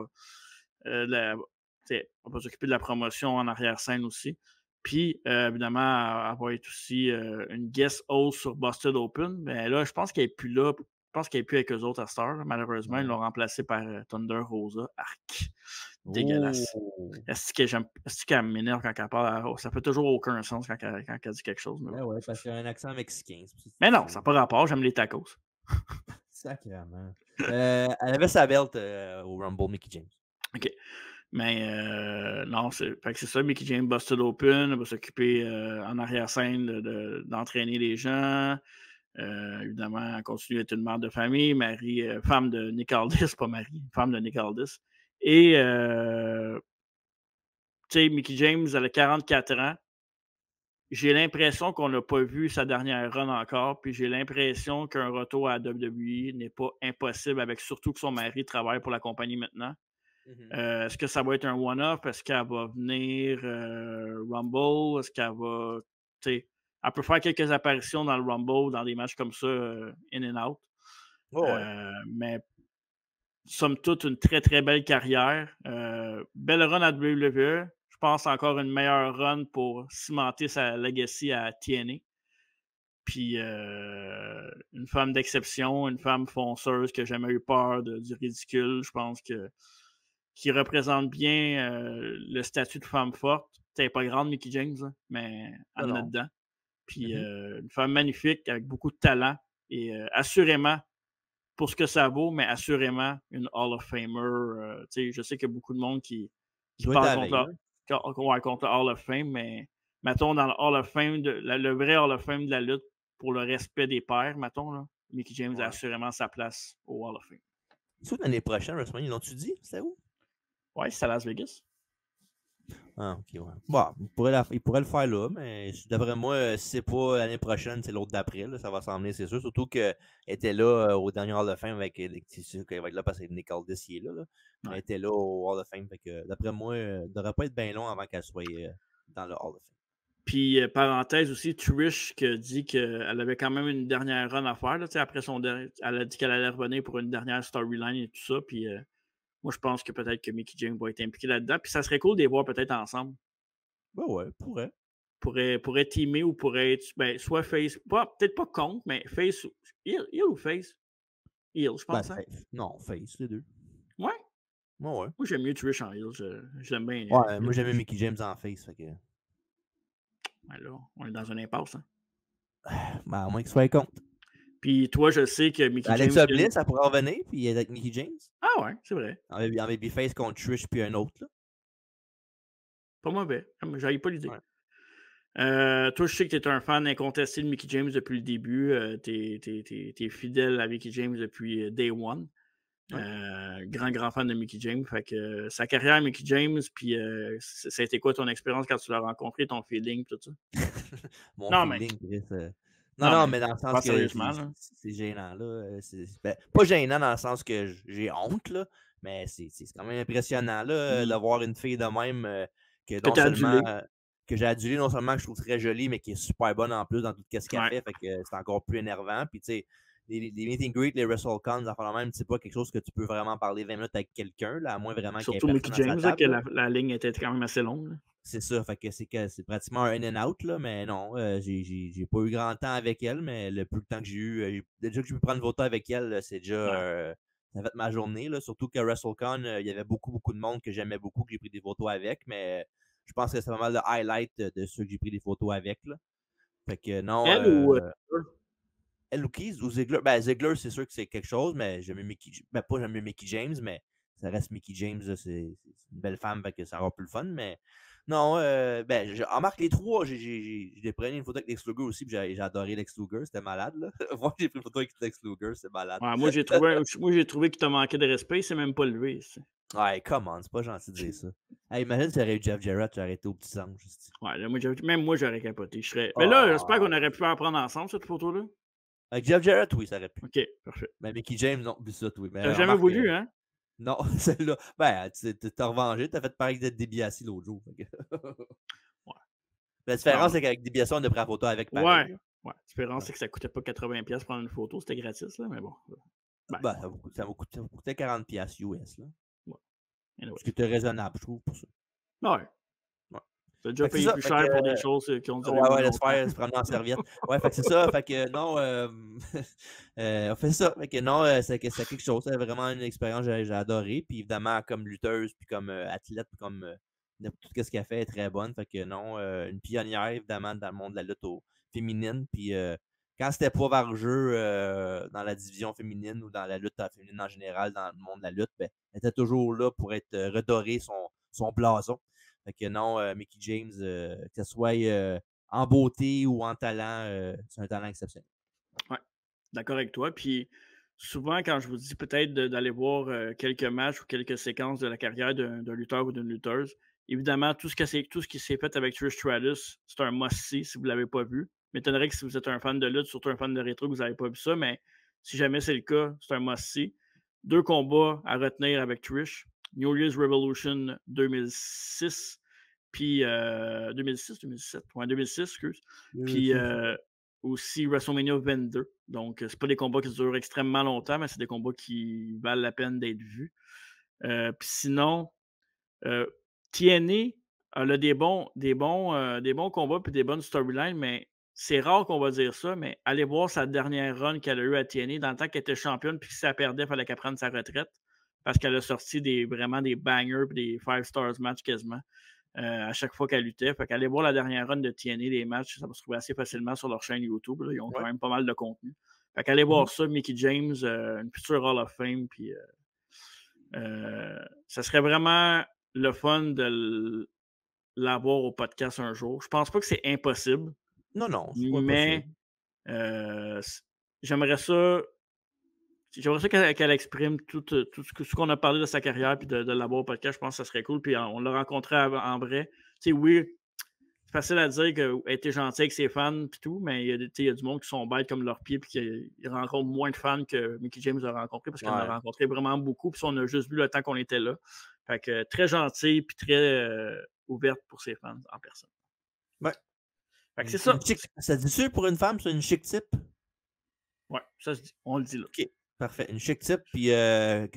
va s'occuper de la promotion en arrière-scène aussi. Puis, évidemment, elle va être aussi une guest host sur Busted Open. Mais là, je pense qu'elle n'est plus là. Je pense qu'elle n'est plus avec eux autres à cette heure. Malheureusement, ils l'ont remplacée par Thunder Rosa. Arc. Dégueulasse. Est-ce qu'elle m'énerve quand elle parle? Ça fait toujours aucun sens quand elle dit quelque chose. Mais ouais, parce qu'il y a un accent mexicain. Mais non, ça n'a pas rapport. J'aime les tacos. Sacrément. Elle avait sa belt au Rumble, Mickie James. OK. Mais non, c'est ça. Mickie James Busted Open, elle va s'occuper en arrière-scène d'entraîner les gens. Évidemment, elle continue d'être une mère de famille, femme de Nick Aldis, pas Marie, femme de Nick Aldis. Et, tu sais, Mickie James, elle a 44 ans. J'ai l'impression qu'on n'a pas vu sa dernière run encore, puis j'ai l'impression qu'un retour à WWE n'est pas impossible, avec surtout que son mari travaille pour la compagnie maintenant. Mm-hmm. Est-ce que ça va être un one-off? Est-ce qu'elle va venir Rumble? Est-ce qu'elle va... Elle peut faire quelques apparitions dans le Rumble, dans des matchs comme ça, in and out. Oh, ouais. Mais somme toute, une très, très belle carrière. Belle run à WWE. Je pense encore une meilleure run pour cimenter sa legacy à TNA. Puis une femme d'exception, une femme fonceuse qui n'a jamais eu peur du ridicule. Je pense qui représente bien le statut de femme forte. Elle n'est pas grande, Mickie James, hein, mais elle en a dedans. Puis une femme magnifique avec beaucoup de talent et assurément, pour ce que ça vaut, mais assurément une Hall of Famer. Je sais qu'il y a beaucoup de monde qui parle contre le Hall of Fame, mais mettons dans le Hall of Fame, le vrai Hall of Fame de la lutte pour le respect des pairs, mettons, là, Mickie James a assurément sa place au Hall of Fame. C'est où l'année prochaine, WrestleMania? Ils l'ont-tu dit? C'était où? Ouais, c'est à Las Vegas. Ah, ok, ouais. Bon, il pourrait le faire là, mais d'après moi, si c'est pas l'année prochaine, c'est l'autre d'après. Ça va s'emmener, c'est sûr. Surtout qu'elle était là au dernier Hall of Fame avec. C'est sûr qu'elle va être là parce que Nick Aldis est là. Mais elle était là au Hall of Fame. Fait que d'après moi, elle ne devrait pas être bien long avant qu'elle soit dans le Hall of Fame. Puis, parenthèse aussi, Trish qui a dit qu'elle avait quand même une dernière run à faire. Là, après son dernier, elle a dit qu'elle allait revenir pour une dernière storyline et tout ça. Puis, moi, je pense que peut-être que Mickie James va être impliqué là-dedans. Puis, ça serait cool de les voir peut-être ensemble. Ben ouais, pourrait. Pourrait teamer ou pourrait être soit face, peut-être pas contre, mais face. Heel ou face? Heel, je pense. Ben, non, face, les deux. Ouais? Ouais, ouais. Moi, j'aime mieux Trish en heel. J'aime bien. Ouais, moi, j'aimais Mickie James en face. Fait que... Ben là, on est dans une impasse. Hein? Ben, à moins qu'il soit contre. Puis toi, je sais que Mickie James... Alexa Bliss, ça pourrait revenir, puis avec Mickie James. Ah ouais, c'est vrai. En babyface contre Trish, puis un autre, là. Pas mauvais. J'avais pas l'idée. Ouais. Toi, je sais que tu es un fan incontesté de Mickie James depuis le début. Tu es fidèle à Mickie James depuis day one. Ouais. Grand fan de Mickie James. Fait que sa carrière, Mickie James, puis ça a été quoi ton expérience quand tu l'as rencontré, ton feeling, tout ça? Mon non, feeling, mais... Non, mais dans le sens que c'est gênant, là. Pas gênant dans le sens que j'ai honte, là, mais c'est quand même impressionnant, là, d'avoir une fille de même que j'ai adulée, non seulement que je trouve très jolie, mais qui est super bonne en plus dans tout ce qu'elle fait que c'est encore plus énervant. Puis, tu sais, les meet and greet, les WrestleCons, enfin même, c'est pas quelque chose que tu peux vraiment parler 20 minutes avec quelqu'un, là, à moins vraiment qu'il y ait surtout Mickie James, là, que la ligne était quand même assez longue. Là. C'est ça, fait que c'est pratiquement un in and out, là, mais non, j'ai pas eu grand temps avec elle, mais le peu de temps que j'ai eu, déjà que j'ai pu prendre une photo avec elle, c'est déjà ça a fait ma journée, là, surtout qu'à WrestleCon, il y avait beaucoup de monde que j'aimais beaucoup, que j'ai pris des photos avec, mais je pense que c'est pas mal le highlight de ceux que j'ai pris des photos avec, là. Fait que non. Elle ou Keys ou Ziggler? Ben, Ziggler, c'est sûr que c'est quelque chose, mais j'aime Mickie James, mais ça reste Mickie James, c'est une belle femme, fait que ça aura plus le fun, mais non, en marque les trois, j'ai pris une photo avec Lex Luger aussi, puis j'ai adoré Lex Luger, c'était malade, là. Moi, j'ai pris une photo avec Lex Luger, c'est malade. Ouais, moi, j'ai trouvé qu'il t'a manqué de respect, c'est même pas levé. Ouais, come on, c'est pas gentil de dire ça. Hey, imagine si t'aurais eu Jeff Jarrett, tu aurais été au petit ange. Ouais, là, même moi, j'aurais capoté. Mais là, j'espère qu'on aurait pu en prendre ensemble, cette photo-là. Avec Jeff Jarrett, oui, ça aurait pu. OK, parfait. Mais Mickey James, non, plus ça, oui. T'as jamais voulu, hein? Non, celle-là. Ben, t'as revengé, t'as fait pareil d'être DiBiase l'autre jour. Ouais. La différence, c'est qu'avec DiBiase, on a pris la photo avec pareil. Ouais. La différence, c'est que ça coûtait pas 80$ prendre une photo, c'était gratis, là, mais bon. Ben, ça m'a coûté 40$ US, là. Ouais. Anyway. Ce qui était raisonnable, je trouve, pour ça. Ouais. T'as déjà payé plus cher pour des choses qui ont duré Ouais, laisse faire, se prendre en serviette. Ouais, fait que c'est ça. Fait que non, on fait ça. Fait que non, c'est quelque chose. C'est vraiment une expérience que j'ai adorée. Puis évidemment, comme lutteuse, puis comme athlète, puis comme tout ce qu'elle fait est très bonne. Fait que non, une pionnière, évidemment, dans le monde de la lutte féminine. Puis quand c'était pas var-jeu dans la division féminine ou dans la lutte féminine en général, dans le monde de la lutte, ben, elle était toujours là pour être redorer son blason. Fait que non, Mickie James, que ce soit en beauté ou en talent, c'est un talent exceptionnel. Ouais, d'accord avec toi. Puis souvent, quand je vous dis peut-être d'aller voir quelques matchs ou quelques séquences de la carrière d'un lutteur ou d'une lutteuse, évidemment, tout ce qui s'est fait avec Trish Stratus, c'est un must-see si vous ne l'avez pas vu. M'étonnerait que si vous êtes un fan de lutte, surtout un fan de rétro, que vous n'avez pas vu ça, mais si jamais c'est le cas, c'est un must-see. 2 combats à retenir avec Trish. New Year's Revolution 2006, puis 2006, ouais, 2006, excuse. Puis aussi WrestleMania 22. Donc, c'est pas des combats qui durent extrêmement longtemps, mais c'est des combats qui valent la peine d'être vus. Puis sinon, TNA, elle a des bons combats puis des bonnes storylines, mais c'est rare qu'on va dire ça, mais allez voir sa dernière run qu'elle a eue à TNA dans le temps qu'elle était championne, puis si elle perdait, il fallait qu'elle prenne sa retraite parce qu'elle a sorti vraiment des bangers et des 5 stars match quasiment à chaque fois qu'elle luttait. Fait qu'allez voir la dernière run de TNA, les matchs, ça va se trouver assez facilement sur leur chaîne YouTube. Là. Ils ont quand même pas mal de contenu. Fait qu'allez voir ça, Mickie James, une future Hall of Fame, puis ça serait vraiment le fun de l'avoir au podcast un jour. Je pense pas que c'est impossible. Non, c'est pas mais j'aimerais ça qu'elle exprime tout ce qu'on a parlé de sa carrière puis de l'avoir au podcast. Je pense que ça serait cool. Puis on l'a rencontré en vrai. Tu sais, oui, c'est facile à dire qu'elle était gentille avec ses fans puis tout, mais il y a du monde qui sont bêtes comme leurs pieds puis qui rencontrent moins de fans que Mickie James a rencontré parce qu'elle en a rencontré vraiment beaucoup. Puis on a juste vu le temps qu'on était là. Fait que très gentille puis très ouverte pour ses fans en personne. Ouais. Fait que c'est ça. Ça se dit-tu pour une femme, c'est une chic type? Ouais, ça se dit. On le dit là. OK. Parfait. Une chic type, puis un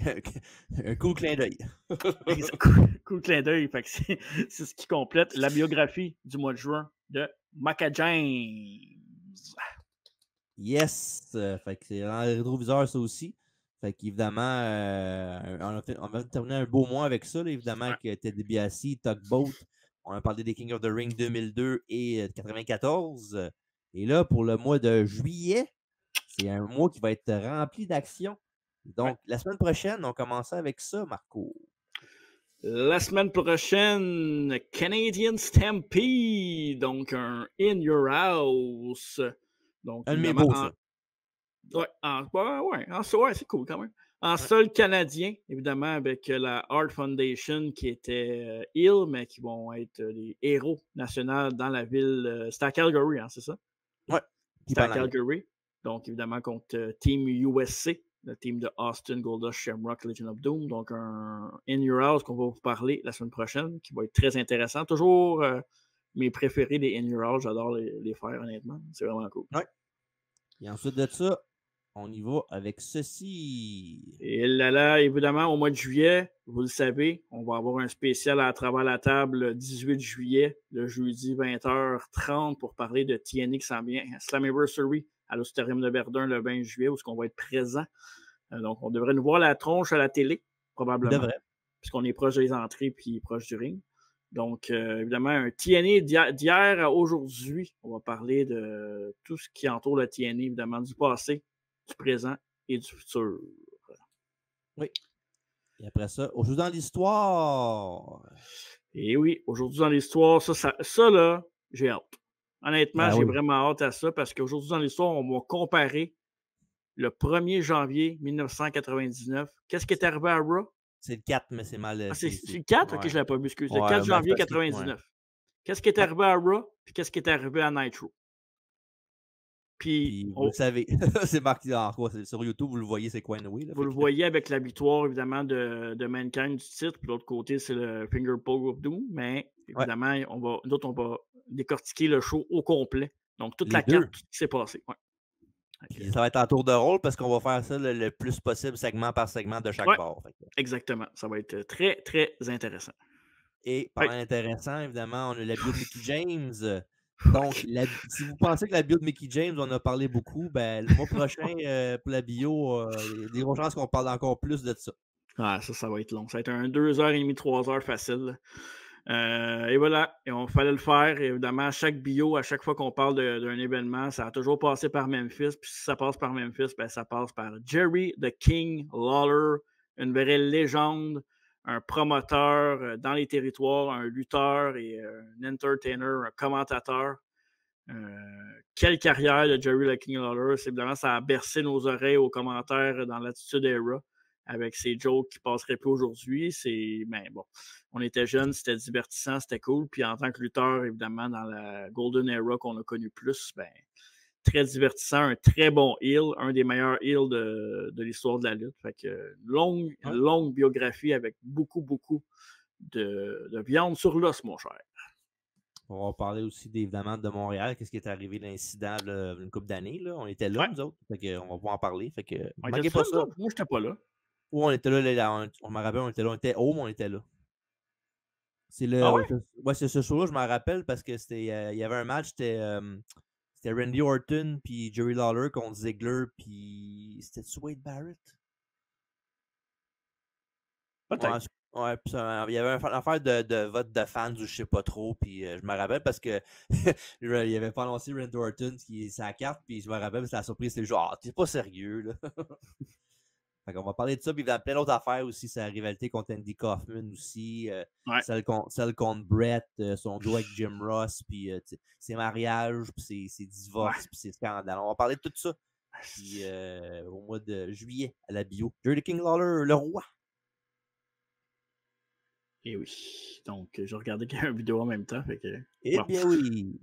cool clin d'œil. Cool clin d'œil. Fait que c'est ce qui complète la biographie du mois de juin de Mickie James. Yes! Fait que c'est dans le rétroviseur, ça aussi. Fait qu'évidemment, on va terminer un beau mois avec ça, là, évidemment, avec Ted DiBiase, Tugboat. On a parlé des King of the Ring 2002 et 94. Et là, pour le mois de juillet, c'est un mois qui va être rempli d'actions. Donc, la semaine prochaine, on commence avec ça, Marco. La semaine prochaine, Canadian Stampede, donc un In Your House. Donc, un de mes beaux, ça. Ouais, c'est cool quand même. En sol canadien, évidemment, avec la Art Foundation qui était heel, mais qui vont être les héros nationaux dans la ville. C'était à Calgary, hein, c'est ça? Ouais. C'était à Calgary. Donc, évidemment, contre Team USC, le team de Austin, Goldust, Shamrock, Legion of Doom. Donc, un In Your House qu'on va vous parler la semaine prochaine, qui va être très intéressant. Toujours mes préférés des In Your House. J'adore les faire, honnêtement. C'est vraiment cool. Ouais. Et ensuite de ça, on y va avec ceci. Et là, évidemment, au mois de juillet, vous le savez, on va avoir un spécial à travers la table le 18 juillet, le jeudi 20h30 pour parler de TNA qui s'en vient. Slammiversary à l'Auditorium de Verdun le 20 juillet où on va être présent. Donc, on devrait nous voir la tronche à la télé, probablement. Puisqu'on est proche des entrées puis proche du ring. Donc, évidemment, un TNA d'hier à aujourd'hui. On va parler de tout ce qui entoure le TNA, évidemment, du passé, du présent et du futur. Oui. Et après ça, aujourd'hui dans l'histoire. Et oui, aujourd'hui dans l'histoire, ça là, j'ai hâte. Honnêtement, j'ai vraiment hâte à ça parce qu'aujourd'hui dans l'histoire, on va comparer le 1er janvier 1999. Qu'est-ce qui est arrivé à Raw? C'est le 4, mais c'est mal. C'est le 4? Ok, je ne l'avais pas vu, excuse. Le 4 janvier 1999. Qu'est-ce qui est arrivé à Raw? Puis qu'est-ce qui est arrivé à Nitro? Puis vous le savez, c'est marqué sur YouTube, vous le voyez, c'est quoi anyway. Vous le voyez avec la victoire, évidemment, de Mankind du titre. Puis de l'autre côté, c'est le Finger Poke of Doom. Mais évidemment, nous autres, on va décortiquer le show au complet. Donc, toute la carte qui s'est passée. Ouais. Puis ça va être en tour de rôle parce qu'on va faire ça le plus possible, segment par segment de chaque bord. Exactement. Ça va être très, très intéressant. Et parlant d'intéressant, évidemment, on a la bio de Mickie James. Donc, si vous pensez que la bio de Mickie James, on en a parlé beaucoup, ben, le mois prochain, pour la bio, il y a des grosses chances qu'on parle encore plus de ça. Ah, ça va être long. Ça va être un 2h30, 3h facile. Et voilà, et on fallait le faire. Évidemment, chaque bio, à chaque fois qu'on parle d'un événement, ça a toujours passé par Memphis. Puis si ça passe par Memphis, ben, ça passe par Jerry the King Lawler, une vraie légende, un promoteur dans les territoires, un lutteur et un entertainer, un commentateur. Quelle carrière de Jerry the King Lawler. Évidemment, ça a bercé nos oreilles aux commentaires dans l'Attitude Era avec ces jokes qui ne passeraient plus aujourd'hui. Ben, bon, on était jeunes, c'était divertissant, c'était cool. Puis en tant que lutteur, évidemment, dans la Golden Era qu'on a connu plus, ben, très divertissant, un très bon heel, un des meilleurs heels de l'histoire de la lutte. Fait que longue biographie avec beaucoup de viande sur l'os, mon cher. On va parler aussi évidemment de Montréal, qu'est-ce qui est arrivé l'incident une couple d'années. On était là, nous autres. Fait que, on va pouvoir en parler. Fait que, manquez pas ça. Moi, j'étais pas là. Ou on était là, on me rappelle, on était là. On était haut, mais on était là. C'est c'est ce show-là, je m'en rappelle parce que c'était. Il y avait un match, c'était Randy Orton puis Jerry Lawler contre Ziggler, puis c'était Wade Barrett. Peut-être. Ouais, puis il y avait une affaire de vote de fans ou je sais pas trop, puis je me rappelle parce que il avait pas annoncé Randy Orton qui est sa carte, puis je me rappelle, c'est la surprise, c'était genre, t'es pas sérieux, là. Fait qu'on va parler de ça, puis il y a plein d'autres affaires aussi, sa rivalité contre Andy Kaufman aussi, celle contre Brett, son duo avec Jim Ross, puis ses mariages, puis ses divorces, puis ses scandales. On va parler de tout ça. Puis au mois de juillet, à la bio, Jerry King Lawler, le roi. Et oui. Donc, je regardais qu'il y a une vidéo en même temps. Fait que, Eh bien oui.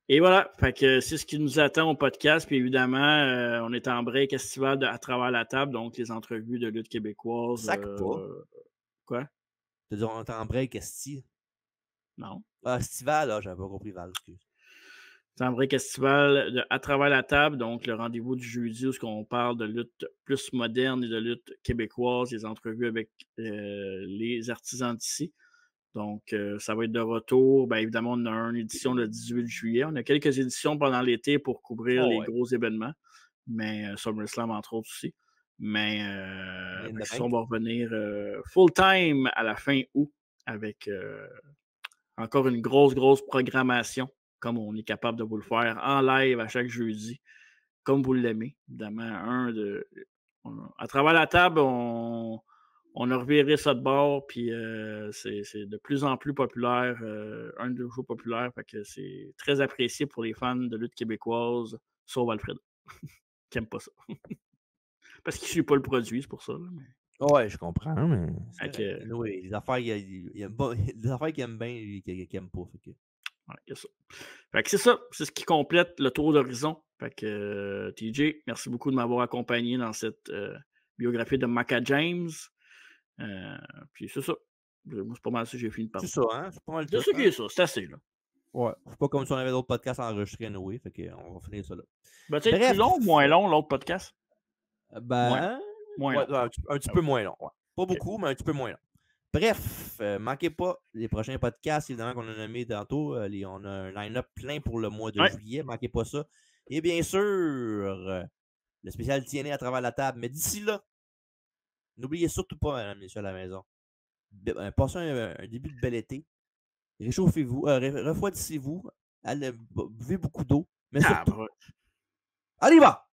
Et voilà, fait que c'est ce qui nous attend au podcast. Puis évidemment, on est en break estival à travers la table, donc les entrevues de lutte québécoise. Sac pas. Quoi? Tu dire, on est en break, esti. Non. Ah, estival, là, j'avais pas compris, Val, excuse. C'est un break estival à travers la table, donc le rendez-vous du jeudi où on parle de lutte plus moderne et de lutte québécoise, les entrevues avec les artisans d'ici. Donc, ça va être de retour. Bien évidemment, on a une édition le 18 juillet. On a quelques éditions pendant l'été pour couvrir les gros événements, mais SummerSlam, entre autres aussi. Mais on va revenir full-time à la fin août avec encore une grosse programmation, comme on est capable de vous le faire en live à chaque jeudi, comme vous l'aimez. Évidemment, à travers la table, on a reviré ça de bord, puis c'est de plus en plus populaire, un de nos shows populaires, fait que c'est très apprécié pour les fans de lutte québécoise, sauf Alfred, qui n'aime pas ça. Parce qu'il ne suit pas le produit, c'est pour ça. Là, mais... Ouais, je comprends, mais oui, les affaires qu'il aime bien et qu'il n'aime pas. Fait que... Ouais, y a ça. Fait que c'est ça, c'est ce qui complète le tour d'horizon. Fait que TJ, merci beaucoup de m'avoir accompagné dans cette biographie de Maca James. Puis c'est ça. Moi, c'est pas mal ça, j'ai fini de parler. C'est ça, hein? C'est pas mal c'est ça qui est ça, c'est assez, là. Ouais, c'est pas comme si on avait d'autres podcasts enregistrés, anyway, fait qu'on va finir ça là. Ben, tu sais, plus long ou moins long, l'autre podcast? Ben, moins ouais, long. un petit peu moins long, ouais. Pas beaucoup, mais un petit peu moins long. Bref, manquez pas les prochains podcasts, évidemment, qu'on a nommés tantôt. On a un line-up plein pour le mois de juillet, manquez pas ça. Et bien sûr, le spécial TNA à travers la table. Mais d'ici là, n'oubliez surtout pas, mesdames et messieurs, à la maison, passez un début de bel été. Réchauffez-vous, refroidissez-vous, buvez beaucoup d'eau, mais surtout, allez va!